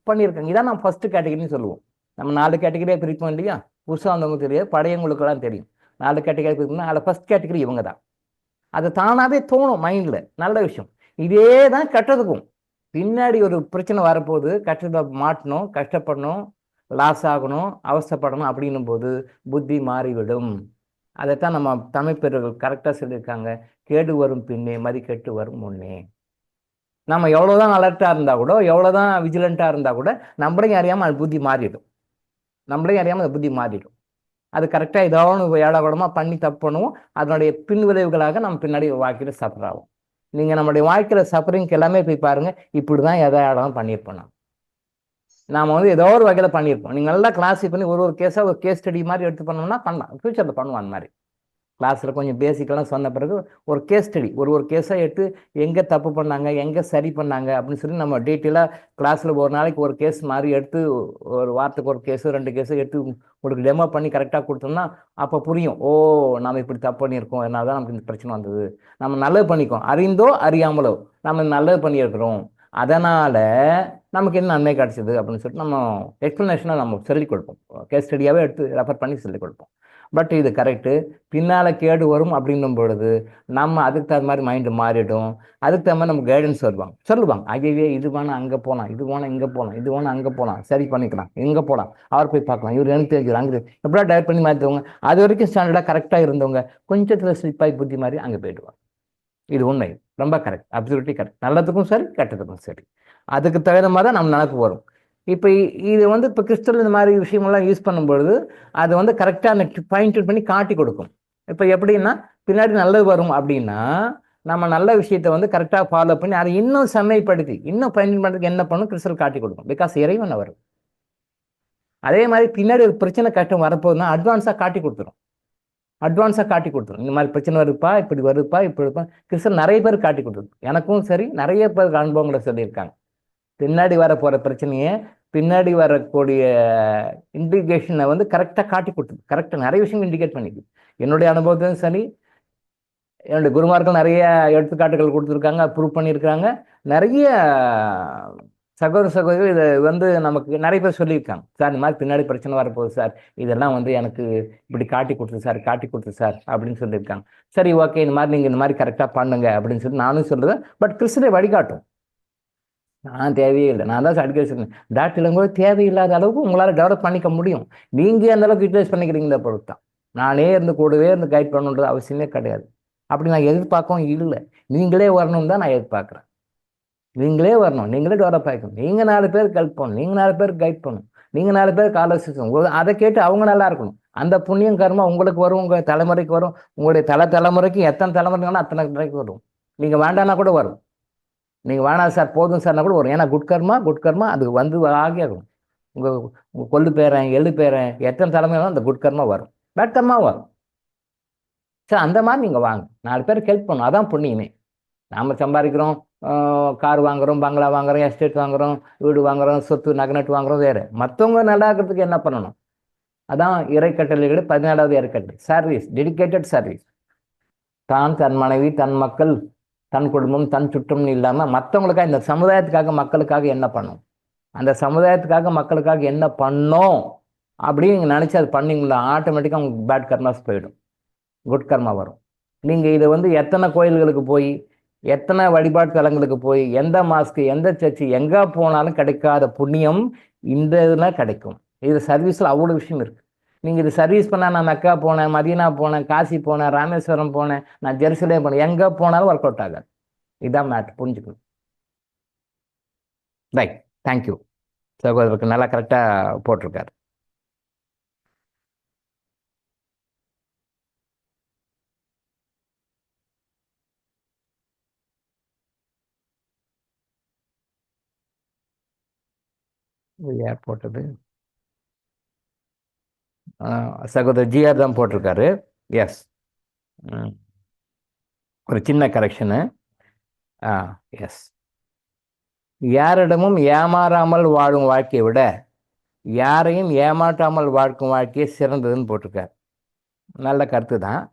பண்ணியிருக்காங்க. இதான் நம்ம ஃபர்ஸ்ட் கேட்டகரின்னு சொல்லுவோம். நம்ம 4 கேட்டகரியாக பிரிப்போம் இல்லையா? புதுசாக வந்தவங்க தெரியாது, பழையவங்களுக்கெல்லாம் தெரியும். 4 கேட்டகரி பிரிப்போம்னா அதில் ஃபர்ஸ்ட் கேட்டகரி இவங்க தான். அது தானாகவே தோணும் மைண்டில். நல்ல விஷயம். இதே தான் கெட்டதுக்கும். பின்னாடி ஒரு பிரச்சனை வரப்போகுது, கஷ்டத்தை மாட்டணும், கஷ்டப்படணும், லாஸ் ஆகணும், அவசரப்படணும் அப்படின்னும் போது புத்தி மாறிவிடும். அதைத்தான் நம்ம தமிழ் பெரியர்கள் கரெக்டாக சொல்லியிருக்காங்க. கேடு வரும் பின்னே மதி கெட்டு வரும் முன்னே. நம்ம எவ்வளோதான் அலர்ட்டாக இருந்தால் கூட, எவ்வளோதான் விஜிலண்ட்டாக இருந்தால் கூட நம்மளையும் அறியாமல் அது புத்தி மாறிடும். நம்மளையும் அறியாமல் அது புத்தி மாறிடும். அது கரெக்டாக ஏதாவது ஏடாகூடமாக பண்ணி தப்பு பண்ணுவோம். அதனுடைய பின் விளைவுகளாக நம்ம பின்னாடி வாழ்க்கையில் சஃபர் ஆகும். நீங்கள் நம்மளுடைய வாழ்க்கையில் சஃபரிங்க்கு எல்லாமே போய் பாருங்கள். இப்படி தான் எதாவது பண்ணியிருப்போம். நாம் ஏதோ ஒரு வகையில் பண்ணியிருப்போம். நீங்கள் நல்லா கிளாஸ் பண்ணி ஒரு கேஸாக ஒரு கேஸ் ஸ்டடி மாதிரி எடுத்து பண்ணோம்னா பண்ணலாம். ஃபியூச்சரில் பண்ணுவோம். அந்த மாதிரி கிளாஸில் கொஞ்சம் பேசிக்கெல்லாம் சொன்ன பிறகு ஒரு கேஸ் ஸ்டடி ஒரு கேஸாக எடுத்து எங்கே தப்பு பண்ணாங்க, எங்கே சரி பண்ணாங்க அப்படின்னு சொல்லி நம்ம டீட்டெயிலாக கிளாஸில் ஒரு நாளைக்கு ஒரு கேஸ் மாதிரி எடுத்து ஒரு வாரத்துக்கு ஒரு கேஸு 2 கேஸு எடுத்து உங்களுக்கு டெமோ பண்ணி கரெக்டாக கொடுத்தோம்னா அப்போ புரியும். ஓ, நம்ம இப்படி தப்பு பண்ணியிருக்கோம், அதனால தான் நமக்கு இந்த பிரச்சனை வந்தது. நம்ம நல்லது பண்ணிக்கோம், அறிந்தோ அறியாமலோ நம்ம நல்லது பண்ணியிருக்கிறோம், அதனால் நமக்கு என்ன நன்மை கிடச்சிது அப்படின்னு சொல்லிட்டு நம்ம எக்ஸ்ப்ளனேஷனாக நம்ம சொல்லிக் கொடுப்போம். கேஸ் ஸ்டடியாகவே எடுத்து ரெஃபர் பண்ணி சொல்லிக் கொடுப்போம். பட் இது கரெக்டு. பின்னால் கேடு வரும் அப்படின்னும் பொழுது நம்ம அதுக்கு தகுந்த மாதிரி மைண்டு மாறிடும். அதுக்கு தகுந்த மாதிரி நம்ம கைடன்ஸ் சொல்லுவாங்க. ஐயவே இது வேணால் அங்கே போகலாம், இது வேணால் இங்கே போகலாம், இது வேணால் அங்கே போகலாம், சரி பண்ணிக்கலாம், இங்கே போகலாம், அவர் போய் பார்க்கலாம், இவர் எனக்கு தெரிஞ்சு அங்கே எப்படா டைரக்ட் பண்ணி மாற்றிடுவாங்க. அது வரைக்கும் ஸ்டாண்டர்டாக கரெக்டாக இருந்தவங்க கொஞ்சத்தில் ஸ்லிப்பாகி புத்தி மாதிரி அங்கே போயிடுவாங்க. இது உண்மை, ரொம்ப கரெக்ட், அப்சல்யூட்லி கரெக்ட். நல்லதுக்கும் சரி, கெட்டதுக்கும் சரி. அதுக்கு தகுந்த மாதிரி தான் நம்ம நினைப்பு வரும். இப்போ இது இப்போ கிறிஸ்டல் இந்த மாதிரி விஷயங்கள்லாம் யூஸ் பண்ணும்பொழுது அது கரெக்டாக பாயிண்ட் பண்ணி காட்டி கொடுக்கும். இப்போ எப்படின்னா பின்னாடி நல்லது வரும் அப்படின்னா நம்ம நல்ல விஷயத்தை கரெக்டாக ஃபாலோ பண்ணி அதை இன்னும் செம்மைப்படுத்தி இன்னும் பயன் பண்ணுறதுக்கு என்ன பண்ணும் கிறிஸ்டல் காட்டி கொடுக்கும். பிகாஸ் இறைவன் அவர். அதே மாதிரி பின்னாடி ஒரு பிரச்சனை கஷ்டம் வரப்போகுதுன்னா அட்வான்ஸாக காட்டி கொடுத்துரும். இந்த மாதிரி பிரச்சனை வருப்பா, இப்படி வருப்பா, இப்படி இருப்பா. கிறிஸ்டல் நிறைய பேர் காட்டி கொடுத்துரும். எனக்கும் சரி, நிறைய பேருக்கு அனுபவங்களை சொல்லியிருக்காங்க. பின்னாடி வர போகிற பிரச்சனையை, பின்னாடி வரக்கூடிய இண்டிகேஷனை கரெக்டாக காட்டி கொடுத்துரு. கரெக்டாக நிறைய விஷயங்கள் இண்டிகேட் பண்ணிக்குது. என்னுடைய அனுபவத்தையும் சரி, என்னுடைய குருமார்கள் நிறைய எடுத்துக்காட்டுகள் கொடுத்துருக்காங்க, ப்ரூவ் பண்ணியிருக்காங்க. நிறைய சகோதரிகள் இதை நமக்கு நிறைய பேர் சொல்லியிருக்காங்க. சார் இந்த மாதிரி பின்னாடி பிரச்சனை வரப்போகுது சார், இதெல்லாம் எனக்கு இப்படி காட்டி கொடுத்து சார் அப்படின்னு சொல்லியிருக்காங்க. சரி, ஓகே, இந்த மாதிரி நீங்கள் இந்த மாதிரி கரெக்டாக பண்ணுங்க அப்படின்னு சொல்லி நானும் சொல்லுவேன். பட் கிறிஸ்டலை வழிகாட்டும். நான் தேவையே இல்லை. நான் தான் அடிக்கடி சொன்னேன், டாக்டர் இல்லைம்போது தேவையில்லாத அளவுக்கு உங்களால் டெவலப் பண்ணிக்க முடியும். நீங்கள் அந்த அளவுக்கு யூட்டிலைஸ் பண்ணிக்கிறீங்க பொறுத்து தான். நானே கூடவே கைட் பண்ணணுன்றது அவசியமே கிடையாது. அப்படி நான் எதிர்பார்க்கவும் இல்லை. நீங்களே வரணும்னு தான் நான் எதிர்பார்க்குறேன். நீங்களே வரணும், நீங்களே டெவலப் ஆகிக்கணும். நீங்கள் 4 பேருக்கு ஹெல்ப் பண்ணணும், நீங்கள் 4 பேருக்கு கைட் பண்ணணும், நீங்கள் 4 பேருக்கு ஆலோசிக்கணும். அதை கேட்டு அவங்க நல்லா இருக்கணும். அந்த புண்ணியம் கர்மா உங்களுக்கு வரும், உங்கள் தலைமுறைக்கு வரும். உங்களுடைய தலைமுறைக்கு எத்தனை தலைமுறைங்கன்னா அத்தனை தலைமுறைக்கு வரும். நீங்கள் வேண்டான்னா கூட வரும். நீங்கள் வேணாம் சார், போதும் சார்னா கூட வரும். ஏன்னா குட் கர்மா அது ஆகி ஆகும். உங்கள் கொள்ளு பேரன், எள்ளு பேரன், எத்தனை தலைமுறை அந்த குட் கர்மா வரும், பேட் கர்மா வரும். சரி, அந்த மாதிரி நீங்கள் வாங்க, 4 பேருக்கு ஹெல்ப் பண்ணணும், அதான் புண்ணியமே. நாம் சம்பாதிக்கிறோம், கார் வாங்குறோம், பங்களா வாங்குறோம், எஸ்டேட் வாங்குறோம், வீடு வாங்குறோம், சொத்து நகநட்டு வாங்குறோம், வேறு மற்றவங்க நல்லா இருக்கிறதுக்கு என்ன பண்ணணும்? அதான் இறைக்கட்டளைகள் 14வது இறைக்கட்டளை, சர்வீஸ், டெடிகேட்டட் சர்வீஸ். தான், தன் மனைவி, தன் மக்கள், தன் குடும்பம், தன் சுற்றம்னு இல்லாமல் மற்றவங்களுக்காக, இந்த சமுதாயத்துக்காக, மக்களுக்காக என்ன பண்ணும், அந்த சமுதாயத்துக்காக மக்களுக்காக என்ன பண்ணோம் அப்படின்னு நீங்கள் நினச்சி அது பண்ணிங்களா, ஆட்டோமேட்டிக்காக உங்களுக்கு பேட் கர்மாஸ் போயிடும், குட் கர்மா வரும். நீங்கள் இதை வந்து எத்தனை கோயில்களுக்கு போய், எத்தனை வழிபாட்டு தலங்களுக்கு போய், எந்த மாஸ்க்கு, எந்த சர்ச்சு, எங்கே போனாலும் கிடைக்காத புண்ணியம் இந்த இதில் கிடைக்கும். இது சர்வீஸில் அவ்வளோ விஷயம் இருக்குது. நீங்கள் இது சர்வீஸ் பண்ணால், நான் மெக்கா போனேன், மதீனா போனேன், காசி போனேன், ராமேஸ்வரம் போனேன், நான் ஜெருசலேம் போனேன், எங்கே போனாலும் ஒர்க் அவுட் ஆகாது. இதான் மேட்ரு, புரிஞ்சுக்கணும். Right, thank you. சகோதரருக்கு நல்லா கரெக்டாக போட்டிருக்காரு. யார் போட்டது? சகோதரர் ஜிஆர் தான் போட்டிருக்காரு. எஸ், ஒரு சின்ன கரெக்ஷனு. எஸ், யாரிடமும் ஏமாறாமல் வாழும் வாழ்க்கையை விட யாரையும் ஏமாற்றாமல் வாழ்க்கும் வாழ்க்கையே சிறந்ததுன்னு போட்டிருக்கார். நல்ல கருத்து தான்.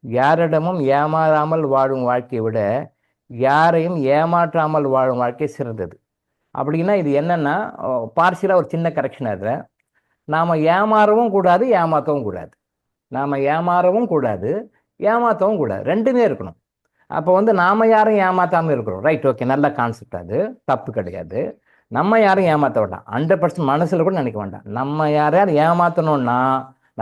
யாரிடமும் ஏமாறாமல் வாழும் வாழ்க்கையை விட யாரையும் ஏமாற்றாமல் வாழும் வாழ்க்கை சிறந்தது. அப்படின்னா இது என்னென்னா, பார்சியலாக ஒரு சின்ன கரெக்ஷன். அதில் நாம் ஏமாறவும் கூடாது, ஏமாற்றவும் கூடாது. நாம் ஏமாறவும் கூடாது, ஏமாற்றவும் கூடாது, ரெண்டுமே இருக்கணும். அப்போ வந்து நாம் யாரும் ஏமாற்றாமல் இருக்கிறோம். ரைட், ஓகே, நல்ல கான்செப்ட், அது தப்பு கிடையாது. நம்ம யாரும் ஏமாற்ற வேண்டாம், 100% மனசில் கூட நினைக்க வேண்டாம். நம்ம யாரையாவது ஏமாற்றணுன்னா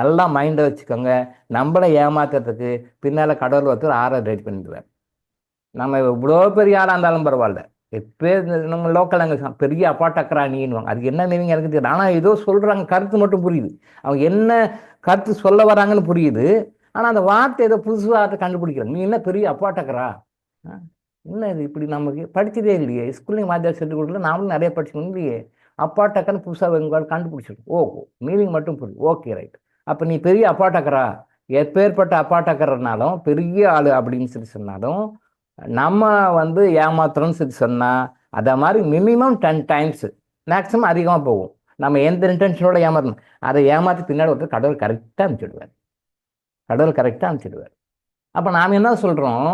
நல்லா மைண்டை வச்சுக்கோங்க, நம்மளை ஏமாத்துறதுக்கு பின்னால் கடவுள் ஒருத்தர் ஆர்டர் ரெடி பண்ணிடுவார். நம்ம இவ்வளோ பெரிய ஆளாக இருந்தாலும் பரவாயில்ல, எப்போ நம்ம லோக்கல் அங்கே பெரிய அப்பாட்டக்கராணின்னுவாங்க, அதுக்கு என்ன மீனிங் எனக்கு தெரியும். ஆனால் ஏதோ சொல்கிறாங்க, கருத்து மட்டும் புரியுது, அவங்க என்ன கருத்து சொல்ல வராங்கன்னு புரியுது. ஆனால் அந்த வார்த்தை ஏதோ புதுசு வார்த்தை கண்டுபிடிக்கிறாங்க. நீ என்ன பெரிய அப்பாட்டக்கரா, என்ன இது இப்படி நமக்கு படித்ததே இல்லையே, ஸ்கூல்லையும் வாத்தியார் சொல்லி கொடுக்கல, நாமளும் நிறைய படிச்சுக்கணும் இல்லையே, அப்பாட்டக்கன்னு புதுசாக எங்களால் கண்டுபிடிச்சிடும். ஓ, மீனிங் மட்டும் புரியுது, ஓகே ரைட். அப்போ நீ பெரிய அப்பாட்டக்கரா, எப்பேற்பட்ட அப்பாட்டக்கரனாலும் பெரிய ஆள் அப்படின்னு சொல்லி சொன்னாலும் நம்ம வந்து ஏமாத்துறோம்னு சொல்லி சொன்னால் அதை மாதிரி மினிமம் 10 டைம்ஸ், மேக்ஸிமம் அதிகமாக போகும். நம்ம எந்த இன்டென்ஷனோட ஏமாறணும், அதை ஏமாற்றி பின்னாடி ஒருத்தர் கடவுள் கரெக்டாக அனுப்பிச்சிடுவார், கடவுள் கரெக்டாக அனுப்பிச்சிடுவார். அப்போ நாம் என்ன சொல்கிறோம்,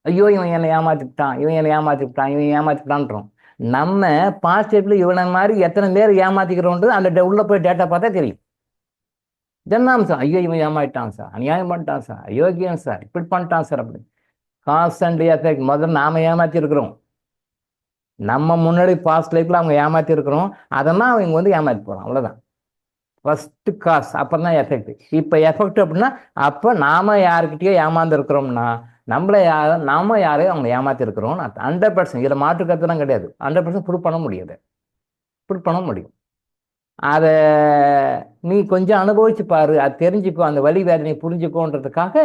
ஐயோ இவன் என்னை ஏமாற்றிவிட்டான், இவன் என்னை ஏமாற்றிவிட்டான், இவன் ஏமாற்றிவிட்டான்றோம். நம்ம பாசிட்டிவ்ல இவனை மாதிரி எத்தனை பேர் ஏமாற்றிக்கிறோன்றது அந்த உள்ளே போய் டேட்டா பார்த்தா தெரியும். ஜன்னாம்சம், ஐயோ இவன் ஏமாற்றிட்டான் சார், அநியாயம் பண்ணிட்டான் சார், அயோக்கியம் சார், இப்படி பண்ணிட்டான் சார் அப்படின்னு கான்ஸ்டன்ட் எஃபெக்ட். முதல்ல நாம் ஏமாற்றிருக்கிறோம், நம்ம முன்னாடி பாஸ்ட் லைஃப்பில் அவங்க ஏமாற்றிருக்கிறோம், அதெல்லாம் அவங்க வந்து ஏமாற்றி போகிறோம், அவ்வளோதான். ஃபஸ்ட்டு காஸ், அப்புறம் தான் எஃபெக்ட். இப்போ எஃபெக்ட் அப்படின்னா அப்போ நாம் யாருக்கிட்டேயோ ஏமாந்துருக்கிறோம்னா நாம யாரையும் அவங்க ஏமாற்றிருக்கிறோம் 100%. இதில் மாற்று கருத்துலாம் கிடையாது, 100% ப்ரூவ் பண்ண முடியாது, ப்ரூவ் பண்ண முடியும். அதை நீ கொஞ்சம் அனுபவிச்சு பாரு, அது தெரிஞ்சுக்கோ, அந்த வலி வேதனை புரிஞ்சுக்கோன்றதுக்காக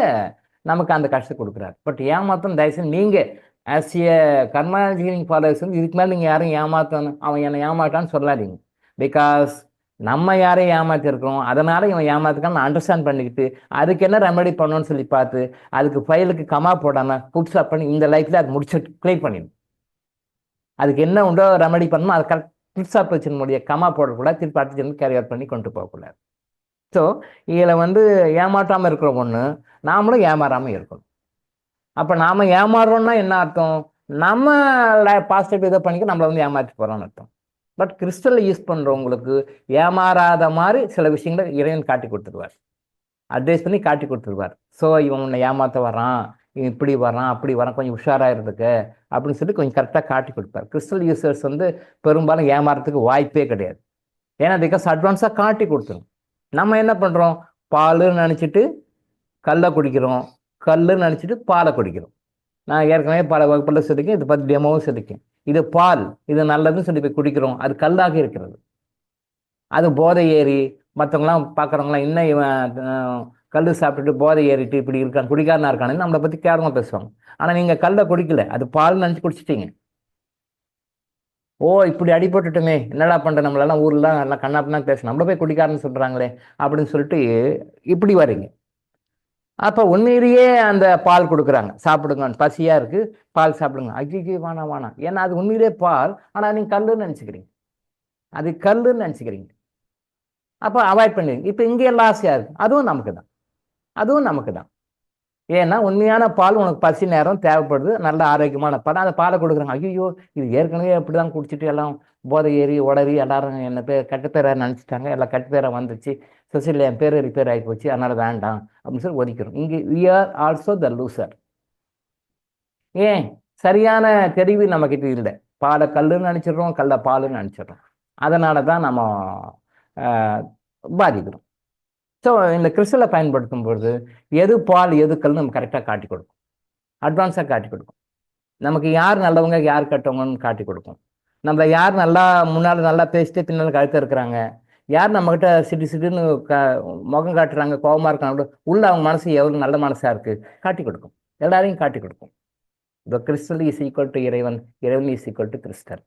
நமக்கு அந்த கஷ்டத்தை கொடுக்குறாரு. பட் ஏமாத்தம் தயவுசெய்து நீங்கள் as a karma healing followers வந்து இதுக்கு மேலே நீங்கள் யாரும் ஏமாற்றணும், அவன் என்னை ஏமாட்டான்னு சொல்லாதீங்க. பிகாஸ் நம்ம யாரையும் ஏமாற்றிருக்கிறோம், அதனால் இவன் ஏமாத்துக்கான்னு அண்டர்ஸ்டாண்ட் பண்ணிக்கிட்டு அதுக்கு என்ன ரெமெடி பண்ணணும்னு சொல்லி பார்த்து அதுக்கு ஃபைலுக்கு கமா போடாமல் புதுசாக பண்ணி இந்த லைஃப்பில் அது முடிச்சு கிளியர் பண்ணிடணும். அதுக்கு என்ன உண்டோ ரெமெடி பண்ணணும், அதை கரெக்ட் புதுசாக வச்சுன்னு முடிய கமா போடக்கூடாது, திருப்பி அடுத்த ஜென்மம் கேரி அவுட் பண்ணி கொண்டு போகக்கூடாது. ஸோ இதில் வந்து ஏமாற்றாமல் இருக்கிற ஒன்று, நாமளும் ஏமாறாமல் இருக்கணும். அப்போ நாம் ஏமாறுறோம்னா என்ன அர்த்தம், நம்ம பாசிட்டிவ் இதை பண்ணிக்க நம்மளை வந்து ஏமாற்றி போகிறோம்னு அர்த்தம். பட் கிறிஸ்டலை யூஸ் பண்ணுறவங்களுக்கு ஏமாறாத மாதிரி சில விஷயங்களை இறைவன் காட்டி கொடுத்துருவார், அட்வைஸ் பண்ணி காட்டி கொடுத்துருவார். ஸோ இவன் உன்னை ஏமாற்ற வரான், இவன் இப்படி வரான் அப்படி வரான், கொஞ்சம் உஷாராக இருந்துக்க அப்படின்னு சொல்லி கொஞ்சம் கரெக்டாக காட்டி கொடுப்பார். கிறிஸ்டல் யூசர்ஸ் வந்து பெரும்பாலும் ஏமாறதுக்கு வாய்ப்பே கிடையாது, ஏன்னா பிகாஸ் அட்வான்ஸாக காட்டி கொடுத்துரும். நம்ம என்ன பண்ணுறோம், பாலுன்னு நினச்சிட்டு கல்லை குடிக்கிறோம், கல்லுன்னு நினச்சிட்டு பாலை குடிக்கிறோம். நான் ஏற்கனவே பல வகுப்பில் சொல்லிக்கேன், இதை பற்றி டெமோவும் சொல்லிக்கேன். இது பால், இது நல்லதுன்னு சொல்லி போய் குடிக்கிறோம், அது கல்லாக இருக்கிறது. அது போதை ஏறி மற்றவங்களாம் பார்க்குறவங்களாம் இன்னும் இவன் கல் சாப்பிட்டுட்டு போதை ஏறிட்டு இப்படி இருக்கான், குடிக்காரனா இருக்கான்னு நம்மளை பற்றி கேவலமாக பேசுவாங்க. ஆனால் நீங்கள் கல்லை குடிக்கல, அது பால் நினச்சி குடிச்சிட்டீங்க. ஓ இப்படி அடிபட்டுட்டுமே, என்னடா பண்ணுற, நம்மளெல்லாம் ஊர்லாம் எல்லாம் கண்ணாப்பினா பேச, நம்மள போய் குடிக்காரன்னு சொல்கிறாங்களே அப்படின்னு சொல்லிட்டு இப்படி வரீங்க. அப்போ உண்மையிலேயே அந்த பால் கொடுக்குறாங்க, சாப்பிடுங்க, பசியா இருக்கு, பால் சாப்பிடுங்க. ஐயோ வேணாம் வேணாம், ஏன்னா அது உண்மையிலேயே பால், ஆனா நீங்க கல்லுன்னு நினைச்சுக்கிறீங்க, அது கல்லுன்னு நினைச்சுக்கிறீங்க. அப்போ அவாய்ட் பண்ணுவீங்க. இப்போ இங்கே எல்லாம் ஆசையா இருக்கு, அதுவும் நமக்கு தான், அதுவும் நமக்கு தான். ஏன்னா உண்மையான பால் உனக்கு பசி நேரம் தேவைப்படுது, நல்ல ஆரோக்கியமான பால், அந்த பாலை கொடுக்குறாங்க. ஐயோ இது ஏற்கனவே அப்படிதான் குடிச்சிட்டு எல்லாம் போதை ஏறி உடறி எல்லாரும் என்ன பேர் கெட்ட பேரை நினச்சிட்டாங்க, எல்லாம் கெட்ட பேரை வந்துச்சு, சொசைட்டியில் என் பேர் ரிப்பேர் ஆகி போச்சு, அதனால வேண்டாம் அப்படின்னு சொல்லி ஒதுக்கிறோம். இங்கே we are also the loser. ஏன் சரியான தெரிவு நம்மக்கிட்ட இல்லை, பாலை கல்லுன்னு நினச்சிடுறோம், கல்லை பாலுன்னு நினச்சிடுறோம். அதனால தான் நம்ம பாதிக்கிறோம். ஸோ இந்த கிறிஸ்டலை பயன்படுத்தும் பொழுது எது பால் எது கல் நம்ம கரெக்டாக காட்டி கொடுக்கும், அட்வான்ஸாக காட்டி கொடுக்கும். நமக்கு யார் நல்லவங்க யார் கெட்டவங்கன்னு காட்டி கொடுக்கும். நம்மளை யார் நல்லா முன்னால் நல்லா பேசிட்டு பின்னால் கழுத்த இருக்கிறாங்க, யார் நம்மக்கிட்ட சிட்டு சிட்டுன்னு முகம் காட்டுறாங்க, கோபமாக இருக்காங்க, உள்ள அவங்க மனசு எவ்வளோ நல்ல மனசாக இருக்குது காட்டி கொடுக்கும், எல்லாரையும் காட்டி கொடுக்கும். த கிறிஸ்டல் இஸ் ஈக்குவல் டு இறைவன், இறைவன் இஸ் ஈக்குவல் டு கிறிஸ்டல்.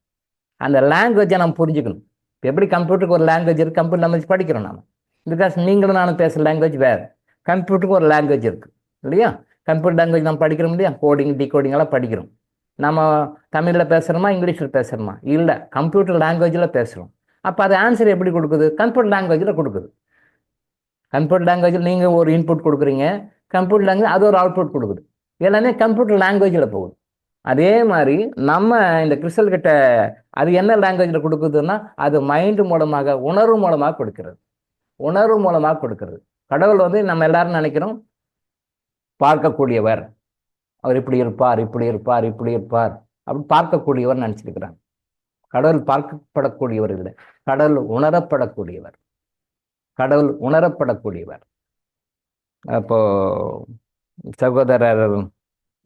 அந்த லாங்குவேஜை நம்ம புரிஞ்சுக்கணும். எப்படி கம்ப்யூட்டருக்கு ஒரு லாங்குவேஜ் இருக்குது, கம்ப்யூட்டர் லாங்குவேஜ் படிக்கிறோம் நம்ம, பிகாஸ் நீங்களும் நானும் பேசுகிற லாங்குவேஜ் வேறு, கம்ப்யூட்டருக்கு ஒரு லாங்குவேஜ் இருக்குது இல்லையா? கம்ப்யூட்டர் லாங்குவேஜ் நம்ம படிக்கிறோம் இல்லையா, கோடிங் டிகோடிங் எல்லாம் படிக்கிறோம். நம்ம தமிழில் பேசுகிறோமா இங்கிலீஷில் பேசுகிறோமா? இல்லை, கம்ப்யூட்டர் லாங்குவேஜில் பேசுகிறோம். அப்போ அது ஆன்சர் எப்படி கொடுக்குது? கம்ப்யூட்டர் லாங்குவேஜில் கொடுக்குது. கம்ப்யூட்டர் லாங்குவேஜில் நீங்கள் ஒரு இன்புட் கொடுக்குறீங்க, கம்ப்யூட்டர் லாங்குவேஜ் அது ஒரு அவுட்புட் கொடுக்குது, எல்லாமே கம்ப்யூட்டர் லாங்குவேஜில் போகுது. அதே மாதிரி நம்ம இந்த கிறிஸ்டல் கிட்ட அது என்ன லாங்குவேஜில் கொடுக்குதுன்னா, அது மைண்டு மூலமாக உணர்வு மூலமாக கொடுக்கிறது, உணர்வு மூலமாக கொடுக்கிறது. கடவுள் வந்து நம்ம எல்லாரும் நினைக்கிறோம் பார்க்கக்கூடியவர், அவர் இப்படி இருப்பார் இப்படி இருப்பார் இப்படி இருப்பார் அப்படி பார்க்கக்கூடியவர் நினச்சிருக்கிறாங்க. கடவுள் பார்க்கப்படக்கூடியவர் இல்லை, கடவுள் உணரப்படக்கூடியவர், கடவுள் உணரப்படக்கூடியவர். அப்போ சகோதரர்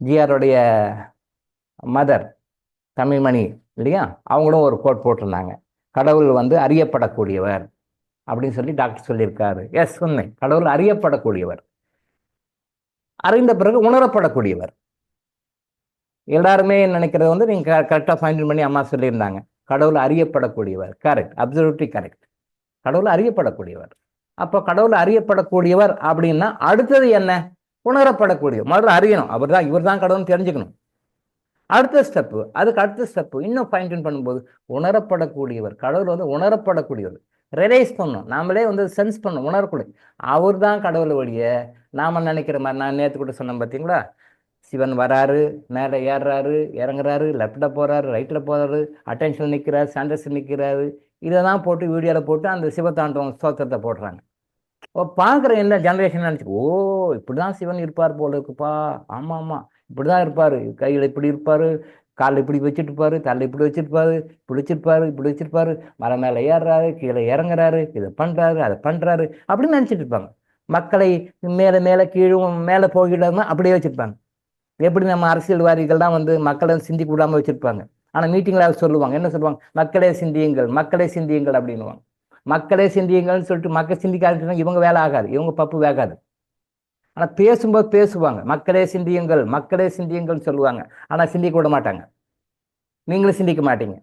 ஜிஆருடைய மதர் தமிழ்மணி இல்லையா, அவங்களும் ஒரு கோட் போட்டிருந்தாங்க, கடவுள் வந்து அறியப்படக்கூடியவர் அப்படின்னு சொல்லி டாக்டர் சொல்லியிருக்காரு. எஸ், உண்மை, கடவுள் அறியப்படக்கூடியவர், அறிந்த பிறகு உணரப்படக்கூடியவர். எல்லாருமே நினைக்கிறது வந்து நீங்கள் கரெக்டாக ஃபைண்ட் பண்ணி அம்மா சொல்லியிருந்தாங்க, கடவுள் அறியப்படக்கூடியவர். கரெக்ட், அப்சல்யூட்லி கரெக்ட், கடவுள் அறியப்படக்கூடியவர். அப்போ கடவுள் அறியப்படக்கூடியவர் அப்படின்னா அடுத்தது என்ன? உணரப்படக்கூடியவர். முதல்ல அறியணும், அவர் தான் இவர் தான் கடவுள்னு தெரிஞ்சுக்கணும். அடுத்த ஸ்டெப்பு, அதுக்கு அடுத்த ஸ்டெப்பு இன்னும் ஃபைன் டியூன் பண்ணும்போது உணரப்படக்கூடியவர், கடவுள் வந்து உணரப்படக்கூடியவர். ரியலைஸ் பண்ணணும், நாமளே வந்து சென்ஸ் பண்ணணும், உணரக்கூடிய அவர் தான் கடவுள் ஒழிய நாம் நினைக்கிற மாதிரி. நான் நேற்று கூட சொன்னேன் பார்த்தீங்களா, சிவன் வராரு, மேலே ஏறுறாரு இறங்குறாரு, லெஃப்டில் போகிறாரு ரைட்டில் போகிறாரு, அட்டென்ஷன் நிற்கிறாரு, சாண்டர்ஸ் நிற்கிறாரு, இதை தான் போட்டு வீடியோவில் போட்டு அந்த சிவதாண்டவம் ஸ்தோத்திரத்தை போடுறாங்க. ஓ, பார்க்குற என்ன ஜெனரேஷன் நினச்சி, ஓ இப்படி தான் சிவன் இருப்பார் போல இருக்குப்பா, ஆமாம் ஆமாம் இப்படி தான் இருப்பார், கையில் இப்படி இருப்பார், காலில் இப்படி வச்சுட்டுப்பாரு, தலையில் இப்படி வச்சுருப்பாரு, இப்படி வச்சிருப்பாரு, இப்படி வச்சிருப்பாரு, மலை மேலே ஏறுறாரு, கீழே இறங்குறாரு, இதை பண்ணுறாரு அதை பண்ணுறாரு அப்படின்னு நினச்சிட்டு இருப்பாங்க. மக்களை மேலே மேலே கீழும் மேலே போகிடாமல் அப்படியே வச்சுருப்பாங்க. எப்படி நம்ம அரசியல்வாதிகள் தான் வந்து மக்களை சிந்திக்க விடாமல் வச்சுருப்பாங்க. ஆனால் மீட்டிங்கில் சொல்லுவாங்க, என்ன சொல்லுவாங்க, மக்களே சிந்தியுங்கள் மக்களே சிந்தியுங்கள் அப்படின்னுவாங்க. மக்களே சிந்தியுங்கள்னு சொல்லிட்டு மக்கள் சிந்திக்காதுன்னா இவங்க வேலை ஆகாது, இவங்க பப்பு வேகாது. ஆனால் பேசும்போது பேசுவாங்க, மக்களே சிந்தியுங்கள் மக்களே சிந்தியுங்கள் சொல்லுவாங்க, ஆனால் சிந்திக்க விட மாட்டாங்க. நீங்களும் சிந்திக்க மாட்டீங்க.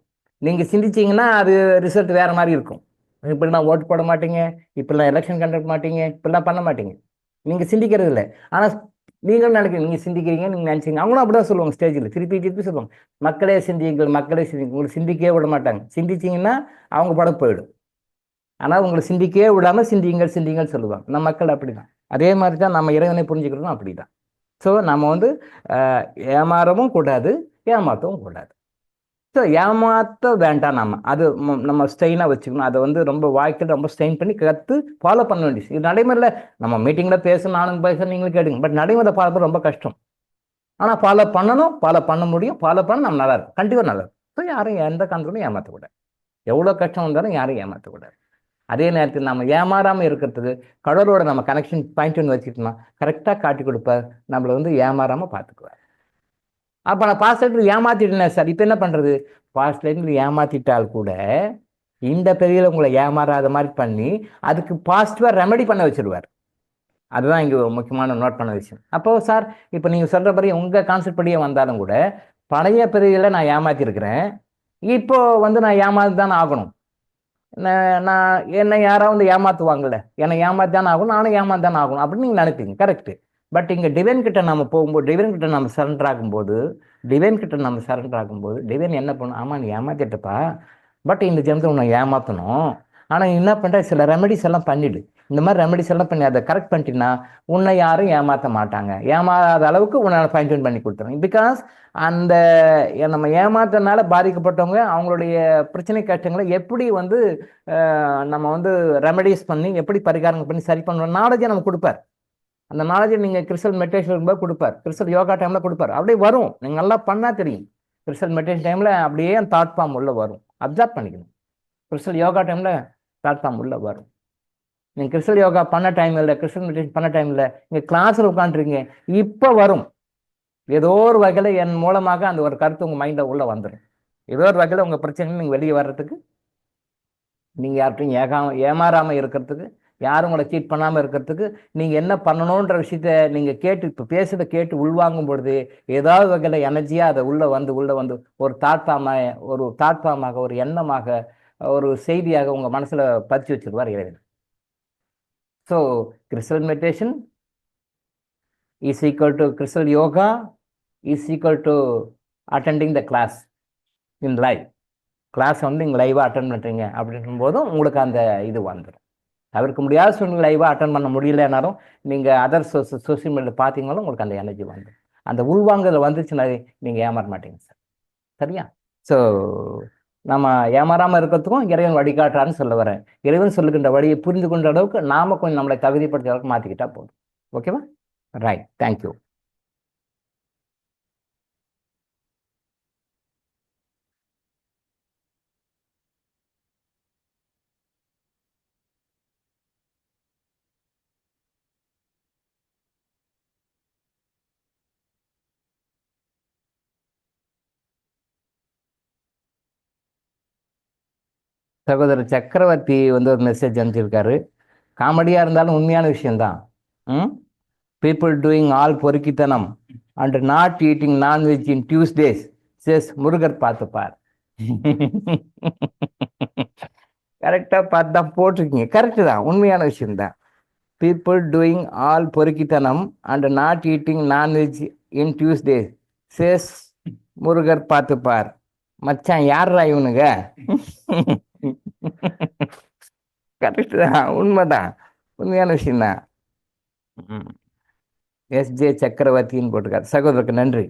நீங்கள் சிந்திச்சிங்கன்னா அது ரிசல்ட் வேறு மாதிரி இருக்கும். இப்படிலாம் ஓட்டு போட மாட்டீங்க, இப்படிலாம் எலெக்ஷன் கண்டக்ட் மாட்டீங்க, இப்படிலாம் பண்ண மாட்டீங்க. நீங்கள் சிந்திக்கிறது இல்லை, ஆனால் நீங்களும் நினைக்கிறீங்க, நீங்கள் சிந்திக்கிறீங்க, நீங்கள் நினச்சிங்க. அவங்களும் அப்படி தான் சொல்லுவாங்க, ஸ்டேஜில் திருப்பி திருப்பி சொல்லுவாங்க, மக்களே சிந்தியுங்கள் மக்களே சிந்தியுங்கள். உங்களுக்கு சிந்திக்கவே விட மாட்டாங்க. சிந்திச்சிங்கன்னா அவங்க படம் போயிடும். ஆனால் உங்களை சிந்திக்கவே விடாமல் சிந்தியுங்கள் சிந்தியுங்கள் சொல்லுவாங்க. நம்ம மக்கள் அப்படி தான். அதே மாதிரி தான் நம்ம இறைவனை புரிஞ்சுக்கிறதும் அப்படி தான். ஸோ நம்ம வந்து ஏமாறவும் கூடாது, ஏமாற்றவும் கூடாது. ஸோ ஏமாற்ற வேண்டாம், அது நம்ம ஸ்ட்ரெயினாக வச்சுக்கணும். அதை வந்து ரொம்ப வாழ்க்கையில் ரொம்ப ஸ்ட்ரெயின் பண்ணி கற்று ஃபாலோ பண்ண வேண்டியது. இது நடைமுறையில் நம்ம மீட்டிங்கில் பேசணும், நானும் பேசணும், நீங்களும் கேட்டுங்க. பட் நடைமுறை ஃபாலோ பண்ண ரொம்ப கஷ்டம். ஆனால் ஃபாலோ பண்ணணும், ஃபாலோ பண்ண முடியும், ஃபாலோ பண்ண நம்ம நல்லா இருக்கும், கண்டிப்பாக நல்லா இருக்கும். ஸோ யாரும் எந்த காரணத்துலையும் ஏமாற்றக்கூடாது. எவ்வளோ கஷ்டம் வந்தாலும் யாரும் ஏமாற்றக்கூடாது. அதே நேரத்தில் நம்ம ஏமாறாமல் இருக்கிறதுக்கு கடவுளோட நம்ம கனெக்ஷன் பாயிண்ட் ஒன்று வச்சுக்கிட்டோம்னா கரெக்டாக காட்டி கொடுப்பார், நம்மளை வந்து ஏமாறாமல் பார்த்துக்குவார். அப்போ நான் பாஸ்ட் லைஃப்ல ஏமாத்திட்டேன் சார், இப்போ என்ன பண்ணுறது? பாஸ்ட் லைஃப்ல ஏமாத்திட்டால் கூட இந்த பெரிய உங்களை ஏமாறாத மாதிரி பண்ணி அதுக்கு பாசிட்டிவாக ரெமெடி பண்ண வச்சுருவார். அதுதான் இங்கே முக்கியமான நோட் பண்ண விஷயம். அப்போ சார் இப்போ நீங்கள் சொல்கிற மாதிரி உங்கள் கான்செப்ட் படியே வந்தாலும் கூட பழைய பிரிவில் நான் ஏமாற்றிருக்கிறேன், இப்போ வந்து நான் ஏமாந்து தானே ஆகணும். நான் என்னை யாராவது ஏமாற்றுவாங்கள்ல, என்னை ஏமாத்தானே ஆகணும், நானும் ஏமாந்தானே ஆகணும் அப்படின்னு நீங்கள் நினைப்பீங்க. கரெக்டு. பட் இங்கே டிவைன் கிட்ட நம்ம போகும்போது, டிவைன் கிட்ட நம்ம சரண்டர் ஆகும்போது, டிவைன் என்ன பண்ணும்? ஆமாம், நீ ஏமாத்திட்டப்பா, பட் இந்த ஜென்மத்தை உன்னை ஏமாற்றணும். ஆனால் என்ன பண்ணுற, சில ரெமெடிஸ் எல்லாம் பண்ணிடு. இந்த மாதிரி ரெமெடிஸ் எல்லாம் பண்ணி அதை கரெக்ட் பண்ணிட்டீங்கன்னா உன்னை யாரும் ஏமாற்ற மாட்டாங்க. ஏமாறாத அளவுக்கு உன்னை ஃபைன் டியூன் பண்ணி கொடுத்துருங்க. பிகாஸ் அந்த நம்ம ஏமாத்தனால பாதிக்கப்பட்டவங்க அவங்களுடைய பிரச்சனை கஷ்டங்களை எப்படி வந்து நம்ம வந்து ரெமெடிஸ் பண்ணி எப்படி பரிகாரம் பண்ணி சரி பண்ணணும் நாலேஜை நம்ம கொடுப்பார். அந்த நாலேஜை நீங்கள் கிறிஸ்டல் மெடிடேஷன் இருக்கும்போது கொடுப்பார், கிறிஸ்டல் யோகா டைமில் கொடுப்பார். அப்படியே வரும், நீங்கள் நல்லா பண்ணால் தெரியும். கிறிஸ்டல் மெடிடேஷன் டைமில் அப்படியே தாட் ஃபார்ம் உள்ள வரும், அப்சர்வ் பண்ணிக்கணும். கிறிஸ்டல் யோகா டைமில் தாட் ஃபார்ம் உள்ள வரும். நீங்கள் கிறிஸ்டல் யோகா பண்ண டைம் இல்லை, கிறிஸ்டல் மெடிடேஷன் பண்ண டைம் இல்லை, நீங்கள் கிளாஸில் உட்காந்துருக்கீங்க, இப்போ வரும். ஏதோ ஒரு வகையில் என் மூலமாக அந்த ஒரு கருத்து உங்கள் மைண்டில் உள்ளே வந்துடும். ஏதோ ஒரு வகையில் உங்கள் பிரச்சனை நீங்கள் வெளியே வர்றதுக்கு, நீங்கள் யார்கிட்டையும் ஏமாறாமல் இருக்கிறதுக்கு, யாரும் உங்களை சீட் பண்ணாமல் இருக்கிறதுக்கு நீங்கள் என்ன பண்ணணுன்ற விஷயத்த நீங்கள் கேட்டு இப்போ பேசுகிறத கேட்டு உள்வாங்கும் பொழுது ஏதாவது வகையில் எனர்ஜியாக அதை உள்ளே வந்து ஒரு தாட்பாமாக ஒரு எண்ணமாக ஒரு செய்தியாக உங்கள் மனசில் பதிச்சு வச்சிருவார் இறைவன். So crystal meditation is equal to crystal yoga is equal to attending the class in live. Class வந்து நீங்கள் லைவாக அட்டன் பண்ணுறீங்க அப்படின்னும் போதும் உங்களுக்கு அந்த இது வந்துடும். தவிர்க்க முடியாத சூழ்நிலை லைவாக அட்டன் பண்ண முடியலனாலும் நீங்கள் அதர் சோசியல் மீடியாவில் பார்த்தீங்கனாலும் உங்களுக்கு அந்த எனர்ஜி வந்துடும். அந்த உள்வாங்கல் வந்துச்சுன்னா நீங்கள் ஏமாற மாட்டீங்க சார். சரியா? ஸோ நம்ம ஏமாறாமல் இருக்கிறதுக்கும் இறைவன் வழிகாட்டுறான்னு சொல்ல வரேன். இறைவன் சொல்லுகின்ற வழியை புரிந்து கொண்ட அளவுக்கு நாம கொஞ்சம் நம்மளை தகுதிப்படுத்த அளவுக்கு மாற்றிக்கிட்டா போதும். ஓகேவா? Right, thank you. சகோதரர் சக்கரவர்த்தி வந்து ஒரு மெசேஜ் அனுப்பிச்சிருக்காரு. காமெடியாக இருந்தாலும் உண்மையான விஷயம்தான். பீப்புள் டூயிங் ஆல் பொறுக்கித்தனம் and not eating non veg in Tuesdays says Murugar பார்த்துப்பார். கரெக்டாக பார்த்து தான் போட்டிருக்கீங்க. கரெக்டு தான், உண்மையான விஷயம்தான். பீப்புள் டூயிங் ஆல் பொறுக்கித்தனம் and not eating non veg in Tuesdays says Murugar பார்த்துப்பார். மச்சான் யாரா இவனுங்க? கரெக்டு தான், உண்மைதான், உண்மையான விஷயம்தான். எஸ்ஜே சக்கரவர்த்தின்னு போட்டிருக்காரு. சகோதரருக்கு நன்றி.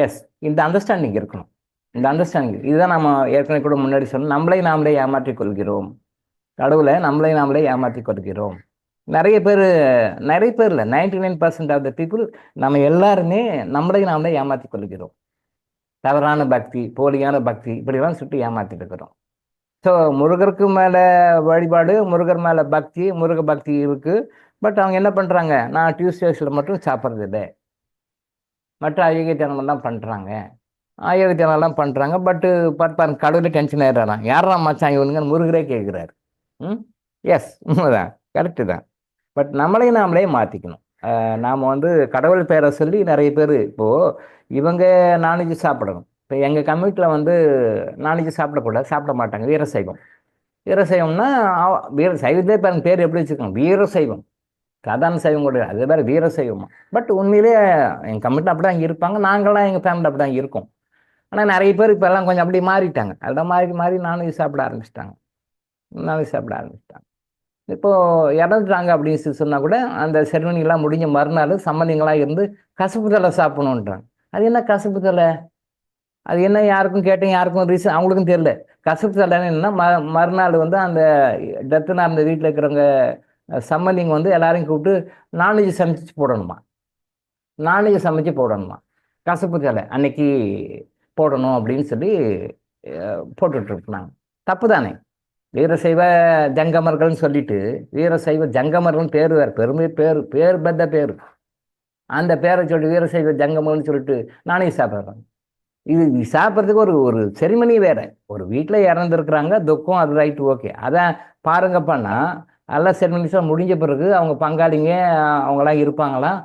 எஸ், இந்த அண்டர்ஸ்டாண்டிங் இருக்கணும். இந்த அண்டர்ஸ்டாண்டிங் இதுதான் நம்ம ஏற்கனவே கூட முன்னாடி சொன்னோம். நம்மளை நாமளே ஏமாற்றிக் கொள்கிறோம். கடவுளை நம்மளை நாமளே ஏமாற்றிக் கொள்கிறோம். நிறைய பேர் இல்லை, 99% ஆஃப் த பீப்புள் நம்ம எல்லாருமே நம்மளை நாமளே ஏமாற்றிக் கொள்கிறோம். தவறான பக்தி, போலியான பக்தி, இப்படிலாம் சுட்டு ஏமாற்றிட்டு இருக்கிறோம். ஸோ முருகருக்கு மேலே வழிபாடு, முருகர் மேலே பக்தி, முருக பக்தி இருக்குது. பட் அவங்க என்ன பண்ணுறாங்க, நான் டியூஸ்டேஸில் மட்டும் சாப்பிட்றது இல்லை, மற்ற அயோக்கியத்தனமெல்லாம் பண்ணுறாங்க. பட்டு பார்ப்பாரு கடவுளே டென்ஷன் ஆயிடுறான். யாரா மச்சான் இவனுங்க முருகரே கேட்குறாரு. எஸ், உண்மைதான், கரெக்டு தான். பட் நம்மளையும் நாமளே மாற்றிக்கணும். நாம் வந்து கடவுள் பேரை சொல்லி நிறைய பேர் இப்போது இவங்க நான்வெஜ் சாப்பிடணும். இப்போ எங்கள் கம்யூனிட்டியில் வந்து நான்வெஜ் சாப்பிட மாட்டாங்க. வீரசைவம்னா சைவத்தே பேர் எப்படி வச்சுருக்காங்க, வீரசைவம். சாதாரண சைவம் கூட அதே மாதிரி வீரசைவமா. பட் உண்மையிலே எங்கள் கம்யூனிட்டி அப்படி தான் இருப்பாங்க. நாங்களாம் எங்கள் ஃபேமிலி அப்படி தான் இருக்கோம். ஆனால் நிறைய பேர் இப்போ எல்லாம் கொஞ்சம் அப்படி மாறிட்டாங்க. அதெல்லாம் மாறி நான்வெஜ் சாப்பிட ஆரம்பிச்சிட்டாங்க. இப்போது இறந்துட்டாங்க அப்படின்னு சொன்னால் கூட அந்த செரமனிலாம் முடிஞ்ச மறுநாள் சம்மந்திங்களாக இருந்து கசப்பு தலை சாப்பிடணுன்றாங்க. அது என்ன கசப்பு தலை? அது என்ன? யாருக்கும் கேட்டேன், யாருக்கும் ரீசன் அவங்களுக்கும் தெரியல. கசப்பு தலைன்னு என்னன்னா மறுநாள் வந்து அந்த டெத்துனா அந்த வீட்டில் இருக்கிறவங்க சம்மந்திங்க வந்து எல்லாரையும் கூப்பிட்டு நான்வெஜ் சமைச்சு போடணுமா. கசப்பு தலை அன்னைக்கு போடணும் அப்படின்னு சொல்லி போட்டுட்ருக்குனாங்க. தப்பு தானே? வீரசைவ ஜங்கமர்கள்னு சொல்லிட்டு வீரசைவ ஜங்கமர்கள்னு பேர் வேறு, பேர் பெத்த பேர். அந்த பேரை சொல்லிட்டு வீரசைவ ஜங்கமர்கள்னு சொல்லிட்டு நானே சாப்பிட்றாங்க. இது சாப்பிட்றதுக்கு ஒரு செரிமனி வேறு. ஒரு வீட்டில் இறந்துருக்குறாங்க, துக்கம், அது ரைட்டு, ஓகே. அதான் பாருங்கப்பான்னா எல்லா செரிமனிஸாக முடிஞ்ச பிறகு அவங்க பங்காளிங்க அவங்களாம் இருப்பாங்களாம்,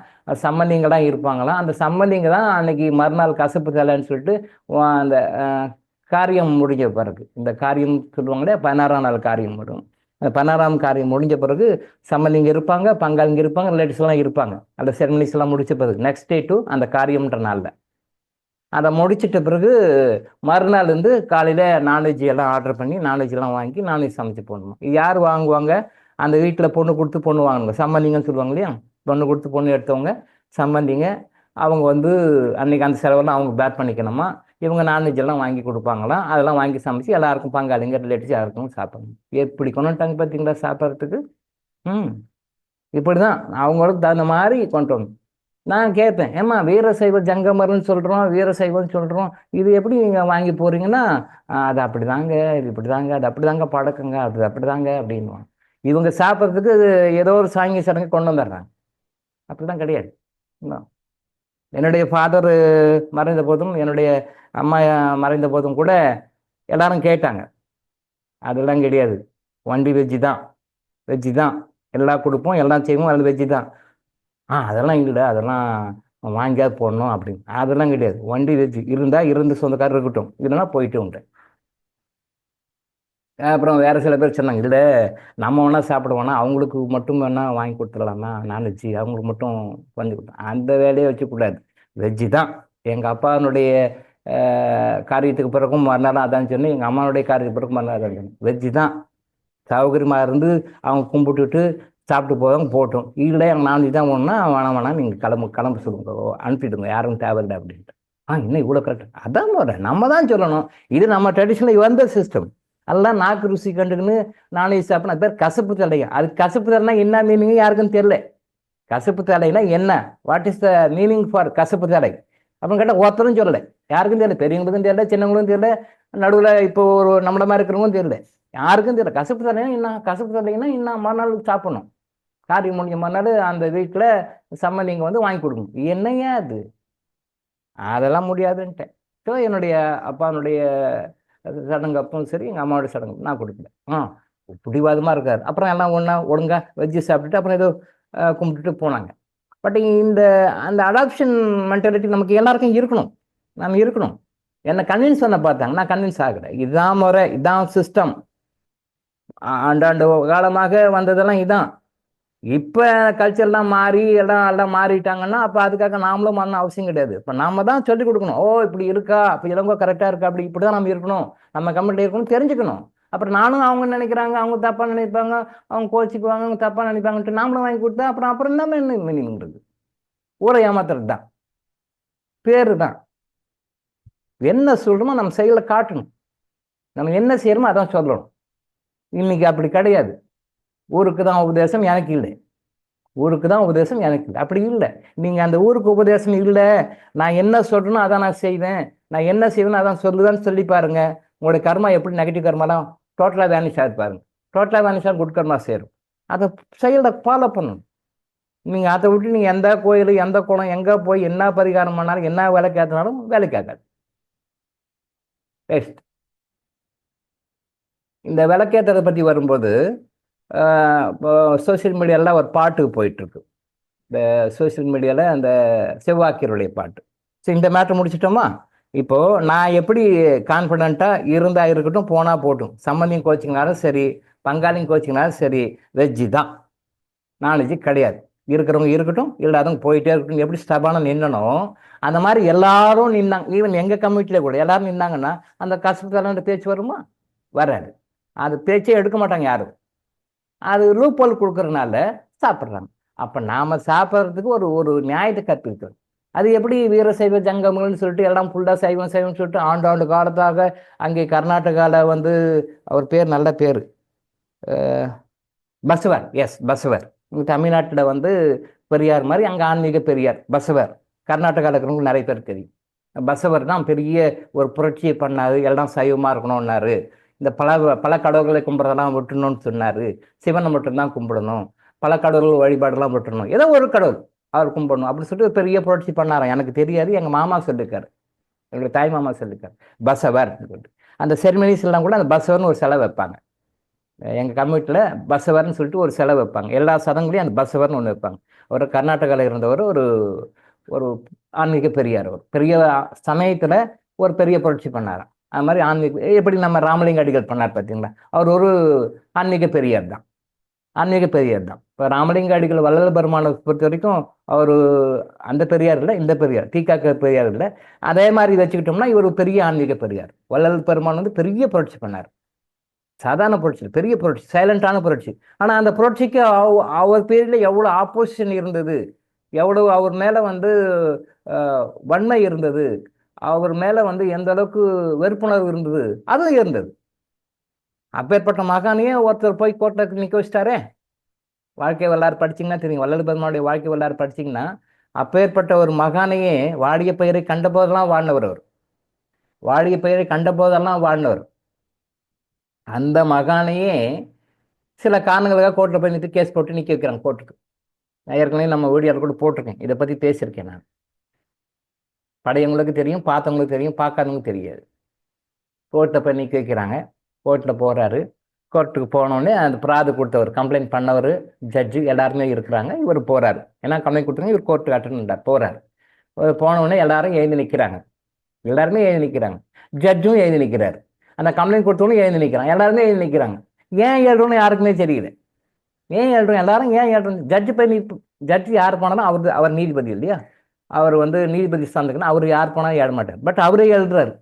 சம்மந்திங்களாம் இருப்பாங்களாம். அந்த சம்மந்திங்க தான் அன்னைக்கு மறுநாள் கசப்பு தலைன்னு சொல்லிட்டு அந்த காரியம் முடிஞ்ச பிறகு, இந்த காரியம் சொல்லுவாங்களே 16ஆம் நாள் காரியம் வரும். அந்த 16ஆம் காரியம் முடிஞ்ச பிறகு சம்மந்திங்க இருப்பாங்க, பங்காளிங்க இருப்பாங்க, ரிலேட்டிவ்ஸ் எல்லாம் இருப்பாங்க. அந்த செரமனிஸ் எல்லாம் முடிச்ச பிறகு நெக்ஸ்ட் டே டு அந்த காரியம்ன்ற நாளில் அதை முடிச்சிட்ட பிறகு மறுநாள் வந்து காலையில் நான்வெஜ் எல்லாம் ஆர்டர் பண்ணி நான்வெஜ் எல்லாம் வாங்கி நான்வெஜ் சமைச்சு போடணும். இது யார் வாங்குவாங்க? அந்த வீட்டில் பொண்ணு கொடுத்து பொண்ணு வாங்கணுங்க, சம்மந்திங்கன்னு சொல்லுவாங்க இல்லையா, பொண்ணு கொடுத்து பொண்ணு எடுத்தவங்க சம்மந்திங்க. அவங்க வந்து அன்னைக்கு அந்த செலவெல்லாம் அவங்க பேர் பண்ணிக்கணுமா, இவங்க நான்வெஜ் எல்லாம் வாங்கி கொடுப்பாங்களாம், அதெல்லாம் வாங்கி சமைச்சு எல்லாருக்கும் பங்காளிங்க ரிலேட்டிவ்ஸ் யாருக்கும் சாப்பிடணும். எப்படி கொண்டுட்டாங்க பார்த்தீங்களா சாப்பிட்றதுக்கு? இப்படி தான் அவங்களுக்கு தகுந்த மாதிரி கொண்டு வரணும். நான் கேட்பேன், ஏம்மா வீரசைவ ஜங்கமர்னு சொல்கிறோம், வீரசைவம்னு சொல்கிறோம், இது எப்படி நீங்கள் வாங்கி போகிறீங்கன்னா, அது அப்படி தாங்க, இது இப்படி தாங்க, அது அப்படி தாங்க பழக்கங்க, அது அப்படி தாங்க அப்படின்வாங்க. இவங்க சாப்பிட்றதுக்கு ஏதோ ஒரு சாங்கி சடங்கு கொண்டு வந்துடுறாங்க. அப்படி தான் கிடையாது. என்னுடைய ஃபாதர் மறைந்த போதும் என்னுடைய அம்மா மறைந்த போதும் கூட எல்லாரும் கேட்டாங்க, அதெல்லாம் கிடையாது, ஒன்லி வெஜ்ஜு தான், வெஜ்ஜு தான் எல்லாம் கொடுப்போம், எல்லாம் செய்வோம், அது வெஜ்ஜு தான். அதெல்லாம் இல்லை, அதெல்லாம் வாங்கியாவது போடணும் அப்படின்னு. அதெல்லாம் கிடையாது, ஒன்லி வெஜ்ஜு. இருந்தால் இருந்து சொந்தக்காரர் இருக்கட்டும், இல்லைன்னா போயிட்டு உண்டு. அப்புறம் வேறு சில பேர் சொன்னாங்க, இல்லை நம்ம வேணா சாப்பிடுவோன்னா அவங்களுக்கு மட்டும் வேணா வாங்கி கொடுத்துடலாமா நான்வெஜ்ஜு, அவங்களுக்கு மட்டும் பண்ணி கொடுத்தோம். அந்த வேலையை வச்சுக்கூடாது, வெஜ்ஜு தான். எங்கள் அப்பாவுடைய காரியத்துக்கு பிறகும் மறுநாள் அதான் சொன்னேன், எங்கள் அம்மாவுடைய காரியத்துக்கு பிறகும் மறுநாள் அதான் சொன்னேன், வெஜ்ஜு தான். சௌகரியமாக இருந்து அவங்க கும்பிட்டுட்டு சாப்பிட்டு போவாங்க, போட்டோம். இல்லை எங்கள் நான்வெஜ் தான் வேணும்னா வேணாம் நீங்கள் கிளம்ப சொல்லுங்க, அனுப்பிடுங்க, யாரும் தேவையில்லை அப்படின்ட்டு. இன்னும் இவ்வளோ கரெக்ட், அதான் முறை, நம்ம தான் சொல்லணும். இது நம்ம ட்ரெடிஷனல் வந்த சிஸ்டம். எல்லாம் நாக்கு ருசி கண்டுக்குன்னு நான்வெஜ் சாப்பிட்னா அது பேர் கசப்பு தலைங்க. அது கசப்பு தலைனா என்ன மீனிங் யாருக்கும் தெரியல. கசப்பு தலைனா என்ன, what is the meaning for கசப்பு தலை அப்படின்னு கேட்டால் ஒருத்தரும் சொல்லலை, யாருக்கும் தெரியல, பெரியவங்களுக்கும் தெரியல, சின்னவங்களுக்கும் தெரியல, நடுவில் இப்போ ஒரு நம்மள மாதிரி இருக்கிறவங்களும் தெரியல, யாருக்கும் தெரியல. கசப்பு தலைனா என்ன, கசப்பு தலைங்கன்னா இன்னும் மறுநாள் சாப்பிடணும், காரியம் முடிஞ்ச மறுநாள் அந்த வீட்டில் சம்மந்திங்க வந்து வாங்கி கொடுக்கணும். என்னையா அது, அதெல்லாம் முடியாதுன்ட்டேன். ஸோ என்னுடைய அப்பானுடைய சடங்கு அப்பவும் சரி, எங்கள் அம்மாவோட சடங்கு நான் கொடுக்கல. பிடிவாதமாக இருக்காரு. அப்புறம் எல்லாம் ஒழுங்கா வெஜ்ஜு சாப்பிட்டுட்டு அப்புறம் ஏதோ கும்பிட்டுட்டு போனாங்க. பட் அந்த அடாப்ஷன் மென்டாலிட்டி நமக்கு எல்லாருக்கும் இருக்கணும், நம்ம இருக்கணும். என்னை கன்வின்ஸ் பண்ண பார்த்தாங்க, நான் கன்வின்ஸ் ஆகிறேன். இதுதான் முறை, இதுதான் சிஸ்டம், ஆண்டாண்டு காலமாக வந்ததெல்லாம் இதுதான். இப்போ கல்ச்சர்லாம் மாறி எல்லாம் மாறிட்டாங்கன்னா அப்போ அதுக்காக நாமளும் மாறணும் அவசியம் கிடையாது. இப்போ நாம தான் சொல்லிக் கொடுக்கணும், இப்படி இருக்கா, இப்போ இளங்கோ கரெக்டாக இருக்கா, அப்படி இப்படி தான் நம்ம இருக்கணும், நம்ம கம்மிட்டி இருக்கணும், தெரிஞ்சுக்கணும். அப்புறம் நானும் அவங்க நினைக்கிறாங்க, அவங்க தப்பாக நினைப்பாங்க, அவங்க கோச்சிக்குவாங்க, அவங்க தப்பாக நினைப்பாங்கன்ட்டு நாமளும் வாங்கி கொடுத்தா அப்புறம் என்ன மீனிங் இருக்குது? ஊரை ஏமாத்துறது தான், பேரு தான். என்ன சொல்கிறோமோ நம்ம செயலில் காட்டணும், நம்ம என்ன செய்யறோமோ அதான் சொல்லணும். இன்னைக்கு அப்படி கிடையாது. ஊருக்கு தான் உபதேசம், எனக்கு இல்லை, ஊருக்கு தான் உபதேசம், எனக்கு இல்லை, அப்படி இல்லை. நீங்கள் அந்த ஊருக்கு உபதேசம் இல்லை, நான் என்ன சொல்கிறேனோ அதான் நான் செய்வேன், நான் என்ன செய்வேனோ அதான் சொல்லுதான்னு சொல்லி பாருங்க. உங்களுடைய கர்மா எப்படி நெகட்டிவ் கர்மாலாம் டோட்டலாக வேனிஷ் ஆகுது பாருங்க. டோட்டலாக வேனிஷ் ஆகும், குட் கர்மா சேரும். அதை செயலை ஃபாலோ பண்ணணும். நீங்கள் அதை விட்டு நீங்கள் எந்த கோயில், எந்த குளம், எங்கே போய் என்ன பரிகாரம் பண்ணாலும், என்ன வேலைக்கு ஏற்றினாலும் வேலைக்கு ஆகாது, வேஸ்ட். இந்த விளக்கேற்றதை பற்றி வரும்போது இப்போ சோசியல் மீடியாவில் ஒரு பாட்டு போயிட்டுருக்கு. இந்த சோசியல் மீடியாவில் அந்த செவ்வாக்கியருடைய பாட்டு. ஸோ இந்த மேட்ரு முடிச்சிட்டோமா? இப்போது நான் எப்படி கான்ஃபிடென்ட்டாக இருந்தால் இருக்கட்டும், போனால் போட்டும், சம்மந்தியும் கோச்சிங்கனாலும் சரி, பங்காளியும் கோச்சிங்கனாலும் சரி, வெஜ்ஜு தான், நான்வெஜ்ஜு கிடையாது. இருக்கிறவங்க இருக்கட்டும், இல்லாதவங்க போயிட்டே இருக்கட்டும். எப்படி ஸ்டபான நின்னணும் அந்த மாதிரி எல்லாரும் நின்னாங்க. ஈவன் எங்கள் கம்யூனிட்டியில் கூட எல்லாரும் நின்னாங்கன்னா அந்த கசப்பு தலைன்ற பேச்சு வருமா? வராது. அது பேச்சே எடுக்க மாட்டாங்க யாரும். அது லூப்போல் கொடுக்கறதுனால சாப்பிட்றாங்க. அப்போ நாம் சாப்பிட்றதுக்கு ஒரு நியாயத்தை கற்பிக்கிறோம். அது எப்படி வீரசைவ ஜங்கம்னு சொல்லிட்டு எல்லாம் ஃபுல்லாக சைவம் சைவம்னு சொல்லிட்டு ஆண்டாண்டு காலத்தாக அங்கே கர்நாடகாவில் வந்து அவர் பேர் நல்ல பேர் பசவர். எஸ், பசவர். தமிழ்நாட்டில் வந்து பெரியார் மாதிரி அங்கே ஆன்மீக பெரியார் பசவர். கர்நாடகாவில் இருக்கிறவங்களுக்கு நிறைய பேர் தெரியும். பசவர் தான் பெரிய ஒரு புரட்சியை பண்ணார், எல்லாம் சைவமாக இருக்கணும்னாரு. இந்த பல கடவுள்களை கும்பிட்றதெல்லாம் விட்டுணும்னு சொன்னார். சிவனை மட்டும்தான் கும்பிடணும், பல கடவுள் வழிபாடெல்லாம் விட்டுணும், ஏதோ ஒரு கடவுள் அவர் கும்பிடணும் அப்படின்னு சொல்லிட்டு பெரிய புரட்சி பண்ணாராம். எனக்கு தெரியாது, எங்கள் மாமா சொல்லியிருக்காரு, எங்களுடைய தாய் மாமா சொல்லியிருக்காரு பசவர் சொல்லிட்டு. அந்த செரிமனிஸ் எல்லாம் கூட அந்த பசவர்னு ஒரு சிலை வைப்பாங்க. எங்கள் கம்யூனிட்டியில் பசவர்னு சொல்லிட்டு ஒரு சிலை வைப்பாங்க. எல்லா சதங்களையும் அந்த பசவர்னு ஒன்று வைப்பாங்க. அவர் கர்நாடகாவில் இருந்தவர், ஒரு ஆன்மீக பெரியார். அவர் பெரிய சமயத்தில் ஒரு பெரிய புரட்சி பண்ணாராம். அது மாதிரி ஆன்மீக எப்படி நம்ம ராமலிங்க அடிகள் பண்ணார் பார்த்தீங்களா, அவர் ஒரு ஆன்மீக பெரியார் தான். ஆன்மீக பெரியார் தான். இப்போ ராமலிங்க அடிகள் வள்ளல் பெருமானை பொறுத்த வரைக்கும் அவர் அந்த பெரியார் இல்லை, இந்த பெரியார் தீக்காக்க பெரியார் இல்லை. அதே மாதிரி வச்சுக்கிட்டோம்னா இவர் பெரிய ஆன்மீக பெரியார். வள்ளல் பெருமான் வந்து பெரிய புரட்சி பண்ணார். சாதாரண புரட்சி, பெரிய புரட்சி, சைலண்டான புரட்சி. ஆனால் அந்த புரட்சிக்கு அவர் பேரில் எவ்வளோ ஆப்போசிஷன் இருந்தது, எவ்வளவு அவர் மேலே வந்து வன்மை இருந்தது, அவர் மேலே வந்து எந்த அளவுக்கு வெறுப்புணர்வு இருந்தது, அதுவும் இருந்தது. அப்பேற்பட்ட மகானையே ஒருத்தர் போய் கோர்ட்டில் நிற்க வச்சிட்டாரே. வாழ்க்கை வரலாறு படிச்சிங்கன்னா தெரியும், வள்ளல் பெருமானுடைய வாழ்க்கை வரலாறு படிச்சிங்கன்னா அப்பேற்பட்ட ஒரு மகானையே வாடிய பெயரை கண்ட போதெல்லாம் வாழ்ந்தவர். அவர் வாடிய பெயரை கண்ட போதெல்லாம் வாழ்ந்தவர். அந்த மகானையே சில காரணங்களுக்காக கோர்ட்டில் போய் நிறுத்தி கேஸ் போட்டு நிற்க வைக்கிறாங்க கோர்ட்டுக்கு. நான் ஏற்கனவே நம்ம வீடியோவில் கூட போட்டிருக்கேன், இதை பற்றி பேசியிருக்கேன் நான். படையவங்களுக்கு தெரியும், பார்த்தவங்களுக்கு தெரியும், பார்க்காதவங்களுக்கு தெரியாது. கோர்ட்டில் போய் நிற்க வைக்கிறாங்க. கோர்ட்டில் போகிறாரு. கோர்ட்டுக்கு போனோடனே அந்த பிராது கொடுத்தவர், கம்ப்ளைண்ட் பண்ணவர், ஜட்ஜு எல்லாருமே இருக்கிறாங்க. இவர் போகிறாரு. ஏன்னா கம்ப்ளைண்ட் கொடுத்தாங்க, இவர் கோர்ட்டுக்கு அட்டன் பண்ணார். போகிறாரு. போனவுடனே எல்லாரும் எழுந்து நிற்கிறாங்க. எல்லாருமே எழுதி நிற்கிறாங்க. ஜட்ஜும் எழுதி நிற்கிறாரு. அந்த கம்ப்ளைண்ட் கொடுத்தவனும் எழுதி நிற்கிறாங்க. எல்லாருமே எழுதி நிற்கிறாங்க. ஏன் எழுதுறோன்னு யாருக்குமே தெரியல. ஏன் எழுதுறோம், எல்லாரும் ஏன் எழுதுறோம்? ஜட்ஜு போய் ஜட்ஜு யார் போனாலும் அவர் நீதிபதி இல்லையா, அவர் வந்து நீதிபதி ஸ்தானத்துக்குன்னா அவர் யார் போனாலும் எழுத மாட்டார். பட் அவரே எழுதுறாரு,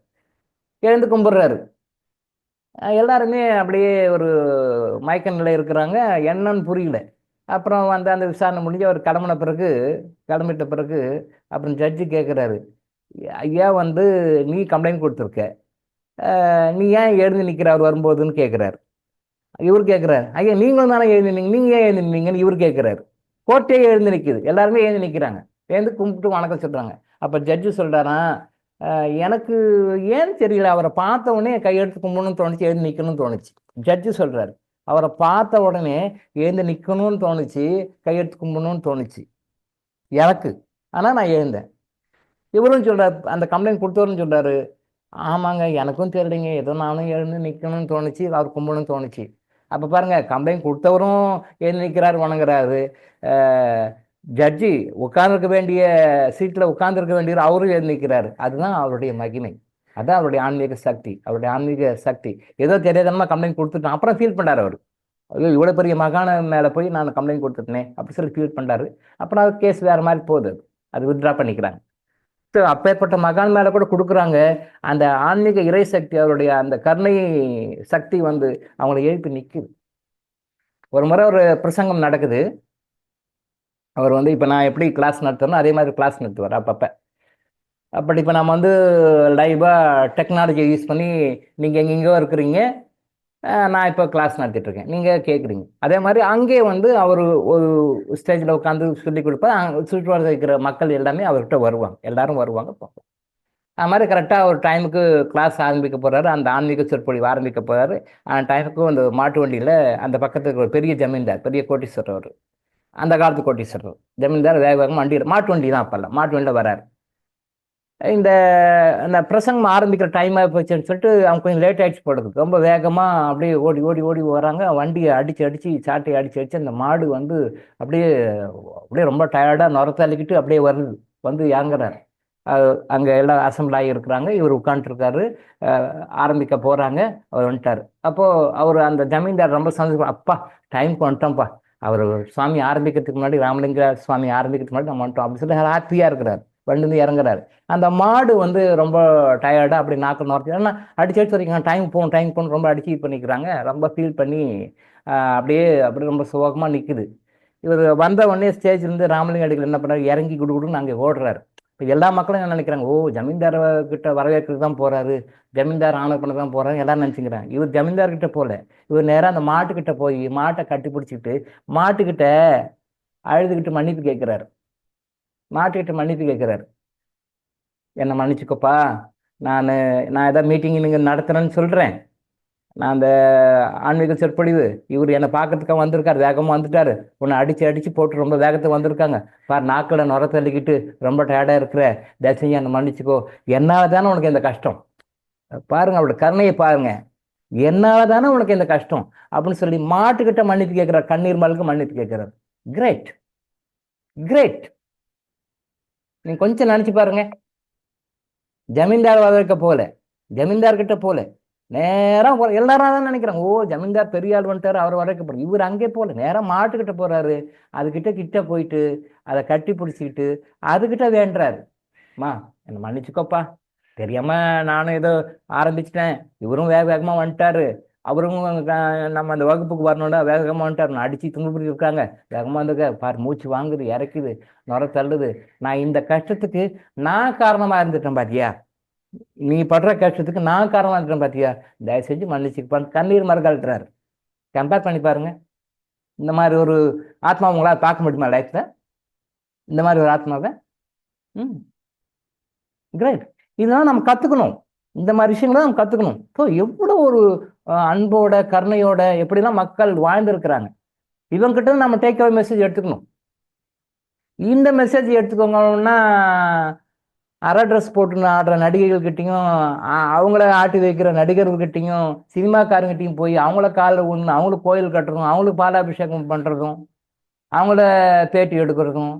எழுந்து கும்பிட்றாரு. எல்லாருமே அப்படியே ஒரு மயக்க நிலை இருக்கிறாங்க, என்னன்னு புரியல. அப்புறம் வந்து அந்த விசாரணை முடிஞ்சு அவர் கிளம்பிட்ட பிறகு அப்புறம் ஜட்ஜு கேட்குறாரு, ஐயா வந்து நீ கம்ப்ளைண்ட் கொடுத்துருக்க, நீ ஏன் எழுந்து நிற்கிற அவர் வரும்போதுன்னு கேட்குறாரு. இவர் கேட்குறாரு, ஐயா நீங்களும் தானே எழுந்தினீங்க, நீங்கள் ஏன் எழுந்தினீங்கன்னு இவர் கேட்குறாரு. கோர்ட்டே எழுந்து நிற்கிது, எல்லாருமே எழுந்து நிற்கிறாங்க, எழுந்து கும்பிட்டு வணக்கம் சொல்கிறாங்க. அப்போ ஜட்ஜு சொல்கிறாரா, எனக்கு ஏன்னு தெரியல, அவரை பார்த்த உடனே கையெடுத்து கும்பிடணும்னு தோணுச்சு, எழுந்து நிற்கணும்னு தோணுச்சு. ஜட்ஜு சொல்கிறாரு, அவரை பார்த்த உடனே எழுந்து நிற்கணும்னு தோணுச்சு, கையெடுத்து கும்பிடணும்னு தோணுச்சு எனக்கு, ஆனால் நான் எழுந்தேன். இவரும் சொல்கிறார், அந்த கம்ப்ளைண்ட் கொடுத்தவரும் சொல்கிறாரு, ஆமாங்க எனக்கும் தெரியலைங்க, ஏதோ நானும் எழுந்து நிற்கணும்னு தோணுச்சு, அவர் கும்பிடணும்னு தோணுச்சு. அப்போ பாருங்கள், கம்ப்ளைண்ட் கொடுத்தவரும் எழுந்து நிற்கிறாரு, வணங்குறாரு. ஜட்ஜி உட்கார்ந்துருக்க வேண்டிய சீட்டில் உட்கார்ந்துருக்க வேண்டியவர் அவரும் எழுந்து நிற்கிறாரு. அதுதான் அவருடைய மகிமை, அதுதான் அவருடைய ஆன்மீக சக்தி. அவருடைய ஆன்மீக சக்தி ஏதோ தெரியாதனமா கம்ப்ளைண்ட் கொடுத்துட்டோம், அப்புறம் ஃபீல் பண்ணார் அவர். ஐயோ இவ்வளோ பெரிய மகான மேலே போய் நான் கம்ப்ளைண்ட் கொடுத்துட்டேனே அப்படி சொல்லி ஃபீல் பண்ணாரு. அப்புறம் அது கேஸ் வேறு மாதிரி போகுது, அது வித்ட்ரா பண்ணிக்கிறாங்க. அப்பேற்பட்ட மகான் மேலே கூட கொடுக்குறாங்க. அந்த ஆன்மீக இறை சக்தி, அவருடைய அந்த கருணை சக்தி வந்து அவங்கள எழுப்பி நிற்குது. ஒரு முறை ஒரு பிரசங்கம் நடக்குது. அவர் வந்து இப்போ நான் எப்படி கிளாஸ் நடத்துறேனோ அதே மாதிரி கிளாஸ் நடத்துவார் அப்பப்போ. அப்படி இப்போ நம்ம வந்து லைவாக டெக்னாலஜியை யூஸ் பண்ணி நீங்கள் எங்கெங்கோ இருக்கிறீங்க, நான் இப்போ கிளாஸ் நடத்திட்டுருக்கேன், நீங்கள் கேட்குறீங்க. அதே மாதிரி அங்கே வந்து அவர் ஒரு ஸ்டேஜில் உட்காந்து சொல்லி கொடுப்பார். சுற்றுவாரத்தில் இருக்கிற மக்கள் எல்லாமே அவர்கிட்ட வருவாங்க, எல்லாரும் வருவாங்க போவாங்க. அது மாதிரி கரெக்டாக ஒரு டைமுக்கு கிளாஸ் ஆரம்பிக்க போகிறாரு, அந்த ஆன்மீக சொற்பொழிவு ஆரம்பிக்க போகிறாரு. அந்த டைமுக்கு அந்த மாட்டு வண்டியில் அந்த பக்கத்துக்கு ஒரு பெரிய ஜமீன்தார், பெரிய கோட்டீஸ்வரர், அவர் அந்த காலத்து கோட்டீஸ்வரர் ஜமீன்தார், வேக வேகமாக வண்டியில், மாட்டு வண்டி தான் அப்போல்லாம், மாட்டு வண்டியில் வராரு. இந்த பிரசங்கம் ஆரம்பிக்கிற டைம் ஆகி போச்சுன்னு சொல்லிட்டு அவங்க கொஞ்சம் லேட் ஆகிடுச்சு போடுறதுக்கு, ரொம்ப வேகமாக அப்படியே ஓடி ஓடி ஓடி வராங்க. வண்டியை அடித்து சாட்டையை அடித்து அந்த மாடு வந்து அப்படியே அப்படியே ரொம்ப டயர்டாக நுரத்தள்ளிக்கிட்டு அப்படியே வந்து இறங்குறாரு. அங்கே எல்லாம் அசம்பிள் ஆகி இருக்கிறாங்க, இவர் உட்காந்துருக்காரு. ஆரம்பிக்க போகிறாங்க, அவர் வந்துட்டார். அப்போது அவர் அந்த ஜமீன்தார் ரொம்ப சந்தோஷம், அப்பா டைமுக்கு வந்துட்டோம்ப்பா, அவர் சுவாமி ஆரம்பிக்கிறதுக்கு முன்னாடி, ராமலிங்க சுவாமி ஆரம்பிக்கிறதுக்கு முன்னாடி நம்ம வந்துட்டோம் அப்படின்னு சொல்லி ஹாப்பியாக இருக்கிறார். வண்டிந்து இறங்குறாரு. அந்த மாடு வந்து ரொம்ப டயர்டாக அப்படி நாக்கு நுரைச்சி, ஏன்னா அடிச்சு வரைக்கும் டைம் போகணும் ரொம்ப அடிச்சு பண்ணிக்கிறாங்க, ரொம்ப ஃபீல் பண்ணி அப்படியே ரொம்ப சுகமாக நிற்குது. இவர் வந்த உடனே ஸ்டேஜ்லேருந்து ராமலிங்க அடிகள் என்ன பண்ணுறாரு, இறங்கி குடுன்னு அங்கே ஓடுறாரு. இப்போ எல்லா மக்களும் என்ன நினைக்கிறாங்க, ஓ ஜமீன்தார் கிட்ட வரவேற்கிறது தான் போகிறாரு, ஜமீன்தார் ஆணை பண்ண தான் போகிறாரு எல்லாரும் நினச்சிக்கிறாங்க. இவர் ஜமீன்தார்கிட்ட போகல, இவர் நேராக அந்த மாட்டுக்கிட்ட போய் மாட்டை கட்டி பிடிச்சிக்கிட்டு மாட்டுக்கிட்ட அழுதுகிட்டு மன்னிப்பு கேட்குறாரு. மாட்டுக்கிட்ட மன்னிப்பு கேட்குறாரு, என்னை மன்னிச்சுக்கோப்பா, நான் ஏதாவது மீட்டிங் நீங்கள் நடத்துகிறேன்னு சொல்கிறேன், நான் அந்த ஆன்மீக சொற்பொழிவு இவர் என்னை பார்க்கறதுக்காக வந்திருக்காரு, வேகமாக வந்துட்டார், உன்னை அடித்து போட்டு ரொம்ப வேகத்துக்கு வந்திருக்காங்க பார், நாக்கில் நுர தள்ளிக்கிட்டு ரொம்ப டயர்டாக இருக்கிற, தயவு செஞ்சு என்னை மன்னிச்சுக்கோ, என்னால் தானே உனக்கு இந்த கஷ்டம், பாருங்க அவரோட கருணையை பாருங்க, என்னால் தானே உனக்கு இந்த கஷ்டம் அப்படின்னு சொல்லி மாட்டுக்கிட்ட மன்னிப்பு கேட்குறாரு, கண்ணீர் மல்க மன்னிப்பு கேட்குறாரு. Great great. நீங்கள் கொஞ்சம் நினச்சி பாருங்க, ஜமீன்தார் வரவேற்க போகல, ஜமீன்தார்கிட்ட போல நேரம் எல்லாரும் தான் நினைக்கிறாங்க, ஓ ஜமீன்தார் பெரிய ஆள் வந்துட்டாரு, அவர் வரைக்கும் போறாரு. இவர் அங்கே போல நேரம் மாட்டுக்கிட்ட போறாரு. அதுகிட்ட கிட்ட போயிட்டு அதை கட்டி பிடிச்சிக்கிட்டு அதுகிட்ட வேண்டுறாரு, மா என்னை மன்னிச்சுக்கோப்பா, தெரியாம நானும் ஏதோ ஆரம்பிச்சிட்டேன், இவரும் வேக வேகமா வந்துட்டாரு, அவரும் நம்ம அந்த வகுப்புக்கு வரணும்னா வேக வேகமா வந்துட்டாரு, நான் அடிச்சு துன்புறுத்தி இருக்காங்க, வேகமா வந்துக்க பாரு, மூச்சு வாங்குது, இறக்குது, நுர தள்ளுது, நான் இந்த கஷ்டத்துக்கு நான் காரணமா இருந்துட்டேன் பாத்தியா, நீ படுற கஷ்டத்துக்கு நான் காரணமா இருக்கேன் பாத்தியா, தயவு செஞ்சு மன்னிச்சுப்பான்னு கண்ணீர் மறுகாட்டுறாரு. கம்பேர் பண்ணி பாருங்க. இந்த மாதிரி ஒரு ஆத்மா உங்களால் பார்க்க முடியுமா லைஃப்ல? இந்த மாதிரி ஒரு ஆத்மாவை கிரேட். இதெல்லாம் நம்ம கத்துக்கணும். இந்த மாதிரி விஷயங்களை நம்ம கத்துக்கணும். ஸோ எவ்வளோ ஒரு அன்போட கருணையோட எப்படிலாம் மக்கள் வாழ்ந்திருக்கிறாங்க. இவங்கிட்ட நம்ம டேக் அவே மெசேஜ் எடுத்துக்கணும். இந்த மெசேஜ் எடுத்துக்கோங்கன்னா அரை ட்ரெஸ் போட்டு ஆடுற நடிகைகள்கிட்டையும் அவங்கள ஆட்டி வைக்கிற நடிகர்கள்கிட்டையும் சினிமாக்காரங்கிட்டையும் போய் அவங்கள காலில் ஒன்று அவங்களுக்கு கோயில் கட்டுறதும் அவங்களுக்கு பாலாபிஷேகம் பண்ணுறதும் அவங்கள பேட்டி எடுக்கிறதும்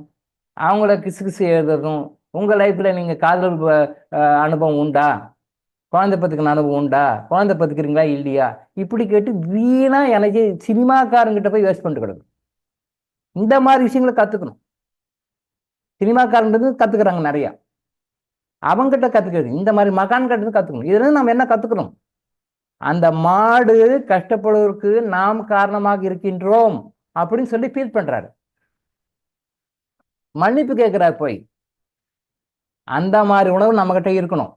அவங்கள கிசு கிசு எழுதுறதும், உங்கள் லைஃப்பில் நீங்கள் காதல் அனுபவம் உண்டா, குழந்தை பத்துக்கிற அனுபவம் உண்டா, குழந்தை பத்துக்கிறீங்களா இல்லையா, இப்படி கேட்டு வீணாக எனக்கு சினிமாக்காரங்கிட்ட போய் வேஸ்ட் பண்ணிட்டு கிடக்கும். இந்த மாதிரி விஷயங்களை கற்றுக்கணும். சினிமாக்காரங்கிறது கற்றுக்குறாங்க நிறையா, அவங்ககிட்ட கற்றுக்கிறது இந்த மாதிரி மகான் கிட்ட கற்றுக்கணும். இதுல நம்ம என்ன கற்றுக்கணும்? அந்த மாடு கஷ்டப்படுவதற்கு நாம் காரணமாக இருக்கின்றோம் அப்படின்னு சொல்லி ஃபீல் பண்றாரு. மன்னிப்பு கேட்கிறார் போய். அந்த மாதிரி உணவு நம்ம கிட்ட இருக்கணும்.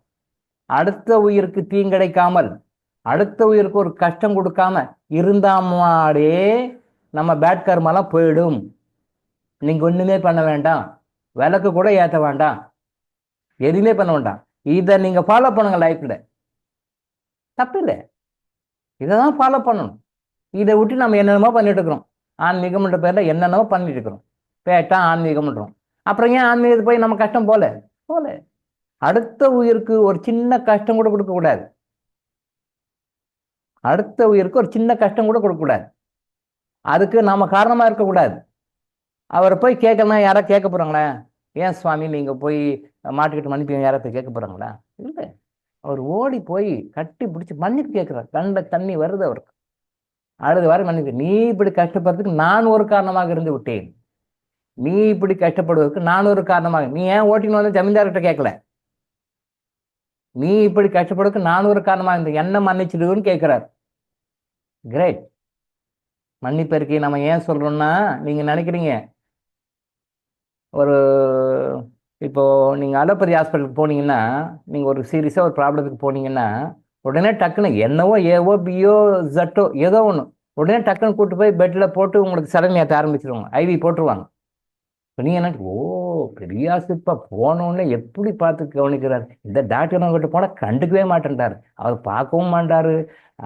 அடுத்த உயிருக்கு தீங்கிழைக்காமல், அடுத்த உயிருக்கு ஒரு கஷ்டம் கொடுக்காம இருந்தாமாடே நம்ம பேட் கர்மாலாம் போயிடும். நீங்க ஒண்ணுமே பண்ண வேண்டாம், விளக்கு கூட ஏற்ற வேண்டாம், எதுவுமே பண்ண வேண்டாம். இதை நீங்க ஃபாலோ பண்ணுங்க லைஃப்ல, தப்பு இல்லை. இதை தான் ஃபாலோ பண்ணணும். இதை விட்டு நம்ம என்னென்னமோ பண்ணிட்டு இருக்கிறோம். ஆன்மீகம்ன்ற பேர்ல என்னென்னமோ பண்ணிட்டு இருக்கிறோம். பேட்டா ஆன்மீகம்ன்றோம். அப்புறம் ஏன் ஆன்மீகத்தை போய் நம்ம கஷ்டம் போல அடுத்த உயிருக்கு ஒரு சின்ன கஷ்டம் கூட கொடுக்க கூடாது. அடுத்த உயிருக்கு ஒரு சின்ன கஷ்டம் கூட கொடுக்க கூடாது. அதுக்கு நாம காரணமா இருக்கக்கூடாது. அவரை போய் கேட்கலாம், யாரா கேட்க போறாங்களா? ஏன் சுவாமி நீங்க போய் மாட்டுக்கிட்டு மன்னிப்பு யாரா போய் கேட்க போறாங்களா? இல்லை, அவர் ஓடி போய் கட்டி பிடிச்சி மன்னிப்பு கேட்கிறார். கண்ட தண்ணி வருது அவருக்கு. அழுது வர மன்னிப்பு, நீ இப்படி கஷ்டப்படுறதுக்கு நான் ஒரு காரணமாக இருந்து விட்டேன், நீ இப்படி கஷ்டப்படுவதற்கு நான் ஒரு காரணமாக, நீ ஏன் ஓட்டின்னு வந்து ஜமீன்தார்கிட்ட கேட்கல, நீ இப்படி கஷ்டப்படுவதற்கு நான் ஒரு காரணமாக இருந்தேன், என்ன மன்னிச்சிடுன்னு கேட்கிறார். கிரேட். மன்னிப்பறிக்கை நம்ம ஏன் சொல்றோம்னா, நீங்க நினைக்கிறீங்க ஒரு இப்போ நீங்க அலோபதி ஹாஸ்பிட்டலுக்கு போனீங்கன்னா, நீங்க ஒரு சீரியஸா ஒரு ப்ராப்ளத்துக்கு போனீங்கன்னா உடனே டக்குன்னு என்னவோ ஏவோ பியோ ஜட்டோ ஏதோ ஒன்று உடனே டக்குன்னு கூட்டு போய் பெட்டில் போட்டு உங்களுக்கு சடன் ஏற்ற ஆரம்பிச்சிருவாங்க, ஐவி போட்டுருவாங்க. இப்போ நீங்கள் என்ன, ஓ பெரிய ஆஸ்பத்திரிப்பா போனோடனே எப்படி பார்த்து கவனிக்கிறார், இந்த டாக்டர் அவங்ககிட்ட போனால் கண்டுக்கவே மாட்டேன்ட்டார், அவர் பார்க்கவும் மாட்டாரு,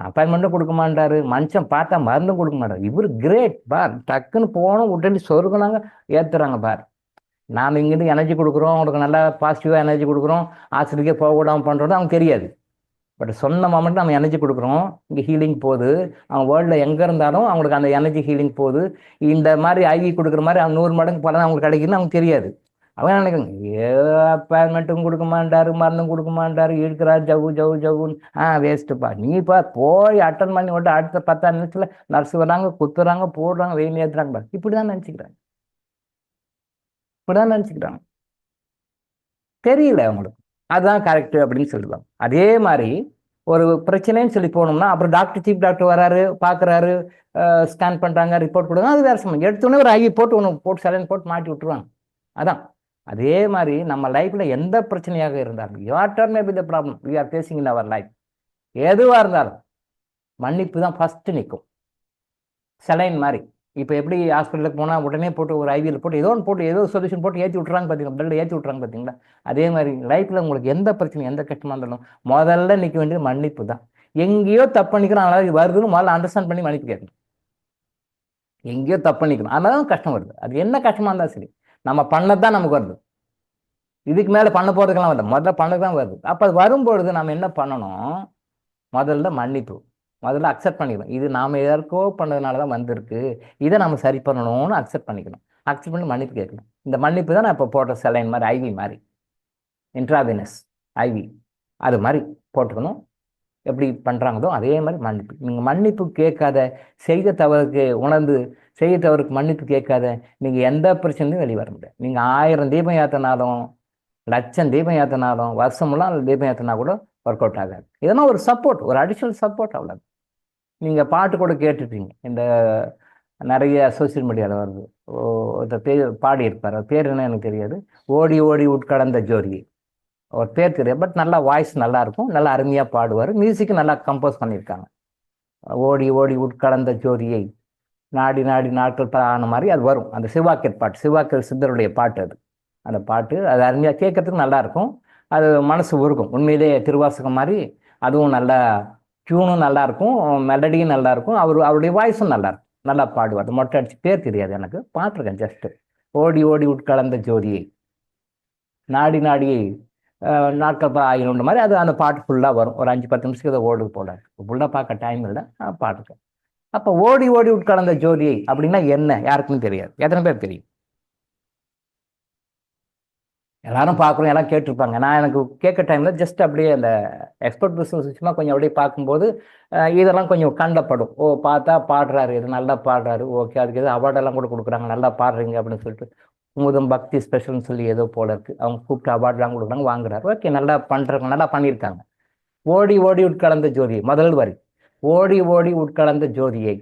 அப்பாயின்மெண்ட்டும் கொடுக்க மாட்டாரு, மனுஷன் பார்த்தா மருந்தும் கொடுக்க மாட்டார். இவர் கிரேட் பார், டக்குன்னு போனோம் உடனே சொருகுனாங்க ஏற்றுறாங்க பார். நாம் இங்கேருந்து எனர்ஜி கொடுக்குறோம், அவங்களுக்கு நல்லா பாசிட்டிவாக எனர்ஜி கொடுக்குறோம், ஆஸ்பத்திரிக்கே போகக்கூடாமல் பண்ணுறது அவங்க தெரியாது. பட் சொன்ன மொமெண்ட் நம்ம எனர்ஜி கொடுக்குறோம், இங்கே ஹீலிங் போகுது, அவங்க வேர்ல்டில் எங்கே இருந்தாலும் அவங்களுக்கு அந்த எனர்ஜி ஹீலிங் போகுது. இந்த மாதிரி ஐவி கொடுக்குற மாதிரி அவங்க 100 மடங்கு பலன் அவங்களுக்கு கிடைக்குதுன்னு அவங்க தெரியாது. அவங்க நினைக்கிறாங்க அப்பாயின்மெண்ட்டும் கொடுக்க மாட்டாரு, மருந்தும் கொடுக்க மாட்டாரு, இருக்கிறார் ஜவு ஜவு ஜவுன்னு வேஸ்ட்டுப்பா. நீப்பா போய் அட்டன் பண்ணி விட்டு அடுத்த 10 நிமிஷத்தில் நர்ஸ் வராங்க, குத்துறாங்க, போடுறாங்க, வெயில் ஏற்றுறாங்க பாரு. இப்படி தான் நினச்சிக்கிறாங்க, இப்படிதான் நினச்சிக்கிறாங்க. தெரியல அவங்களுக்கு அதுதான் கரெக்டு அப்படின்னு சொல்லுவாங்க. அதே மாதிரி ஒரு பிரச்சனைன்னு சொல்லி போனோம்னா அப்புறம் டாக்டர் சீஃப் டாக்டர் வராரு, பார்க்குறாரு, ஸ்கேன் பண்ணுறாங்க, ரிப்போர்ட் கொடுங்க, அது வேறு சம்பந்தம். எடுத்தோடனே ஒரு ஐவி போட்டு ஒன்று போட்டு சலைன் போட்டு மாட்டி விட்டுருவாங்க. அதான் அதே மாதிரி நம்ம லைஃப்பில் எந்த பிரச்சனையாக இருந்தாலும், what are may be the problem we are facing in our life, எதுவாக இருந்தாலும் மன்னிப்பு தான் ஃபஸ்ட்டு நிற்கும். சலைன் மாதிரி இப்போ எப்படி ஹாஸ்பிட்டலுக்கு போனால் உடனே போட்டு ஒரு ஐவியில் போட்டு ஏதோ ஒன்று போட்டு ஏதோ சொல்யூஷன் போட்டு ஏற்றி விட்றாங்க பார்த்தீங்களா, பிளட் ஏற்றி விட்றாங்க பார்த்தீங்களா. அதே மாதிரி லைஃப்பில் உங்களுக்கு எந்த பிரச்சனை எந்த கஷ்டமாக இருந்தாலும் முதல்ல நிற்க வேண்டியது மன்னிப்பு தான். எங்கேயோ தப்பு பண்ணிக்கிறோம், அதனால வருதுன்னு முதல்ல அண்டர்ஸ்டாண்ட் பண்ணி மன்னிப்பு கேட்கணும். எங்கேயோ தப்பு பண்ணிக்கணும், அதனால தான் கஷ்டம் வருது. அது என்ன கஷ்டமாக இருந்தாலும் சரி, நம்ம பண்ணது தான் நமக்கு வருது, இதுக்கு மேலே பண்ண போகிறதுக்கெல்லாம் வருது, முதல்ல பண்ணது தான் வருது. அப்போ அது வரும்பொழுது நம்ம என்ன பண்ணணும், முதல்ல மன்னிப்பு, முதல்ல அக்செப்ட் பண்ணிக்கணும். இது நாம் எதற்கோ பண்ணதுனால தான் வந்திருக்கு, இதை நம்ம சரி பண்ணணும்னு அக்செப்ட் பண்ணிக்கணும். அக்செப்ட் பண்ணி மன்னிப்பு கேட்கணும். இந்த மன்னிப்பு தான் நான் இப்போ போட்ட சலைன் மாதிரி, ஐவி மாதிரி, இன்ட்ராவினஸ் ஐவி அது மாதிரி போட்டுக்கணும். எப்படி பண்ணுறாங்களோ அதே மாதிரி மன்னிப்பு. நீங்கள் மன்னிப்பு கேட்காத, செய்த தவறுக்கு உணர்ந்து செய்த தவறுக்கு மன்னிப்பு கேட்காத நீங்கள் எந்த பிரச்சனையும் வெளியே வர முடியாது. நீங்கள் 1000 தீபம் ஏற்றினாலும், லட்சம் தீபம் ஏற்றினாலும், வருஷமெல்லாம் தீபம் ஏற்றினா கூட ஒர்க் அவுட் ஆகாது. இதெல்லாம் ஒரு சப்போர்ட், ஒரு அடிஷ்னல் சப்போர்ட், அவ்வளோ. நீங்கள் பாட்டு கூட கேட்டுருப்பீங்க, இந்த நிறைய சோசியல் மீடியாவில் வருது. ஒருத்தர் பேர் பாடியிருப்பார், அது பேர் என்ன எனக்கு தெரியாது. ஓடி ஓடி உட்கடந்த ஜோதி, ஒரு பேர் தெரியாது, பட் நல்லா வாய்ஸ் நல்லா இருக்கும், நல்லா அருமையாக பாடுவார், மியூசிக்கு நல்லா கம்போஸ் பண்ணியிருக்காங்க. ஓடி ஓடி உட்கடந்த ஜோதியை நாடி நாடி நாட்கள் ஆன மாதிரி அது வரும். அந்த சிவாக்கியர் பாட்டு, சிவாக்கியர் சித்தருடைய பாட்டு அது. அந்த பாட்டு அது அருமையாக கேட்கறதுக்கு நல்லாயிருக்கும், அது மனசு உருகும். உண்மையிலே திருவாசகம் மாதிரி அதுவும் நல்லா டியூனும் நல்லாயிருக்கும், மெலடியும் நல்லாயிருக்கும், அவருடைய வாய்ஸும் நல்லாயிருக்கும், நல்லா பாடுவார். மொட்டை அடிச்சு பேர் தெரியாது எனக்கு, பார்த்துருக்கேன் ஜஸ்ட்டு. ஓடி ஓடி உட்கலந்த ஜோதியை நாடி நாடி நாட்கள் ஆகினுன்ற மாதிரி அது அந்த பாட்டு ஃபுல்லாக வரும். ஒரு 5-10 நிமிஷத்துக்கு அதை ஓடு போட ஃபுல்லாக பார்க்க டைம் இல்லை, பாட்டுருக்கேன். அப்போ ஓடி ஓடி உட்கலந்த ஜோதியை அப்படின்னா என்ன, யாருக்குன்னு தெரியாது. எத்தனை பேர் தெரியும்? எல்லாரும் பார்க்குறோம், எல்லாம் கேட்டிருப்பாங்க. நான் எனக்கு கேட்க டைமில் ஜஸ்ட் அப்படியே அந்த எக்ஸ்பர்ட் பிஸ்னஸ் விஷயமா கொஞ்சம் அப்படியே பார்க்கும்போது இதெல்லாம் கொஞ்சம் கண்டப்படும். ஓ, பார்த்தா பாடுறாரு, இது நல்லா பாடுறாரு, ஓகே, அதுக்கு எது அவார்டெல்லாம் கூட கொடுக்குறாங்க, நல்லா பாடுறீங்க அப்படின்னு சொல்லிட்டு. குமுதம் பக்தி ஸ்பெஷல்னு சொல்லி ஏதோ போல இருக்குது, அவங்க கூப்பிட்டு அவார்டெலாம் கொடுக்குறாங்க, வாங்குறாரு, ஓகே, நல்லா பண்ணுறாங்க, நல்லா பண்ணியிருக்காங்க. ஓடி ஓடி உட்கலந்த ஜோதியை முதல் வரி, ஓடி ஓடி உட்கலந்த ஜோதியை.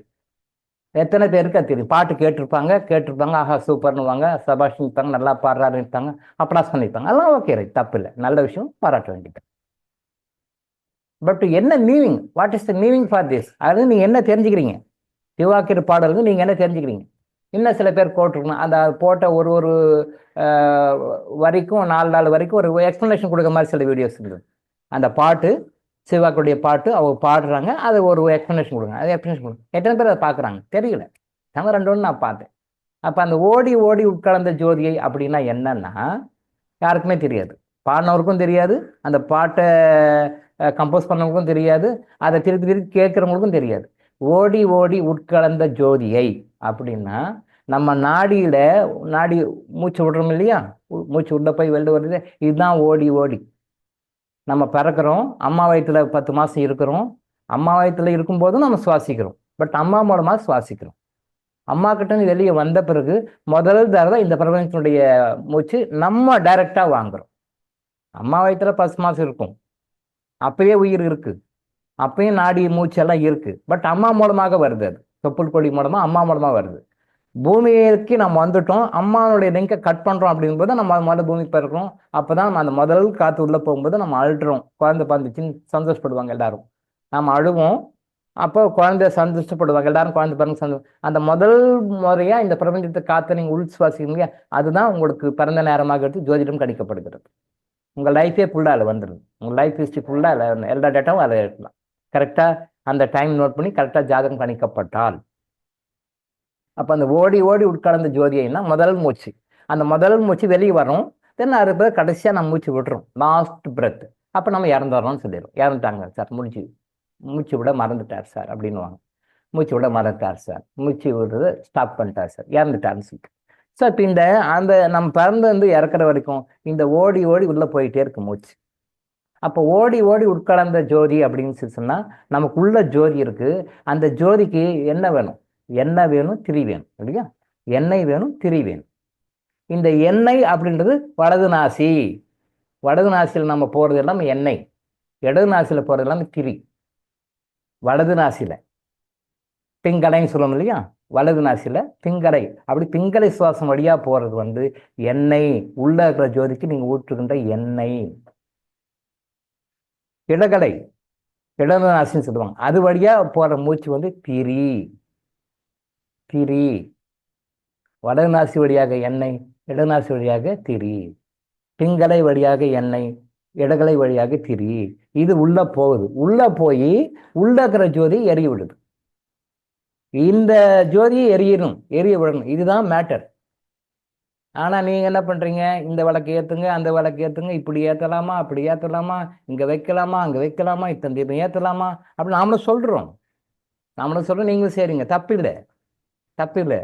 எத்தனை பேருக்கு அது தெரியும்? பாட்டு கேட்டிருப்பாங்க, ஆஹா சூப்பர்னுவாங்க, சபாஷ் நிற்பாங்க, நல்லா பாடுறாருன்னு இருப்பாங்க, அப்ளாஸ் பண்ணியிருப்பாங்க, அதெல்லாம் ஓகே, ரைட், தப்பு இல்லை, நல்ல விஷயம், பாராட்ட வேண்டியது. பட் என்ன meaning, what is the meaning for this? அது நீங்கள் என்ன தெரிஞ்சுக்கிறீங்க? சிவாக்கியர் பாடலுக்கு நீங்கள் என்ன தெரிஞ்சுக்கிறீங்க? இன்னும் சில பேர் போட்டிருக்கணும், அந்த போட்ட ஒரு வரைக்கும் 4 வரைக்கும் ஒரு எக்ஸ்ப்ளனேஷன் கொடுக்குற மாதிரி சில வீடியோஸ் இருக்குது. அந்த பாட்டு சிவாக்குடைய பாட்டு அவங்க பாடுறாங்க, அது ஒரு எக்ஸ்ப்ளனேஷன் கொடுங்க, அது எக்ஸ்ப்ளனேஷன் கொடுங்க. எத்தனை பேர் அதை பார்க்குறாங்க? தெரியல. நாங்கள் 2 நான் பார்த்தேன். அப்போ அந்த ஓடி ஓடி உட்கலந்த ஜோதியை அப்படின்னா என்னன்னா யாருக்குமே தெரியாது. பாடினவருக்கும் தெரியாது, அந்த பாட்டை கம்போஸ் பண்ணவங்களுக்கும் தெரியாது, அதை திருப்பி திருப்பி கேட்குறவங்களுக்கும் தெரியாது. ஓடி ஓடி உட்கலந்த ஜோதியை அப்படின்னா நம்ம நாடி மூச்சு விடுறோம் இல்லையா, மூச்சு உள்ள போய் வெளில வருது, இதுதான் ஓடி ஓடி. நம்ம பிறக்கிறோம், அம்மா வயிற்றுல 10 மாதம் இருக்கிறோம், அம்மா வயிற்றுல இருக்கும்போதும் நம்ம சுவாசிக்கிறோம், பட் அம்மா மூலமாக சுவாசிக்கிறோம். அம்மா கிட்ட வெளியே வந்த பிறகு முதல் தடவை இந்த பிரபஞ்சத்தினுடைய மூச்சு நம்ம டைரக்டாக வாங்குறோம். அம்மா வயிற்றுல 10 மாதம் இருக்கும், அப்பயே உயிர் இருக்கு, அப்பயும் நாடி மூச்செல்லாம் இருக்கு, பட் அம்மா மூலமாக வருது, அது தொப்புள் கொடி மூலமாக அம்மா மூலமாக வருது. பூமிக்கு நம்ம வந்துட்டோம், அம்மாவுடைய லிங்கை கட் பண்ணுறோம் அப்படிங்கும்போது நம்ம முதல்ல பூமிக்கு பிறக்கிறோம். அப்போ தான் அந்த முதல் காற்று உள்ளே போகும்போது நம்ம அழுறோம். குழந்தை பிறந்துச்சின்னு சந்தோஷப்படுவாங்க எல்லாரும், நம்ம அழுவோம், அப்போ குழந்தை சந்தோஷப்படுவாங்க எல்லாரும், குழந்தை பிறகு அந்த முதல் முறையாக இந்த பிரபஞ்சத்தை காற்றை நீங்கள் உள் சுவாசிக்கிறீங்க, அதுதான் உங்களுக்கு பிறந்த நேரமாக எடுத்து ஜோதிடம் கணிக்கப்படுகிறது. உங்கள் லைஃபே ஃபுல்லாக அதில் வந்துடுது, உங்கள் லைஃப் ஹிஸ்ட்ரி ஃபுல்லாக அதில் எல்லா டேட்டாவும் அதில் இருக்கலாம். கரெக்டாக அந்த டைம் நோட் பண்ணி கரெக்டாக ஜாதகம் கணிக்கப்பட்டால். அப்போ அந்த ஓடி ஓடி உட்கலந்த ஜோதியைன்னா முதல் மூச்சு, அந்த முதல் மூச்சு வெளியே வரும், தென் 6 பேர் கடைசியாக நம்ம மூச்சு விட்டுறோம், லாஸ்ட் பிரெத். அப்போ நம்ம இறந்துடுறோம்னு சொல்லிடுறோம், இறந்துட்டாங்க சார், மூச்சு விட மறந்துட்டார் சார் அப்படின்னுவாங்க. மூச்சு விட மறந்துட்டார் சார், மூச்சு விடுறது ஸ்டாப் பண்ணிட்டார் சார், இறந்துட்டாருன்னு சொல்லிட்டு. ஸோ இப்போ அந்த நம்ம பிறந்து இறக்குற வரைக்கும் இந்த ஓடி ஓடி உள்ளே போயிட்டே இருக்கு மூச்சு. அப்போ ஓடி ஓடி உட்கலந்த ஜோதி அப்படின்னு சொன்னால் நமக்குள்ள ஜோதி இருக்கு. அந்த ஜோதிக்கு என்ன வேணும்? எண்ணெய் வேணும், திரி வேணும் இல்லையா? எண்ணெய் வேணும், திரி வேணும். இந்த எண்ணெய் அப்படின்றது வலது நாசி, வலது நாசியில் நம்ம போகிறது எல்லாமே எண்ணெய், இடது நாசியில் போகிறது எல்லாமே திரி. வலது நாசியில் பிங்கலைன்னு சொல்லுவோம் இல்லையா, வலது நாசியில் பிங்கலை, அப்படி பிங்கலை சுவாசம் வழியாக போகிறது எண்ணெய், உள்ள இருக்கிற ஜோதிக்கு நீங்கள் ஊற்றுகின்ற எண்ணெய். இடகலை, இடது நாசின்னு சொல்லுவாங்க, அது வழியாக போகிற மூச்சு திரி. திரி வலது நாசி வழியாக எண்ணெய், இடநாசி வழியாக திரி. பிங்கலை வழியாக எண்ணெய், இடகலை வழியாக திரி. இது உள்ள போகுது, உள்ள போய் உள்ள இருக்கிற ஜோதி எரிய விடுது. இந்த ஜோதியை எரிய விடணும், இதுதான் மேட்டர். ஆனால் நீங்கள் என்ன பண்ணுறீங்க? இந்த விளக்கு ஏற்றுங்க, அந்த விளக்கு ஏற்றுங்க, இப்படி ஏற்றலாமா, அப்படி ஏற்றலாமா, இங்கே வைக்கலாமா, அங்கே வைக்கலாமா, இத்தனை தீபம் ஏற்றலாமா அப்படின்னு நாமளும் சொல்கிறோம். நீங்களும் சரிங்க, தப்பில்லை.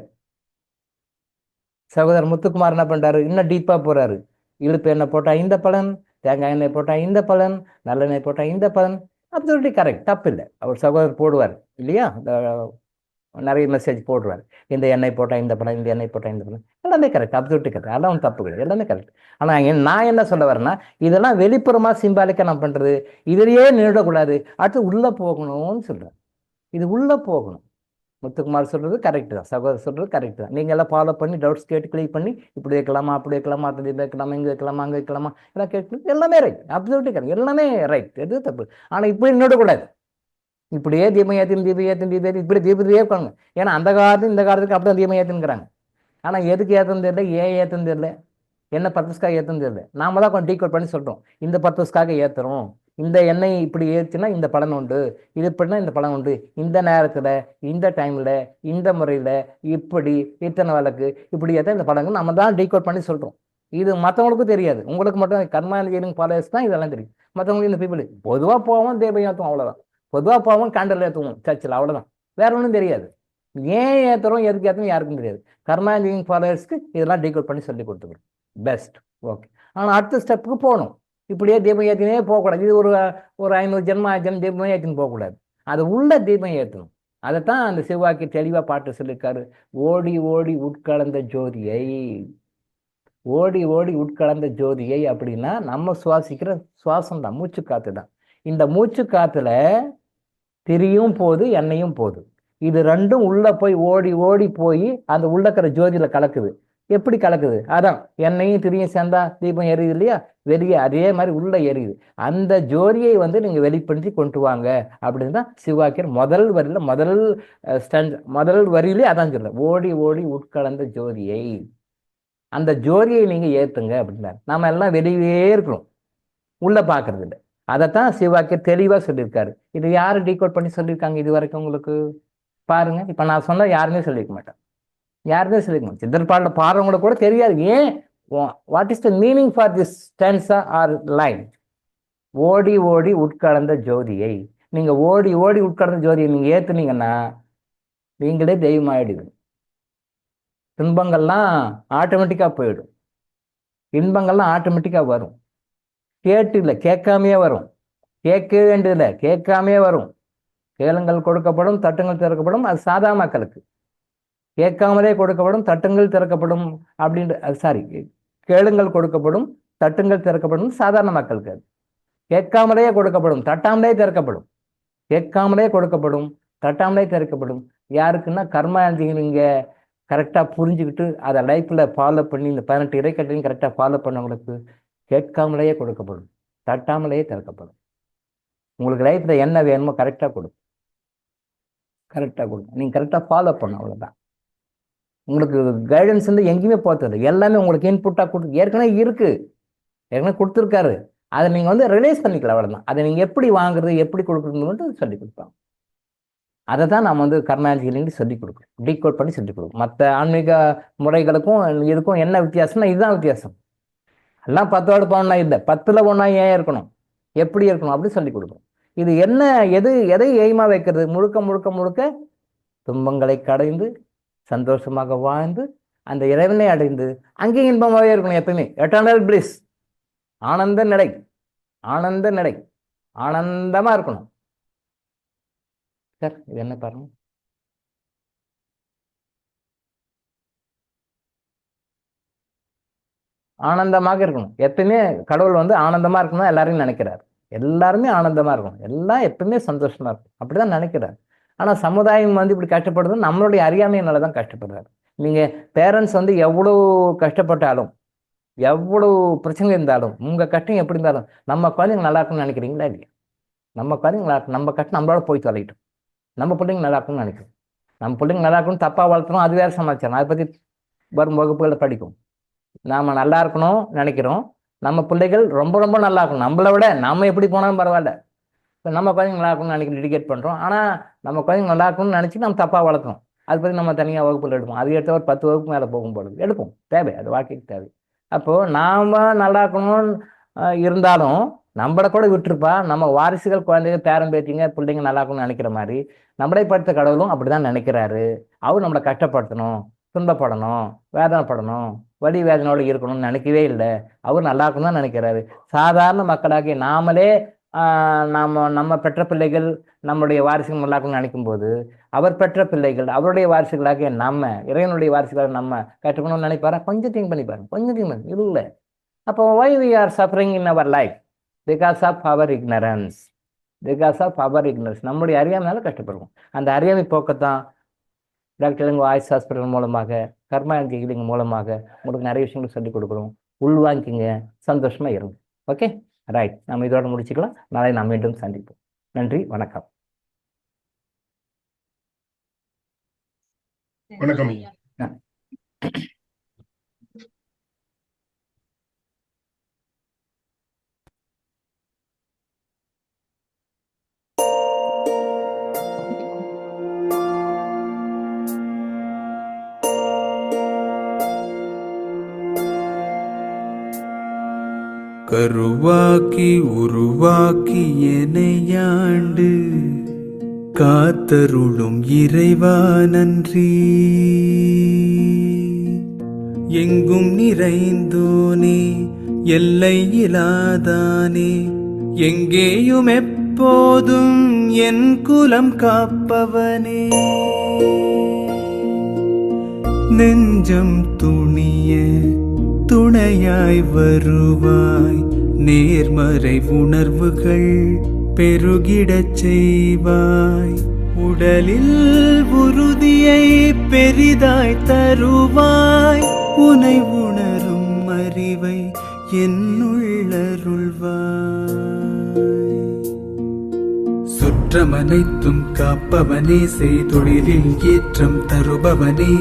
சகோதரர் முத்துக்குமார் என்ன பண்ணுறாரு? இன்னும் டீப்பாக போகிறாரு. இழுப்பு என்ன போட்டால் இந்த பலன், தேங்காய் எண்ணெய் போட்டால் இந்த பலன், நல்லெண்ணெய் போட்டால் இந்த பலன். அப்சல்யூட்லி கரெக்ட், தப்பு இல்லை. அவர் சகோதரர் போடுவார் இல்லையா, நிறைய மெசேஜ் போடுவார், இந்த எண்ணெய் போட்டால் இந்த பலன், இந்த எண்ணெய் போட்டால் இந்த பலன், எல்லாமே கரெக்ட், அப்சல்யூட்லி கரெக்ட், அதெல்லாம் ஒன்றும் தப்பு கிடையாது, எல்லாமே கரெக்ட். ஆனால் நான் என்ன சொல்ல வரேன்னா, இதெல்லாம் வெளிப்புறமாக சிம்பாலிக்காக நான் பண்ணுறது, இதிலேயே நின்றுடக்கூடாது, அடுத்து உள்ளே போகணும்னு சொல்கிறேன். இது உள்ளே போகணும். முத்துக்குமார் சொல்கிறது கரெக்டு தான், சகோதரர் சொல்கிறது கரெக்டு தான். நீங்கள் எல்லாம் ஃபாலோ பண்ணி டவுட்ஸ் கேட்டு கிளிக் பண்ணி இப்படி வைக்கலாமா, அப்படி வைக்கலாமா, அப்படி வைக்கலாமா, இங்கே வைக்கலாமா, அங்கே வைக்கலாமா, எல்லாம் கேட்டு எல்லாமே ரைட், அப்சல்யூட்லி கரெக்ட், எல்லாமே ரைட், எது தப்பு. ஆனால் இப்படி நின்றுடக்கூடாது, இப்படியே தீபம் ஏற்றி இப்படி தீபத்தையே இருக்காங்க. ஏன்னா அந்த காலத்து இந்த காலத்துக்கு அப்படியே தீபம் ஏற்றுங்கிறாங்க. ஆனால் எதுக்கு ஏற்றுன்னு தெரியல, ஏன் ஏற்றுன்னு தெரியல, என்ன பர்பஸ்க்காக ஏற்றுன்னு தெரியல. நாம தான் கொஞ்சம் டீகோட் பண்ணி சொல்கிறோம், இந்த பர்பஸ்க்காக ஏற்றுறோம், இந்த எண்ணெய் இப்படி ஏற்றுனா இந்த பலன் உண்டு, இது இப்படின்னா இந்த பலன் உண்டு, இந்த நேரத்தில், இந்த டைமில், இந்த முறையில், இப்படி இத்தனை வழக்கு இப்படி ஏற்ற இந்த பலன்கள் நம்ம தான் டீகோட் பண்ணி சொல்கிறோம். இது மற்றவங்களுக்கும் தெரியாது, உங்களுக்கு மட்டும் கர்மா இன்ஜினியரிங் ஃபாலோவர்ஸ் தான் இதெல்லாம் தெரியும். மற்றவங்களுக்கு இந்த பீப்புள் பொதுவாக போவோம், தீபம் ஏற்றுவோம், அவ்வளோதான். பொதுவாக போவோம், கேண்டல் ஏற்றுவோம் சர்ச்சில், அவ்வளோதான், வேற ஒன்றும் தெரியாது. ஏன் ஏற்றுறோம், எதுக்கு ஏற்றுறோம் யாருக்கும் தெரியாது. கர்மா இன்ஜினியரிங் ஃபாலோவர்ஸ்க்கு இதெல்லாம் டீகோட் பண்ணி சொல்லி கொடுத்துக்கிறோம், பெஸ்ட், ஓகே. ஆனால் அடுத்த ஸ்டெப்புக்கு போகணும். இப்படியே தீபம் ஏற்றினே போகக்கூடாது. இது ஒரு 500 ஜென்மம் 1000 ஜென்மம் தீபம் ஏற்றின்னு போகக்கூடாது. அது உள்ள தீபம் ஏற்றணும். அதைத்தான் அந்த சிவாக்கி தெளிவாக பாட்டு சொல்லியிருக்காரு, ஓடி ஓடி உட்கலந்த ஜோதியை, ஓடி ஓடி உட்கலந்த ஜோதியை. அப்படின்னா நம்ம சுவாசிக்கிற சுவாசம் தான், மூச்சு காற்று தான். இந்த மூச்சு காற்றுல திரியும் போது எண்ணெயும் போகுது. இது ரெண்டும் உள்ள போய் ஓடி ஓடி போய் அந்த உள்ளக்கிற ஜோதியில கலக்குது. எப்படி கலக்குது, அதான் எண்ணெயும் திரியும் சேர்ந்தா தீபம் எரியுது இல்லையா, வெளியே அதே மாதிரி உள்ள எரியுது. அந்த ஜோதியை நீங்க வெளிப்படுத்தி கொண்டு வாங்க அப்படின்னு தான் சிவாக்கியர் முதல் வரியில முதல் வரியிலே அதான் சொல்ல, ஓடி ஓடி உட்கலந்த ஜோதியை, அந்த ஜோதியை நீங்க ஏத்துங்க அப்படின்னாரு. நாம எல்லாம் வெளியே இருக்கிறோம், உள்ள பாக்குறது இல்லை. அதைத்தான் சிவாக்கியர் தெளிவா சொல்லியிருக்காரு. இது யாரு டீகோட் பண்ணி சொல்லியிருக்காங்க இது வரைக்கும் உங்களுக்கு பாருங்க. இப்ப நான் சொன்னா யாருமே சொல்லியிருக்க மாட்டேன், யாருமே சொல்லிக்க மாட்டேன். சித்தர்பாடல பாடுறவங்களுக்கு கூட தெரியாது ஏன், what is the meaning for this stanza or line. ஓடி ஓடி உட்கலந்த ஜோதியை, நீங்க ஓடி ஓடி உட்கலந்த ஜோதியை நீங்க ஏத்துனீங்கன்னா நீங்களே தெய்வம் ஆயிடுவீங்க. துன்பங்கள்லாம் ஆட்டோமேட்டிக்கா போயிடும், இன்பங்கள்லாம் ஆட்டோமேட்டிக்கா வரும். கேட்டு இல்லை, கேட்காமையே வரும், கேட்க வேண்டியதில்லை, கேட்காமையே வரும். கேளுங்கள் கொடுக்கப்படும், தட்டுங்கள் திறக்கப்படும், அது சாதா மக்களுக்கு. கேட்காமலே கொடுக்கப்படும், தட்டுங்கள் திறக்கப்படும் அப்படின்ற சாரி, கேளுங்கள் கொடுக்கப்படும், தட்டுங்கள் திறக்கப்படும் சாதாரண மக்களுக்கு. அது கேட்காமலே கொடுக்கப்படும், தட்டாமலே திறக்கப்படும். கேட்காமலே கொடுக்கப்படும், தட்டாமலே திறக்கப்படும். யாருக்குன்னா கர்மா நீங்க கரெக்டாக புரிஞ்சுக்கிட்டு அதை லைஃப்ல ஃபாலோ பண்ணி இந்த 18 இறைக்கட்டையும் கரெக்டாக ஃபாலோ பண்ணவங்களுக்கு கேட்காமலேயே கொடுக்கப்படும், தட்டாமலேயே திறக்கப்படும். உங்களுக்கு லைஃப்ல என்ன வேணுமோ கரெக்டாக கொடுக்கும், கரெக்டாக கொடுக்கும். நீங்க கரெக்டாக ஃபாலோ பண்ணும், அவ்வளோதான். உங்களுக்கு கைடன்ஸ் எங்கேயுமே போகிறது, எல்லாமே உங்களுக்கு இன்புட்டாக கொடுத்து ஏற்கனவே இருக்கு, ஏற்கனவே கொடுத்துருக்காரு. அதை நீங்கள் ரிலைஸ் பண்ணிக்கலாம், அவ்வளோதான். அதை நீங்கள் எப்படி வாங்குறது, எப்படி கொடுக்குறதுன்னு சொல்லி கொடுப்பாங்க. அதை தான் நம்ம கர்மாஜிலிருந்து சொல்லி கொடுக்குறோம், டீகோட் பண்ணி சொல்லி கொடுக்கும். மற்ற ஆன்மீக முறைகளுக்கும் இதுக்கும் என்ன வித்தியாசம்னா இதுதான் வித்தியாசம். எல்லாம் 10ஓட பவுன்னா இல்லை, 10ல் 1 ஏன் இருக்கணும், எப்படி இருக்கணும் அப்படி சொல்லி கொடுக்கும். இது என்ன, எதை எய்மா வைக்கிறது, முழுக்க முழுக்க முழுக்க துன்பங்களை கடைந்து சந்தோஷமாக வாழ்ந்து அந்த இறைவனை அடைந்து அங்கே இன்பமாகவே இருக்கணும். எப்பயுமே எட்டர்னல் பிளிஸ், ஆனந்த நிலை, ஆனந்த நிலை, ஆனந்தமா இருக்கணும். சார் இது என்ன பாருங்க, ஆனந்தமாக இருக்கணும். எப்பயுமே கடவுள் ஆனந்தமா இருக்கணும் எல்லாரையும் நினைக்கிறார். எல்லாருமே ஆனந்தமா இருக்கணும், எல்லாம் எப்பவுமே சந்தோஷமா இருக்கும், அப்படிதான் நினைக்கிறார். ஆனா சமுதாயம் இப்படி கஷ்டப்படுறது நம்மளுடைய அறியாமையினால தான் கஷ்டப்படுறாரு. நீங்க பேரண்ட்ஸ் எவ்வளவு கஷ்டப்பட்டாலும், எவ்வளவு பிரச்சனை இருந்தாலும், உங்க கஷ்டம் எப்படி இருந்தாலும் நம்ம குழந்தைங்க நல்லா இருக்கும்னு நினைக்கிறீங்களா இல்லையா? நம்ம குழந்தைங்க நல்லா இருக்கும், நம்ம கஷ்டம் நம்மளோட போய் தொலைட்டோம், நம்ம பிள்ளைங்க நல்லா இருக்கும்னு நினைக்கிறோம். நம்ம பிள்ளைங்க நல்லா இருக்கணும் தப்பா வளர்த்தணும், அது வேற சமாச்சாரம், அதை பத்தி வரும் வகுப்புகளை படிக்கும். நாம நல்லா இருக்கணும் நினைக்கிறோம், நம்ம பிள்ளைகள் ரொம்ப ரொம்ப நல்லா இருக்கணும், நம்மளை விட நம்ம எப்படி போனாலும் பரவாயில்ல. இப்போ நம்ம குழந்தைங்க நல்லா இருக்கணும்னு நினைக்க டெடிகேட் பண்ணுறோம். ஆனால் நம்ம குழந்தைங்க நல்லா இருக்கணும்னு நினச்சி நம்ம தப்பாக வளர்க்கணும். அதை பற்றி நம்ம தனியாக வகுப்பில் எடுப்போம், அது எடுத்த ஒரு 10 வகுப்பு மேலே போகும்போது எடுப்போம், தேவை, அது வாழ்க்கைக்கு தேவை. அப்போது நாம் நல்லா இருக்கணும்னு இருந்தாலும் நம்மளை கூட விட்டுருப்பா, நம்ம வாரிசுகள் குழந்தைங்க பேரன் பேத்திங்க பிள்ளைங்க நல்லா இருக்கணும்னு நினைக்கிற மாதிரி நம்மளை படுத்த கடவுளும் அப்படி தான் நினைக்கிறாரு. அவர் நம்மளை கஷ்டப்படுத்தணும், துன்பப்படணும், வேதனைப்படணும், வலி வேதனையோடு இருக்கணும்னு நினைக்கவே இல்லை. அவர் நல்லா இருக்கணும் தான் நினைக்கிறாரு. சாதாரண மக்களாகிய நாமளே நம்ம பெற்ற பிள்ளைகள் நம்முடைய வாரிசுகள் நல்லா இருக்கணும்னு நினைக்கும் போது, அவர் பெற்ற பிள்ளைகள் அவருடைய வாரிசுகளாகிய நம்ம, இறைவனுடைய வாரிசுகளாக நம்ம கற்றுக்கணும்னு நினைப்பாரா? கொஞ்சம் திங்க் பண்ணி பாருங்க, கொஞ்சம் திங்க் பண்ணி இல்லை. அப்போ why we are suffering in our life? Because of our ignorance. Because of our ignorance. நம்முடைய அறியாமையால கஷ்டப்படுவோம். அந்த அறியாமை போக்கத்தான் டாக்டர் வாய்ஸ் ஹாஸ்பிட்டல் மூலமாக, கர்மா ஹீலிங் மூலமாக உங்களுக்கு நிறைய விஷயங்கள் சொல்லிக் கொடுக்குறோம். உள்வாங்கிங்க, சந்தோஷமா இருங்க. Okay, right. நம்ம இதோட முடிச்சுக்கலாம். நாளை நாம் மீண்டும் சந்திப்போம். நன்றி, வணக்கம். வணக்கம். கருவாக்கி உருவாக்கி எனையாண்டு காத்தருளும் இறைவா நன்றி. எங்கும் நிறைந்தோனே, எல்லை இலாதானே, எங்கேயும் எப்போதும் என் குலம் காப்பவனே. நெஞ்சம் துணிய துணையாய் வருவாய், நேர்மறை உணர்வுகள் பெருகிடச் செய்வாய். உடலில் உறுதியை பெரிதாய் தருவாய், உனை உணரும் அறிவை என்னுள்ளருள்வாய். சுற்றமனைத்தும் காப்பவனே, செய்தொழிலில் ஏற்றம் தருபவனே,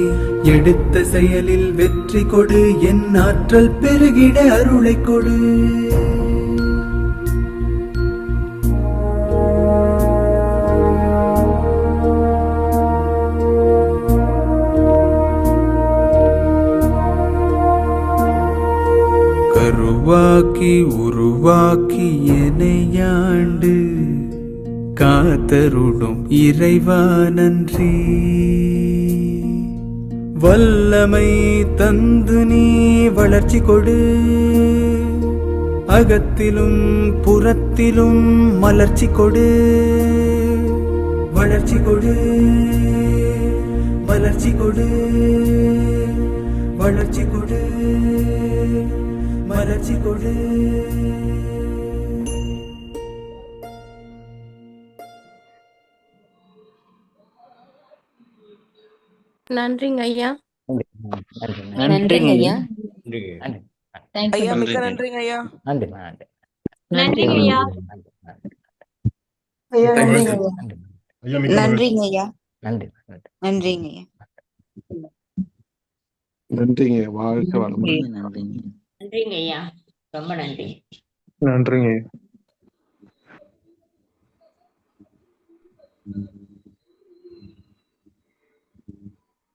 எடுத்த செயலில் வெற்றி கொடு, என் ஆற்றல் பெருகிட அருளை கொடு. கருவாக்கி உருவாக்கி எனையாண்டு காத்தருளும் இறைவா நன்றி. வல்லமை தந்து நீ வளர்ச்சி கொடு, அகத்திலும் புறத்திலும் மலர்ச்சி கொடு. வளர்ச்சி கொடு, மலர்ச்சி கொடு, வளர்ச்சி கொடு, மலர்ச்சி கொடு. நன்றிங்க ஐயா. நன்றிங்க ஐயா. ஐயா மிக்க நன்றிங்க ஐயா. நன்றி. நன்றிங்க ஐயா. நன்றிங்க ஐயா. நன்றி. நன்றிங்க ஐயா. நன்றிங்க. வாழ்க வளமுடன். நன்றிங்க ஐயா. ரொம்ப நன்றி. நன்றிங்க.